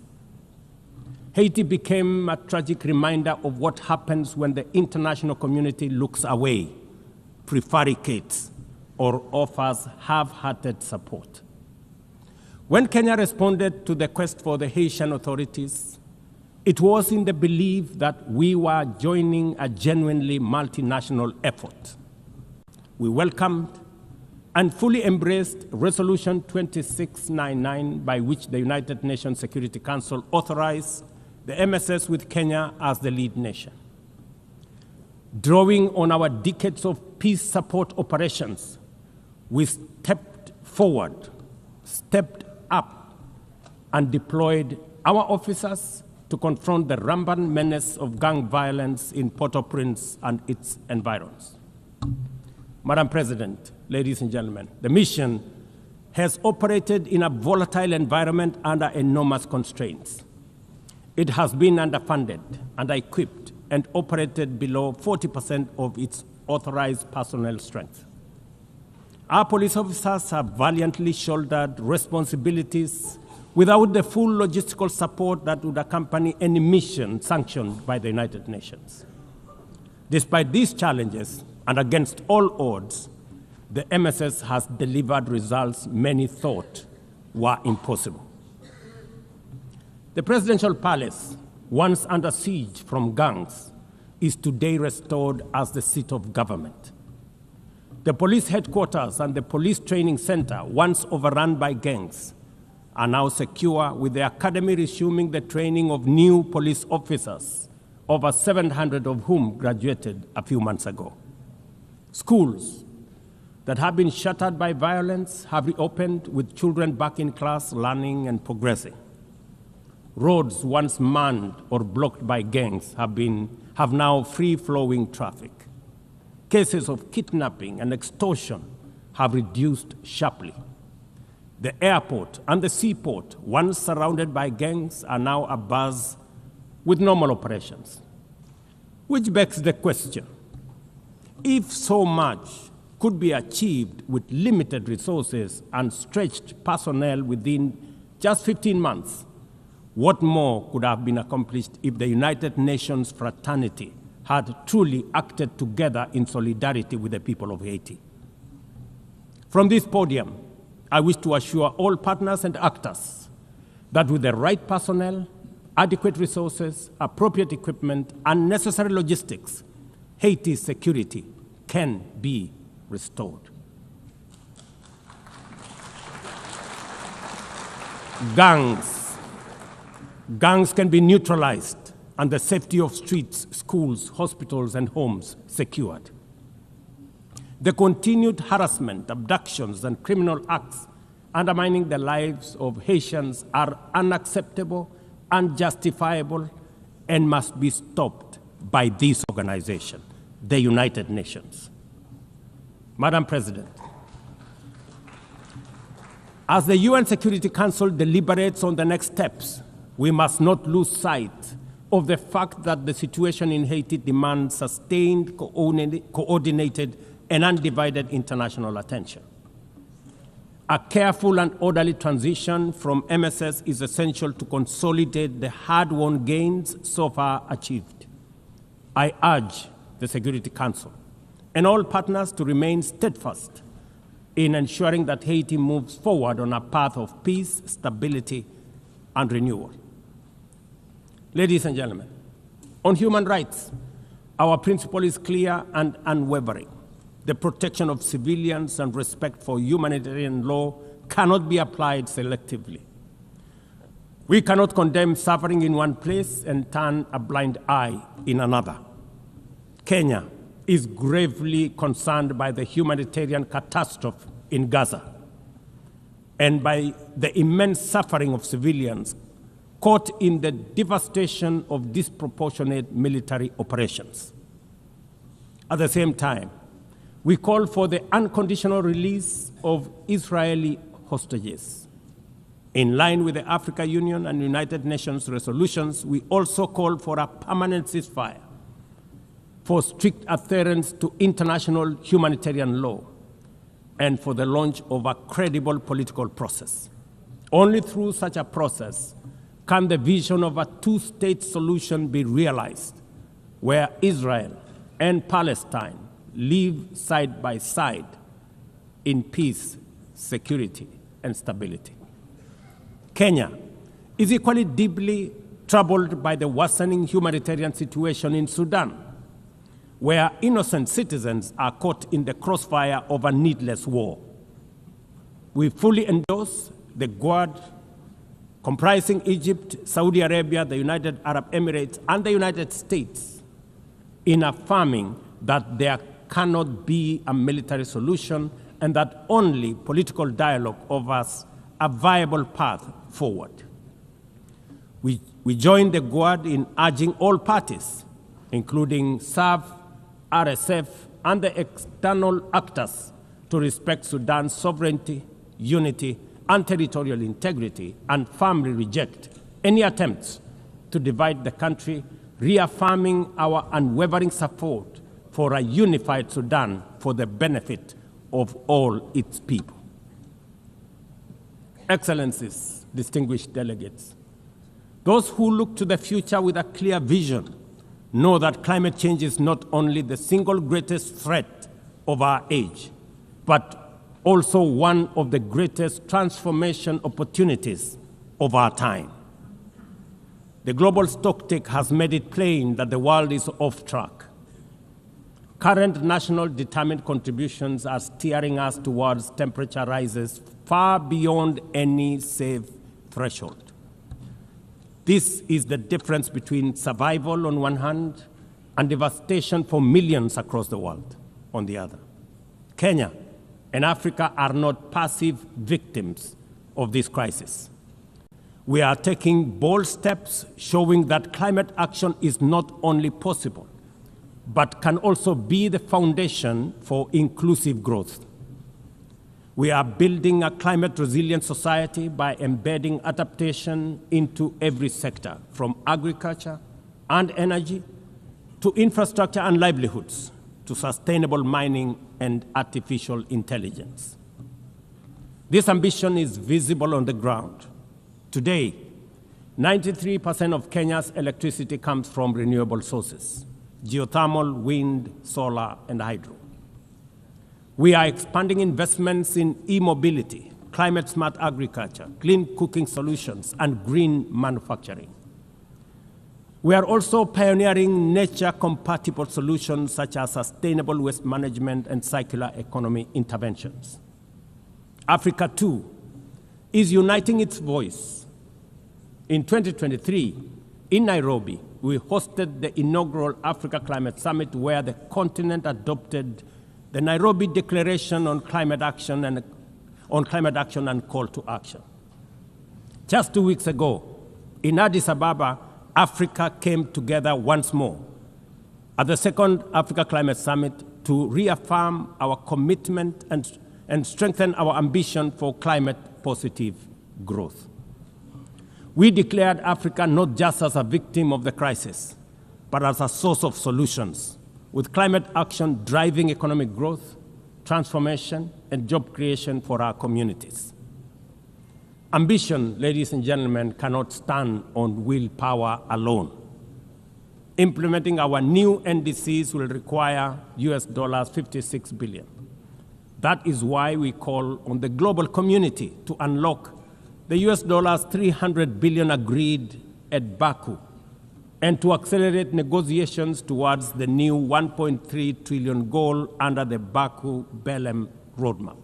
Haiti became a tragic reminder of what happens when the international community looks away, prevaricates, or offers half-hearted support. When Kenya responded to the quest for the Haitian authorities, it was in the belief that we were joining a genuinely multinational effort. We welcomed and fully embraced Resolution 2699, by which the United Nations Security Council authorized the MSS with Kenya as the lead nation. Drawing on our decades of peace support operations, we stepped forward, stepped up, and deployed our officers to confront the rampant menace of gang violence in Port-au-Prince and its environs. Madam President, ladies and gentlemen, the mission has operated in a volatile environment under enormous constraints. It has been underfunded, under-equipped, and operated below 40% of its authorized personnel strength. Our police officers have valiantly shouldered responsibilities without the full logistical support that would accompany any mission sanctioned by the United Nations. Despite these challenges, and against all odds, the MSS has delivered results many thought were impossible. The presidential palace, once under siege from gangs, is today restored as the seat of government. The police headquarters and the police training center, once overrun by gangs, are now secure, with the academy resuming the training of new police officers, over 700 of whom graduated a few months ago. Schools that have been shuttered by violence have reopened, with children back in class, learning and progressing. Roads once manned or blocked by gangs have now free-flowing traffic. Cases of kidnapping and extortion have reduced sharply. The airport and the seaport, once surrounded by gangs, are now abuzz with normal operations. Which begs the question, if so much could be achieved with limited resources and stretched personnel within just 15 months, what more could have been accomplished if the United Nations fraternity had truly acted together in solidarity with the people of Haiti? From this podium, I wish to assure all partners and actors that with the right personnel, adequate resources, appropriate equipment, and necessary logistics, Haiti's security can be restored. Gangs can be neutralized and the safety of streets, schools, hospitals, and homes secured. The continued harassment, abductions, and criminal acts undermining the lives of Haitians are unacceptable, unjustifiable, and must be stopped by this organization, the United Nations. Madam President, as the UN Security Council deliberates on the next steps, we must not lose sight of the fact that the situation in Haiti demands sustained, coordinated, and undivided international attention. A careful and orderly transition from MSS is essential to consolidate the hard-won gains so far achieved. I urge the Security Council and all partners to remain steadfast in ensuring that Haiti moves forward on a path of peace, stability, and renewal. Ladies and gentlemen, on human rights, our principle is clear and unwavering. The protection of civilians and respect for humanitarian law cannot be applied selectively. We cannot condemn suffering in one place and turn a blind eye in another. Kenya is gravely concerned by the humanitarian catastrophe in Gaza and by the immense suffering of civilians caught in the devastation of disproportionate military operations. At the same time, we call for the unconditional release of Israeli hostages. In line with the African Union and United Nations resolutions, we also call for a permanent ceasefire, for strict adherence to international humanitarian law, and for the launch of a credible political process. Only through such a process can the vision of a two-state solution be realized, where Israel and Palestine live side by side in peace, security, and stability. Kenya is equally deeply troubled by the worsening humanitarian situation in Sudan, where innocent citizens are caught in the crossfire of a needless war. We fully endorse the Quad, comprising Egypt, Saudi Arabia, the United Arab Emirates, and the United States, in affirming that there cannot be a military solution and that only political dialogue offers a viable path forward. We join the Quad in urging all parties, including SAF, RSF, and the external actors, to respect Sudan's sovereignty, unity, and territorial integrity, and firmly reject any attempts to divide the country, reaffirming our unwavering support for a unified Sudan for the benefit of all its people. Excellencies, distinguished delegates, those who look to the future with a clear vision know that climate change is not only the single greatest threat of our age, but also one of the greatest transformation opportunities of our time. The global stocktake has made it plain that the world is off track. Current national determined contributions are steering us towards temperature rises far beyond any safe threshold. This is the difference between survival on one hand and devastation for millions across the world on the other. Kenya and Africa are not passive victims of this crisis. We are taking bold steps showing that climate action is not only possible, but can also be the foundation for inclusive growth. We are building a climate-resilient society by embedding adaptation into every sector, from agriculture and energy to infrastructure and livelihoods, to sustainable mining and artificial intelligence. This ambition is visible on the ground. Today, 93% of Kenya's electricity comes from renewable sources: geothermal, wind, solar, and hydro. We are expanding investments in e-mobility, climate-smart agriculture, clean cooking solutions, and green manufacturing. We are also pioneering nature-compatible solutions such as sustainable waste management and circular economy interventions. Africa, too, is uniting its voice. In 2023, in Nairobi, we hosted the inaugural Africa Climate Summit, where the continent adopted the Nairobi Declaration on Climate Action and Call to Action. Just 2 weeks ago, in Addis Ababa, Africa came together once more at the second Africa Climate Summit to reaffirm our commitment and strengthen our ambition for climate-positive growth. We declared Africa not just as a victim of the crisis, but as a source of solutions, with climate action driving economic growth, transformation, and job creation for our communities. Ambition, ladies and gentlemen, cannot stand on willpower alone. Implementing our new NDCs will require US $56 billion. That is why we call on the global community to unlock the US $300 billion agreed at Baku, and to accelerate negotiations towards the new $1.3 trillion goal under the Baku-Belém roadmap.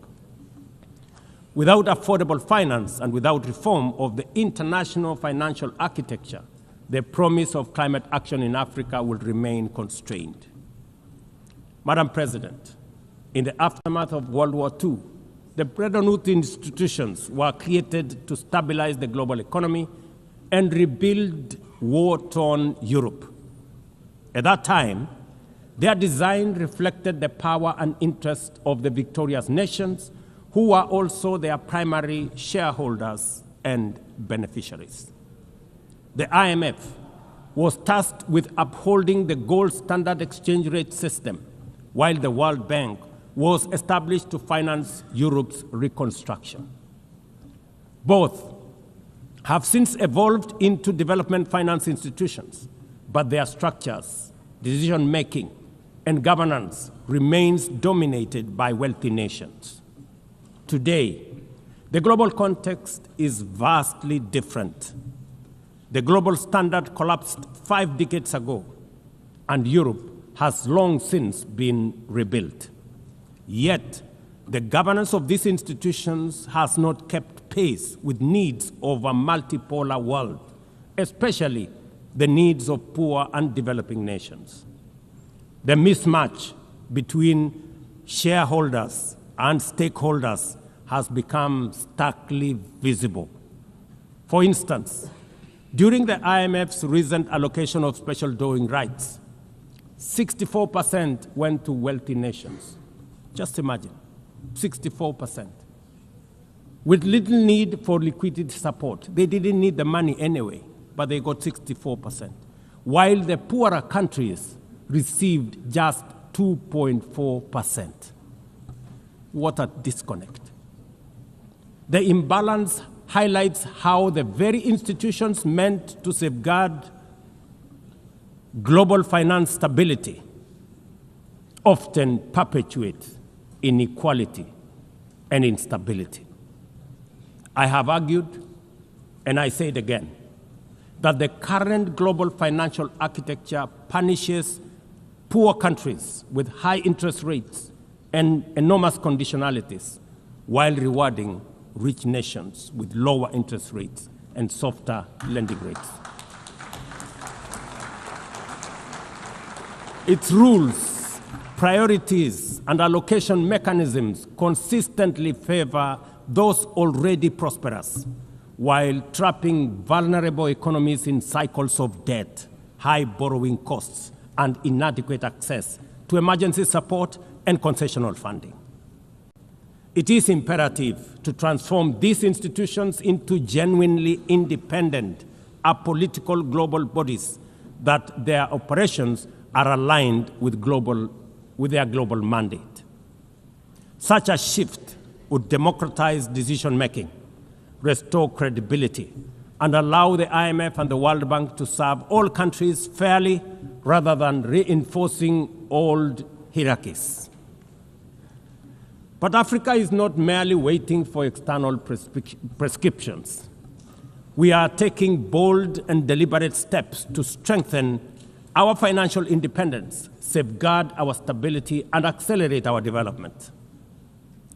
Without affordable finance and without reform of the international financial architecture, the promise of climate action in Africa will remain constrained. Madam President, in the aftermath of World War II, the Bretton Woods institutions were created to stabilize the global economy and rebuild war-torn Europe. At that time, their design reflected the power and interest of the victorious nations, who were also their primary shareholders and beneficiaries. The IMF was tasked with upholding the gold standard exchange rate system, while the World Bank was established to finance Europe's reconstruction. Both have since evolved into development finance institutions, but their structures, decision-making, and governance remains dominated by wealthy nations. Today, the global context is vastly different. The global standard collapsed 5 decades ago, and Europe has long since been rebuilt. Yet, the governance of these institutions has not kept pace with needs of a multipolar world, especially the needs of poor and developing nations. The mismatch between shareholders and stakeholders has become starkly visible. For instance, during the IMF's recent allocation of special drawing rights, 64% went to wealthy nations. Just imagine, 64%. With little need for liquidity support. They didn't need the money anyway, but they got 64%. While the poorer countries received just 2.4%. What a disconnect. The imbalance highlights how the very institutions meant to safeguard global finance stability often perpetuate inequality and instability. I have argued, and I say it again, that the current global financial architecture punishes poor countries with high interest rates and enormous conditionalities while rewarding rich nations with lower interest rates and softer lending rates. Its rules, priorities, and allocation mechanisms consistently favor those already prosperous, while trapping vulnerable economies in cycles of debt, high borrowing costs, and inadequate access to emergency support and concessional funding. It is imperative to transform these institutions into genuinely independent, apolitical global bodies that their operations are aligned with their global mandate. Such a shift would democratize decision-making, restore credibility, and allow the IMF and the World Bank to serve all countries fairly rather than reinforcing old hierarchies. But Africa is not merely waiting for external prescriptions. We are taking bold and deliberate steps to strengthen our financial independence, safeguard our stability, and accelerate our development.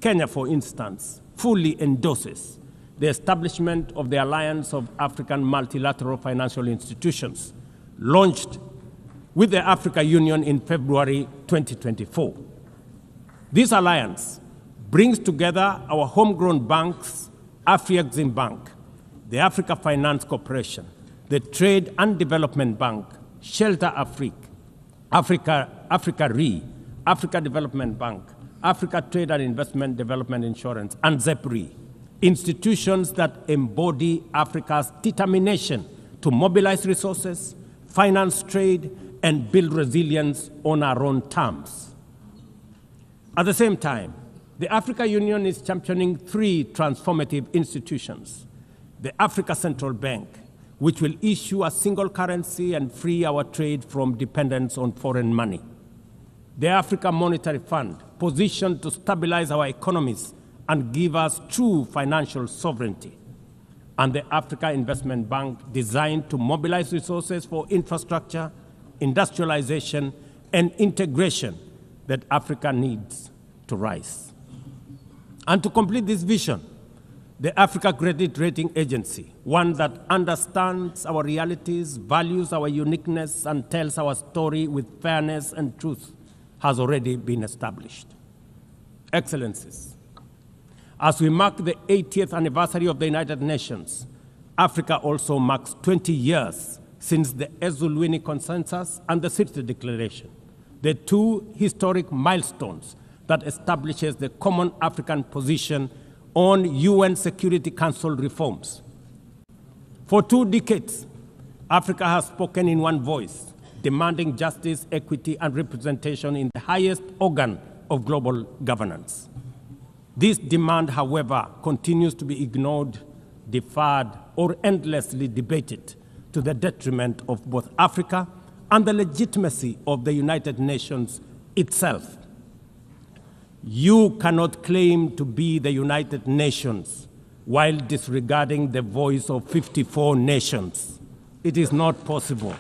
Kenya, for instance, fully endorses the establishment of the Alliance of African Multilateral Financial Institutions, launched with the Africa Union in February 2024. This alliance brings together our homegrown banks, Afrexim Bank, the Africa Finance Corporation, the Trade and Development Bank, Shelter Africa Re, Africa Development Bank, Africa Trade and Investment Development Insurance, and ZEPRI, institutions that embody Africa's determination to mobilize resources, finance trade, and build resilience on our own terms. At the same time, the Africa Union is championing 3 transformative institutions: the Africa Central Bank, which will issue a single currency and free our trade from dependence on foreign money; the Africa Monetary Fund, positioned to stabilize our economies and give us true financial sovereignty; and the Africa Investment Bank, designed to mobilize resources for infrastructure, industrialization, and integration that Africa needs to rise. And to complete this vision, the Africa Credit Rating Agency, one that understands our realities, values our uniqueness, and tells our story with fairness and truth, has already been established. Excellencies, as we mark the 80th anniversary of the United Nations, Africa also marks 20 years since the Ezulwini Consensus and the City Declaration, the 2 historic milestones that establishes the common African position on UN Security Council reforms. For 2 decades, Africa has spoken in one voice, demanding justice, equity, and representation in the highest organ of global governance. This demand, however, continues to be ignored, deferred, or endlessly debated to the detriment of both Africa and the legitimacy of the United Nations itself. You cannot claim to be the United Nations while disregarding the voice of 54 nations. It is not possible.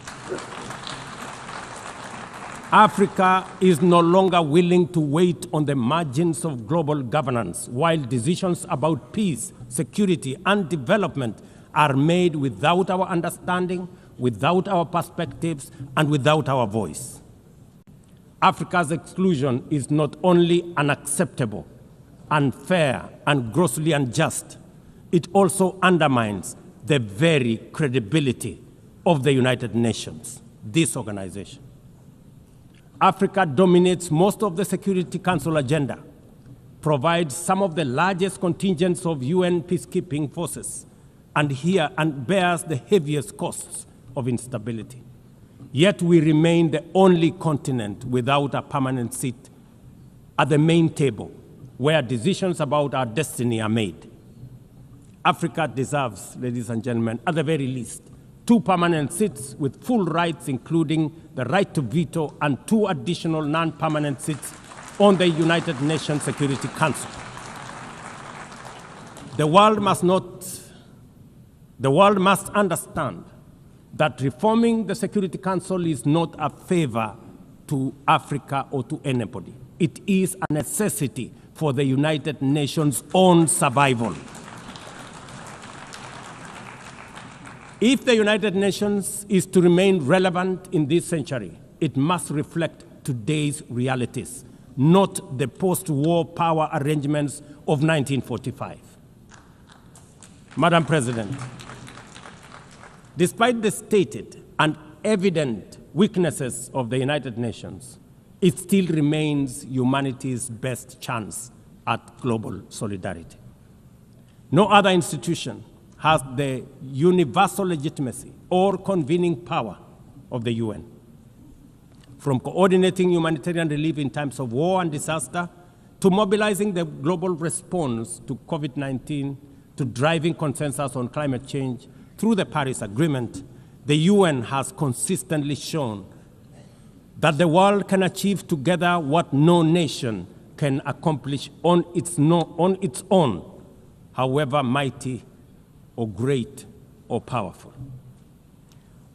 Africa is no longer willing to wait on the margins of global governance while decisions about peace, security, and development are made without our understanding, without our perspectives, and without our voice. Africa's exclusion is not only unacceptable, unfair, and grossly unjust, it also undermines the very credibility of the United Nations, this organization. Africa dominates most of the Security Council agenda, provides some of the largest contingents of UN peacekeeping forces, and bears the heaviest costs of instability. Yet we remain the only continent without a permanent seat at the main table where decisions about our destiny are made. Africa deserves, ladies and gentlemen, at the very least, 2 permanent seats with full rights, including the right to veto, and 2 additional non-permanent seats on the United Nations Security Council. The world must understand that reforming the Security Council is not a favor to Africa or to anybody. It is a necessity for the United Nations' own survival. If the United Nations is to remain relevant in this century, it must reflect today's realities, not the post-war power arrangements of 1945. Madam President, despite the stated and evident weaknesses of the United Nations, it still remains humanity's best chance at global solidarity. No other institution has the universal legitimacy or convening power of the UN. From coordinating humanitarian relief in times of war and disaster, to mobilizing the global response to COVID-19, to driving consensus on climate change, through the Paris Agreement, the UN has consistently shown that the world can achieve together what no nation can accomplish on its own, however mighty or great or powerful.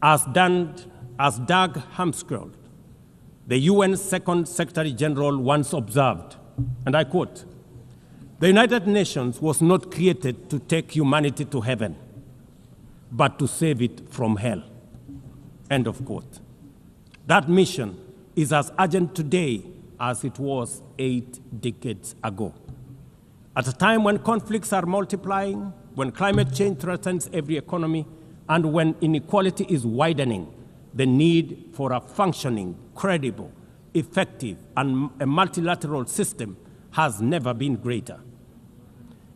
As Dag Hammarskjöld, the UN's second Secretary General, once observed, and I quote, "The United Nations was not created to take humanity to heaven, but to save it from hell." End of quote. That mission is as urgent today as it was 8 decades ago. At a time when conflicts are multiplying, when climate change threatens every economy, and when inequality is widening, the need for a functioning, credible, effective, and a multilateral system has never been greater.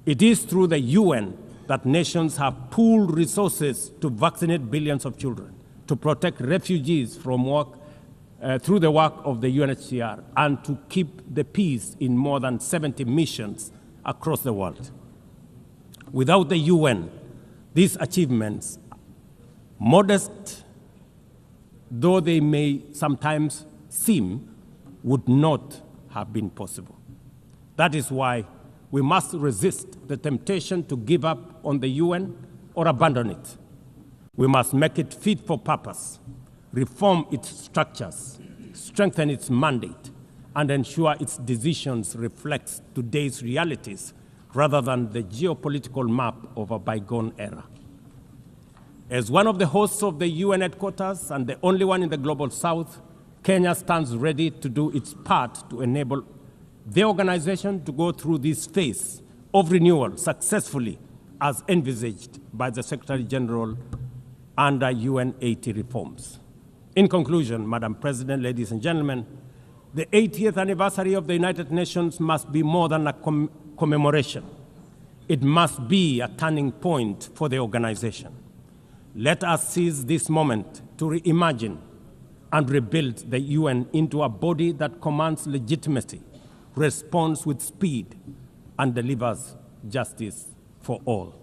It is through the UN that nations have pooled resources to vaccinate billions of children, to protect refugees from through the work of the UNHCR, and to keep the peace in more than 70 missions across the world. Without the UN, these achievements, modest though they may sometimes seem, would not have been possible. That is why we must resist the temptation to give up on the UN or abandon it. We must make it fit for purpose, reform its structures, strengthen its mandate, and ensure its decisions reflect today's realities rather than the geopolitical map of a bygone era. As one of the hosts of the UN headquarters and the only one in the Global South, Kenya stands ready to do its part to enable the organization to go through this phase of renewal successfully as envisaged by the Secretary General under UN 80 reforms. In conclusion, Madam President, ladies and gentlemen, the 80th anniversary of the United Nations must be more than a commemoration. It must be a turning point for the organization. Let us seize this moment to reimagine and rebuild the UN into a body that commands legitimacy, responds with speed, and delivers justice for all.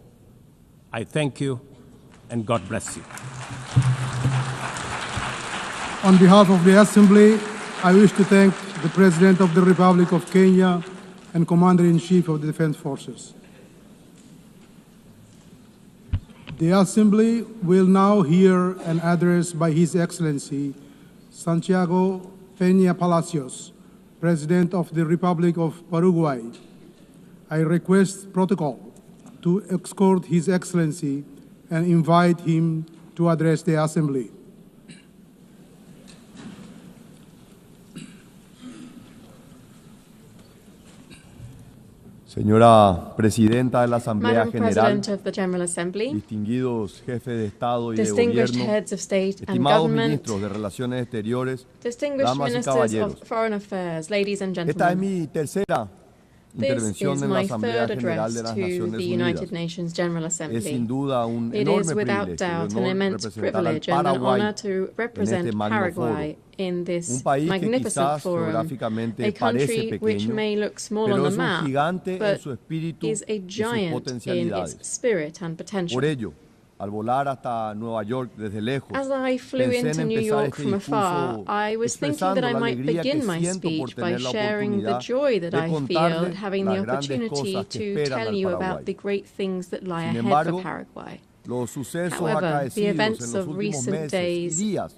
I thank you, and God bless you. On behalf of the Assembly, I wish to thank the President of the Republic of Kenya and Commander-in-Chief of the Defense Forces. The Assembly will now hear an address by His Excellency Santiago Peña Palacios, President of the Republic of Paraguay. I request protocol to escort His Excellency and invite him to address the Assembly. Señora Presidenta de la Asamblea Madam General, President of the General Assembly, distinguidos jefes de Estado y de distinguished Gobierno, heads of state and estimados government, ministros de Relaciones Exteriores, distinguished damas y ministers caballeros. of foreign affairs, ladies and Esta es gentlemen. mi tercera This intervención is en la my Asamblea third General address de las to Naciones the Unidas. United Nations General Es sin Assembly. duda un It enorme is without privilegio y doubt an honor immense representar al privilege and an Paraguay honor to represent en este magno Paraguay foro. in Un this país que magnificent quizás forum, geográficamente a parece country which pequeño, may look small on pero the es un map, gigante en but su espíritu is a y sus giant in potencialidades. its spirit and potential. Por ello, al volar hasta Nueva York desde lejos, As I flew pensé en into New empezar York este from afar, discurso I was thinking expresando that I la might alegría que begin my siento por speech by tener la sharing the oportunidad joy that de I feel at contarles having the las grandes opportunity cosas que to esperan tell al you Paraguay. about the great things that lie Sin ahead embargo, for Paraguay. los sucesos However, the acaecidos events en los of últimos recent meses y days días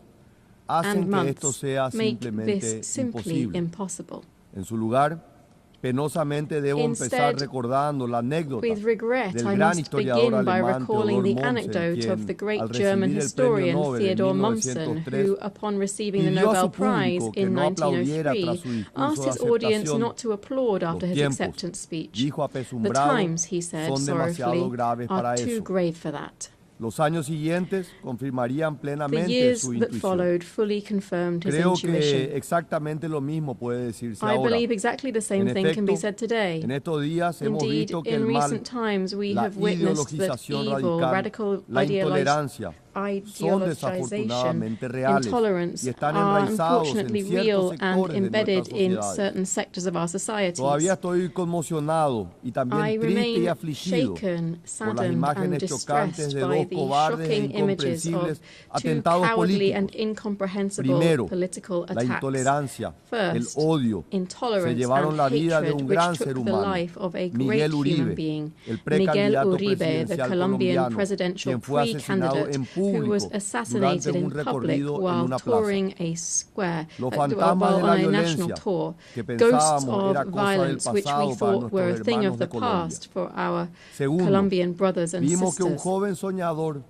hacen and que esto months sea make simplemente this simply imposible. impossible. En su lugar, penosamente debo empezar Instead, recordando la anécdota With regret, del I gran must historiador begin by alemán recalling Theodor the Mommsen, anecdote of the quien, great al German recibir el premio historian Nobel en Theodor Mommsen, 1903, who, upon receiving the pidió a su Nobel Prize público que in no aplaudiera 1903, tras su discurso asked de his audience aceptación. not to applaud after Los his tiempos, acceptance speech. dijo The apesumbrado, times, he said son demasiado sorrowfully, graves para are too eso. grave for that. Los años siguientes confirmarían The plenamente years su that intuición. followed fully confirmed his Creo intuition. que exactamente lo mismo puede decirse I ahora. believe exactly the same En thing can be efecto, said today. en estos días hemos Indeed, visto que in el mal, recent times we la have witnessed that ideologización evil, radical la intolerancia, son ideologization, desafortunadamente reales intolerance y están are enraizados en unfortunately ciertos real and sectores de embedded nuestras in sociedades. certain sectors of our societies. Todavía estoy conmocionado y I también triste y remain afligido shaken, por las saddened, and imágenes chocantes distressed de by dos the cobardes e shocking images of incomprensibles two atentados cowardly and políticos. incomprehensible Primero, political la attacks. intolerancia, el First, odio, intolerance se llevaron and la vida de hatred, un which gran took ser the humano, life of a great Miguel human Uribe, being, el Miguel precandidato Uribe, the presidencial Colombian colombiano, presidential quien fue asesinado pre-candidate en who was público assassinated durante in un public recorrido en while una plaza. touring a square, Los while fantasmas de on la a national violencia tour. que Ghosts pensábamos era of cosa del violence, which we pasado para thought were a nuestros thing of hermanos the de Colombia. past for our Segundo, Colombian brothers and vimos que un sisters. joven soñador,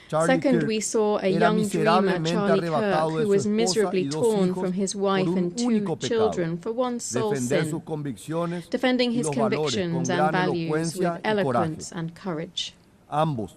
Charlie Second, Kirk, we saw a era young dreamer, miserablemente Charlie arrebatado Kirk, de who su was esposa miserably y dos torn hijos from his por wife un and two único pecado: children for one sole defender sus sin, convicciones defending y his los valores con convictions and gran values elocuencia with y coraje. eloquence and courage. Ambos,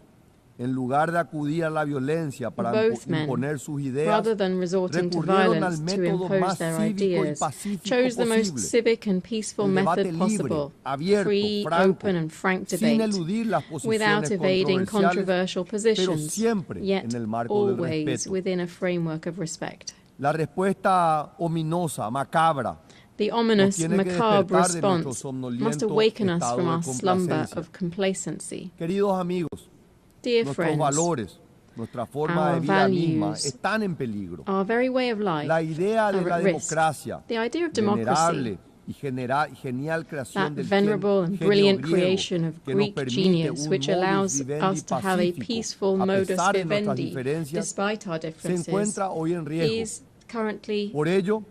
en lugar de acudir a la violencia para Both men, imponer sus ideas, rather than resorting to recurrieron al violence to método impose más their cívico y ideas, pacífico chose the most posible: civic and peaceful el debate method libre, possible, abierto, free, franco, open and frank sin debate, eludir las without posiciones evading controversiales, controversial pero positions, siempre yet en el marco del always respeto. within a framework of respect. La respuesta ominosa, macabra, The nos ominous, tiene que macabre despertar de nuestro response somnoliento must awaken us estado from de our slumber complacencia. of complacency. Queridos amigos, Dear nuestros friends, valores, nuestra forma our de vida misma values, están en peligro. our very way of life La idea de are la at risk. democracia, The idea of democracy, venerable y genial creación that del venerable and genio brilliant griego, creation of que nos Greek permite genius, un which modus allows vivendi us to have a pacífico, peaceful a modus pesar de nuestras vivendi, diferencias, despite our se differences, encuentra hoy en riesgo. is currently Por ello,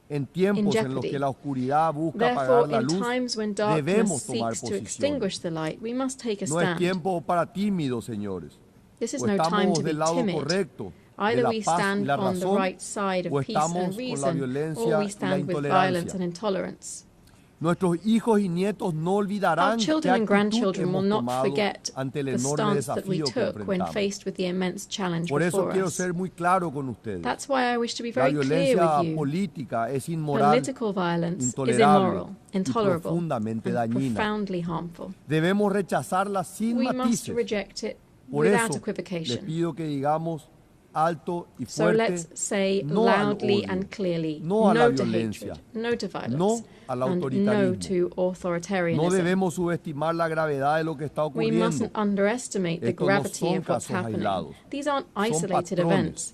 en tiempos in en los jeopardy. que la oscuridad busca Therefore, apagar la in luz, times when debemos darkness tomar seeks to posición. extinguish the light, we must take a No es stand. tiempo para tímidos, señores. This is O no time estamos to be del lado timid. correcto, de Either la we paz y stand la on the razón, right side o of peace and estamos con la reason, violencia or we y la stand with violence intolerancia. and intolerance. Nuestros hijos y nietos no Our olvidarán qué children and actitud grandchildren will hemos not tomado forget ante el the enorme stance that we desafío que took when enfrentamos. faced with the immense challenge Por eso before quiero us. ser muy claro con ustedes. That's why I wish to be La very clear violencia with you. política es inmoral, Political violence is intolerable immoral, y intolerable, profundamente and dañina. profoundly harmful. Debemos rechazarla sin We must matices. reject it Por without eso les equivocation. pido que digamos alto y So fuerte let's say no al loudly odio, and clearly, no a la no to violencia, hatred, no to violence, no al and no autoritarismo. to No authoritarianism. debemos subestimar la gravedad de lo que está We ocurriendo. mustn't underestimate the Estos no gravity son of what's casos happening. aislados. These aren't Son isolated patrones events.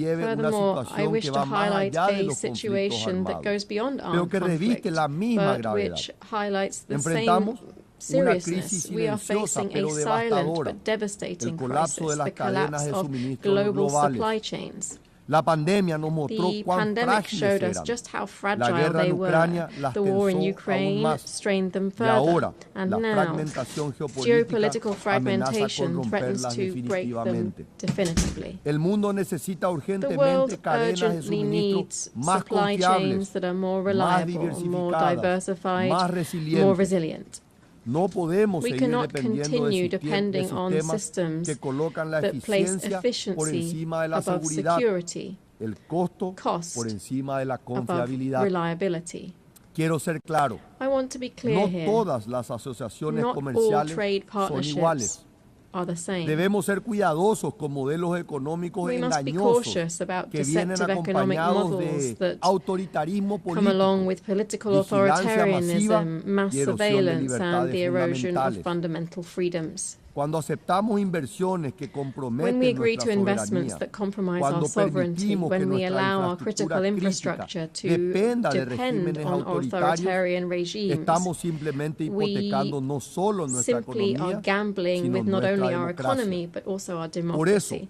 relieve una Furthermore, I situación wish que to va más highlight allá de a los conflictos situation that armados, goes beyond pero armed que reviste conflict, la misma but gravedad. which highlights the same Enfrentamos seriousness, we are facing a silent but devastating crisis, the collapse of global supply chains. La pandemia nos mostró The cuán pandemic frágiles showed us eran. just how La fragile guerra they en Ucrania were. las The war in tensó aún Ukraine más. strained them Y further. ahora, And la now, fragmentación geopolítica geopolitical amenaza fragmentation con threatens romperlas to break them definitivamente. definitively. El mundo necesita The urgentemente world cadenas de urgently needs suministro más supply chains confiables, that are more más reliable, more diversificadas, diversified, más more resilientes. resilient. No podemos We seguir cannot dependiendo continue de depending on sistemas systems que colocan la that place eficiencia por efficiency encima de la above seguridad, security, el costo cost por encima de la above confiabilidad. reliability. Quiero ser claro, I want to be clear no here. todas las asociaciones Not all comerciales trade son partnerships iguales. are the same. Debemos ser cuidadosos con modelos económicos We must be engañosos cautious about que vienen deceptive economic acompañados models de that autoritarismo come along político, with political vigilancia masiva authoritarianism, mass y erosión de surveillance, and the libertades erosion of fundamentales. fundamental freedoms. Cuando aceptamos inversiones que When we comprometen agree nuestra to investments soberanía, that compromise our cuando sovereignty, permitimos que when we nuestra allow our critical infraestructura infrastructure to dependa de depend regímenes on authoritarian regimes, estamos simplemente hipotecando no solo nuestra simply are economía, gambling sino with not nuestra only our democracia. economy but also our Por eso, democracy.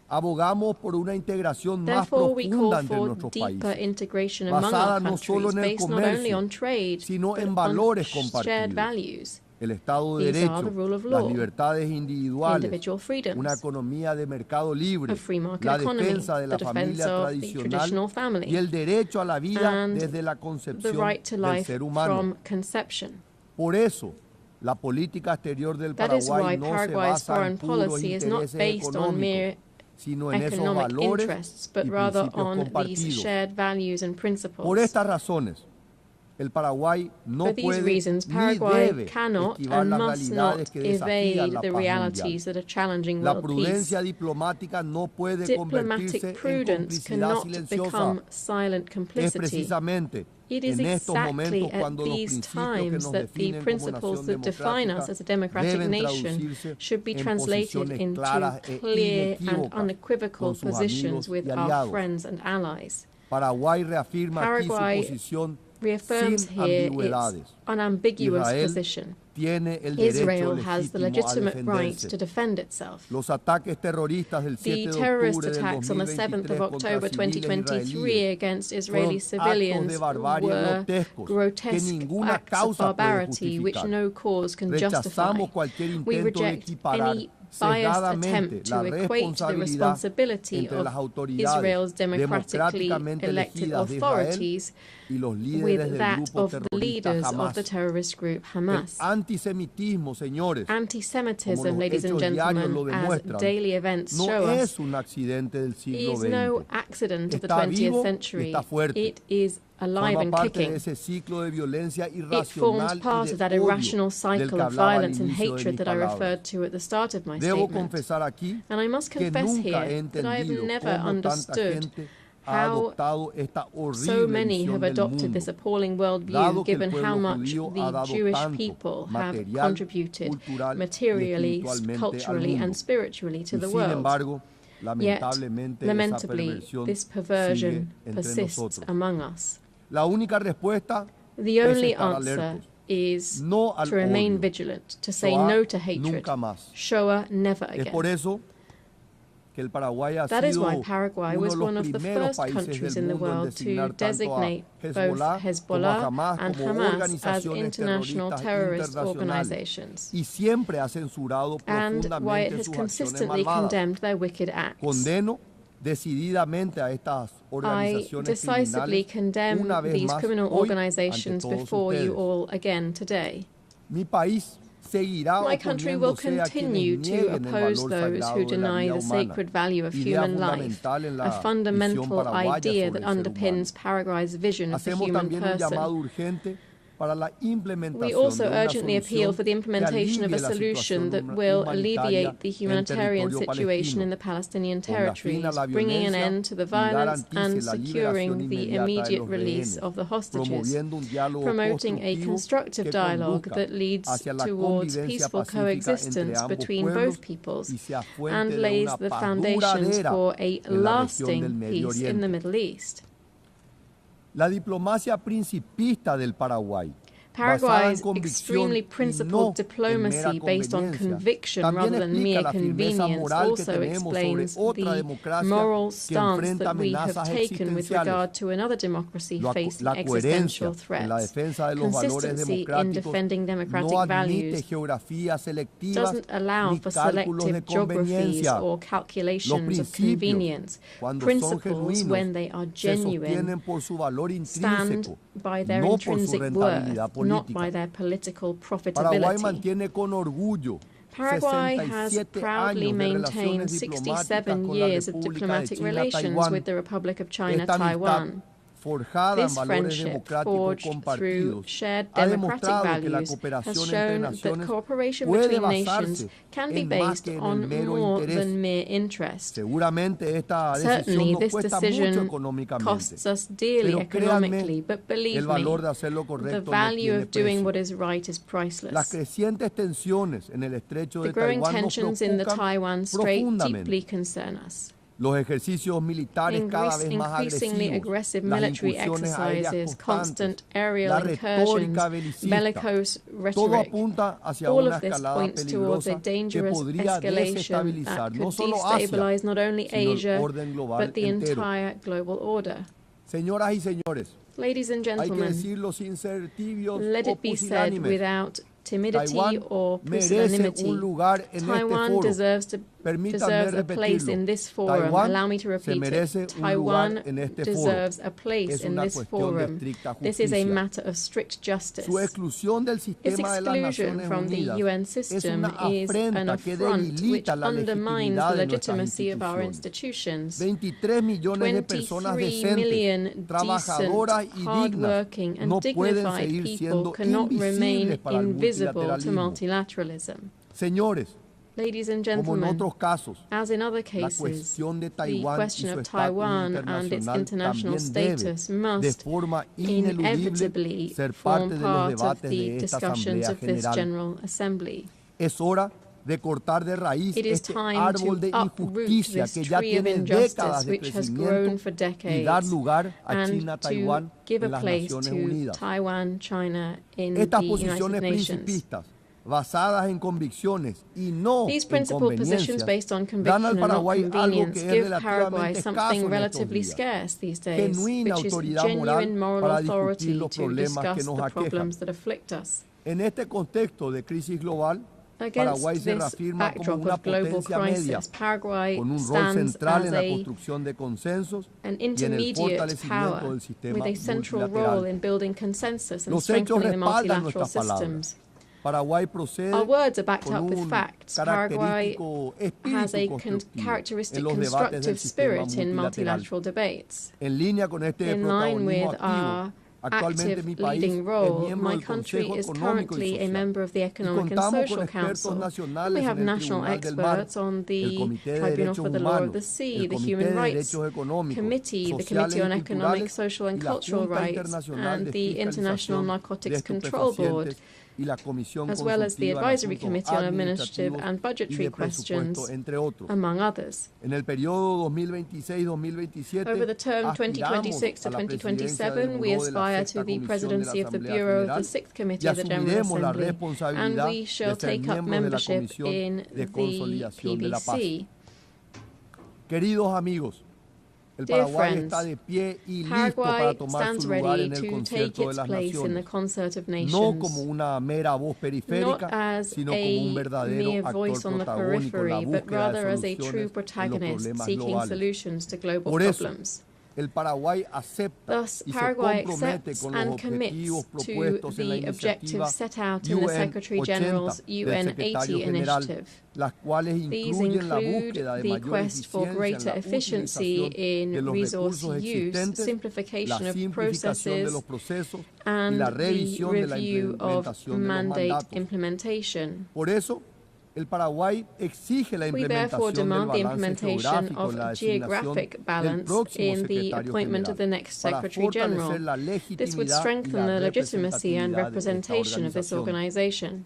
abogamos por una integración más Therefore, we call profunda entre for nuestros deeper países, integration among basada our no solo countries, en el based not only on comercio, trade, sino but en on valores shared compartidos. values. El Estado de These are Derecho, the rule of las law, libertades individuales, individual freedoms, una economía de mercado libre, a free market la economy, defensa de la the defense familia of the traditional tradicional family, y el derecho a la vida and desde la the concepción right to del life ser humano. from conception. Por eso, la política exterior del That is Paraguay why no se Paraguay's basa en foreign puros policy is not intereses based on mere económicos, sino en esos economic valores interests, but y rather principios on these compartidos. shared values and principles. Por estas razones, el Paraguay no For these puede reasons, ni Paraguay debe cannot esquivar and las must realidades not que desafían evade la the paz realities mundial. that are challenging La world peace. prudencia diplomática no puede convertirse Diplomatic en prudence complicidad cannot silenciosa. become silent Es complicity. precisamente It is en estos exactly momentos at cuando los these principios que times nos that the definen como principles nación that define us democrática as a democratic deben nation traducirse should be en translated posiciones into claras e clear and inequívocas unequivocal con sus positions amigos with y our aliados. friends and allies. Paraguay reafirma aquí su Paraguay posición reaffirms sin here ambigüedades. its unambiguous Israel position. tiene el derecho Israel has the legítimo a legitimate right defenderse. to defend itself. Los ataques terroristas del 7 The de terrorist octubre del attacks on the 7th 2023 of October contra civiles 2023 israelíes against Israeli fueron actos civilians de barbarie were grotescos que grotesque ninguna acts of causa puede barbarity which justificar. no cause can justify. Rechazamos cualquier We intento de reject equiparar any biased cegadamente attempt la to equate the responsabilidad responsibility entre las of autoridades Israel's democratically democráticamente elected elegidas de Israel authorities y los líderes with del that grupo of the terrorista leaders of Hamas. the terrorist group El Hamas. antisemitismo, señores, como Anti-Semitism, los ladies and hechos diarios lo gentlemen, as demuestran, daily events no show us, es un accidente del siglo is no XX. accident of the Está 20th vivo y century. está fuerte. It is alive Forma and parte kicking. de ese ciclo de violencia It forms irracional part y of de that odio irrational del cycle que of hablaba al violence and inicio de hatred mis that I palabras. referred to at the start of my Debo statement. confesar aquí And I must que confess nunca he here that I have entendido never cómo tanta understood gente ha how adoptado esta so horrible many visión have del adopted this mundo, appalling worldview, dado que el given how pueblo much judío ha the dado Jewish tanto people have material, contributed cultural y materially, espiritualmente al culturally, mundo. and spiritually to Y the sin world. embargo, Yet, lamentablemente, esa lamentably, perversión this sigue perversion entre persists nosotros. among us. La única respuesta The es only estar answer alertos. is No al to remain odio. vigilant, to say Shoah no to hatred. nunca más. Shoah never Es por again. eso que el Paraguay ha That is sido why Paraguay uno was de los one of the primeros first países countries del in the mundo en world to designar tanto a designate both como a Hezbollah Hamas and como Hamas as organizaciones international terroristas terrorist internacionales organizations, y siempre ha censurado and why it profundamente has sus acciones consistently malvadas. condemned their wicked acts. Condeno decididamente a estas I organizaciones decisively criminales condemn una vez these más criminal hoy organizations ante todos before you ustedes. all again today. Mi país seguirá My country will oponiéndose a continue quienes to nieguen el oppose valor those sagrado who de la deny vida the humana, sacred value of idea human life, fundamental en la a visión fundamental paraguaya idea sobre that el ser underpins humano. Paraguay's vision of the Hacemos human también un llamado person. urgente para la implementación We also de una urgently appeal solución for the que implementation of alivie a la solution situación that will humanitaria alleviate the en humanitarian territorio situation in palestino, the Palestinian ponga fin a territories, la bringing an violencia end to the y violence garantice and la liberación securing the inmediata de immediate los release rehenes, of the hostages, promoviendo un diálogo promoting a constructivo constructive que dialogue conduzca that leads hacia la towards convivencia peaceful pacífica entre coexistence ambos between pueblos both peoples y sea fuente and de lays una the paz foundations duradera for a en la región del lasting Medio peace in the Oriente. Middle East. La diplomacia principista del Paraguay Paraguay's extremely principled diplomacy based on conviction rather than mere convenience also explains the moral stance that we have taken with regard to another democracy facing existential threats. Consistency in defending democratic values doesn't allow for selective geographies or calculations of convenience. Principles, when they are genuine, stand by their intrinsic worth, not by their political profitability. Paraguay has proudly maintained 67 years of diplomatic relations with the Republic of China, Taiwan. This friendship, forged through shared democratic values, has shown that cooperation between nations can be based on more than mere interest. Certainly, this decision costs us dearly economically, but believe me, the value of doing what is right is priceless. The growing tensions in the Taiwan Strait deeply concern us. Increasingly aggressive military exercises, constant aerial incursions, bellicose rhetoric, all of this points towards a dangerous escalation that could destabilize not only Asia, but the entire global order. Ladies and gentlemen, let it be said without timidity or pusillanimity, Taiwan deserves a place in this forum. Allow me to repeat it. Taiwan deserves a place in this forum. This is a matter of strict justice. Its exclusion from the UN system is an affront which undermines the legitimacy of our institutions. 23 million decent, hard-working and dignified people cannot remain invisible to multilateralism. Ladies and gentlemen, as in other cases, the question of Taiwan and its international status must inevitably form part of the discussions of this General Assembly. It is time to uproot this tree of injustice which has grown for decades and to give a place to Taiwan, China in the United Nations. These principled positions based on conviction and not convenience give Paraguay something relatively scarce these days, which is genuine moral authority to discuss the problems that afflict us. Against this backdrop of global crisis, Paraguay stands as an intermediate power with a central role in building consensus and strengthening the multilateral systems. Our words are backed up with facts. Paraguay has a characteristic constructive spirit in multilateral debates. In line with our active leading role, my country is currently a member of the Economic and Social Council. And we have national experts on the Tribunal for the Law of the Sea, the Human Rights Committee, the Committee on Economic, Social and Cultural Rights, and the International Narcotics Control Board, as well as the Advisory Committee on Administrative and Budgetary Questions, among others. Over the term 2026 to 2027, we aspire to the presidency of the Bureau of the Sixth Committee of the General Assembly, and we shall take up membership in the PBC. Dear friends, Paraguay stands ready to take its place in the concert of nations, not as a mere voice on the periphery, but rather as a true protagonist seeking solutions to global problems. Thus, Paraguay accepts and commits to the objectives set out in the Secretary-General's UN 80 initiative. These include the quest for greater efficiency in resource use, simplification of processes, and the review of mandate implementation. We therefore demand the implementation of geographic balance in the appointment of the next Secretary-General. This would strengthen the legitimacy and representation of this organization.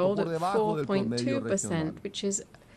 world at 4.2%, which is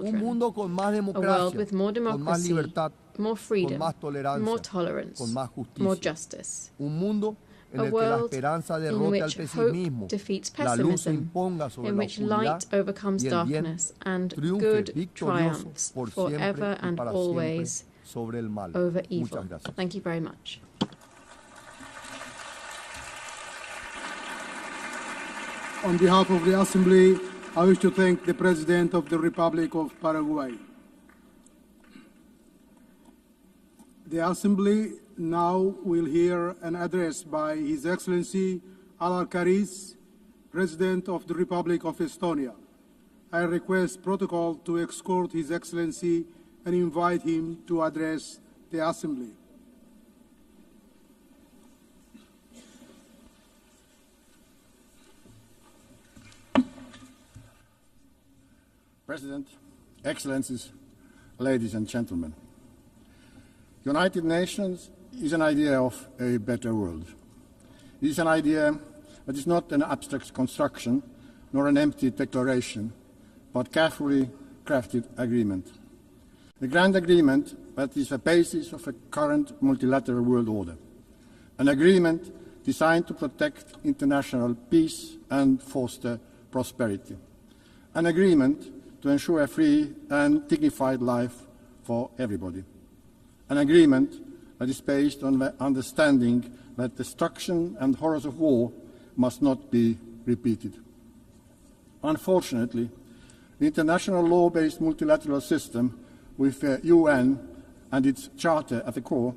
children. Un mundo con más A world democracia, with more con más democracy, libertad, more freedom, con más tolerancia, more tolerance, con más justicia. more justice. Un mundo en A el que la world esperanza in derrote al which pesimismo, hope defeats la luz se pessimism, imponga sobre in la which oscuridad light overcomes y el bien darkness and triunfe good victorioso triumphs por siempre forever y and para always siempre sobre el mal. over evil. Muchas gracias. Thank you very much. On behalf of the Assembly, I wish to thank the President of the Republic of Paraguay. The Assembly now will hear an address by His Excellency Al-Karis, President of the Republic of Estonia. I request protocol to escort His Excellency and invite him to address the Assembly. President, Excellencies, ladies and gentlemen. United Nations is an idea of a better world. It is an idea that is not an abstract construction nor an empty declaration, but carefully crafted agreement. A grand agreement that is the basis of a current multilateral world order. An agreement designed to protect international peace and foster prosperity. An agreement to ensure a free and dignified life for everybody. An agreement that is based on the understanding that destruction and horrors of war must not be repeated. Unfortunately, the international law-based multilateral system with the UN and its charter at the core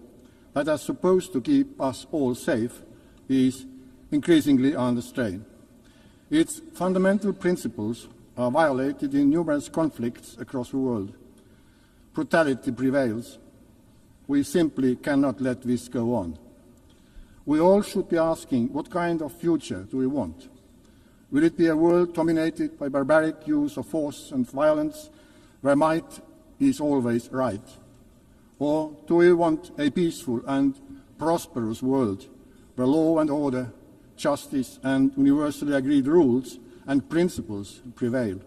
that are supposed to keep us all safe is increasingly under strain. Its fundamental principles are violated in numerous conflicts across the world. Brutality prevails. We simply cannot let this go on. We all should be asking, what kind of future do we want? Will it be a world dominated by barbaric use of force and violence, where might is always right? Or do we want a peaceful and prosperous world, where law and order, justice and universally agreed rules and principles prevail?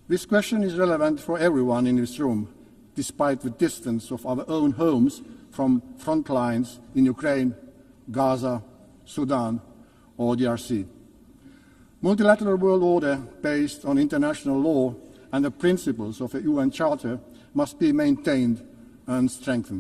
This question is relevant for everyone in this room, despite the distance of our own homes from front lines in Ukraine, Gaza, Sudan, or DRC. Multilateral world order based on international law and the principles of the UN Charter must be maintained and strengthened.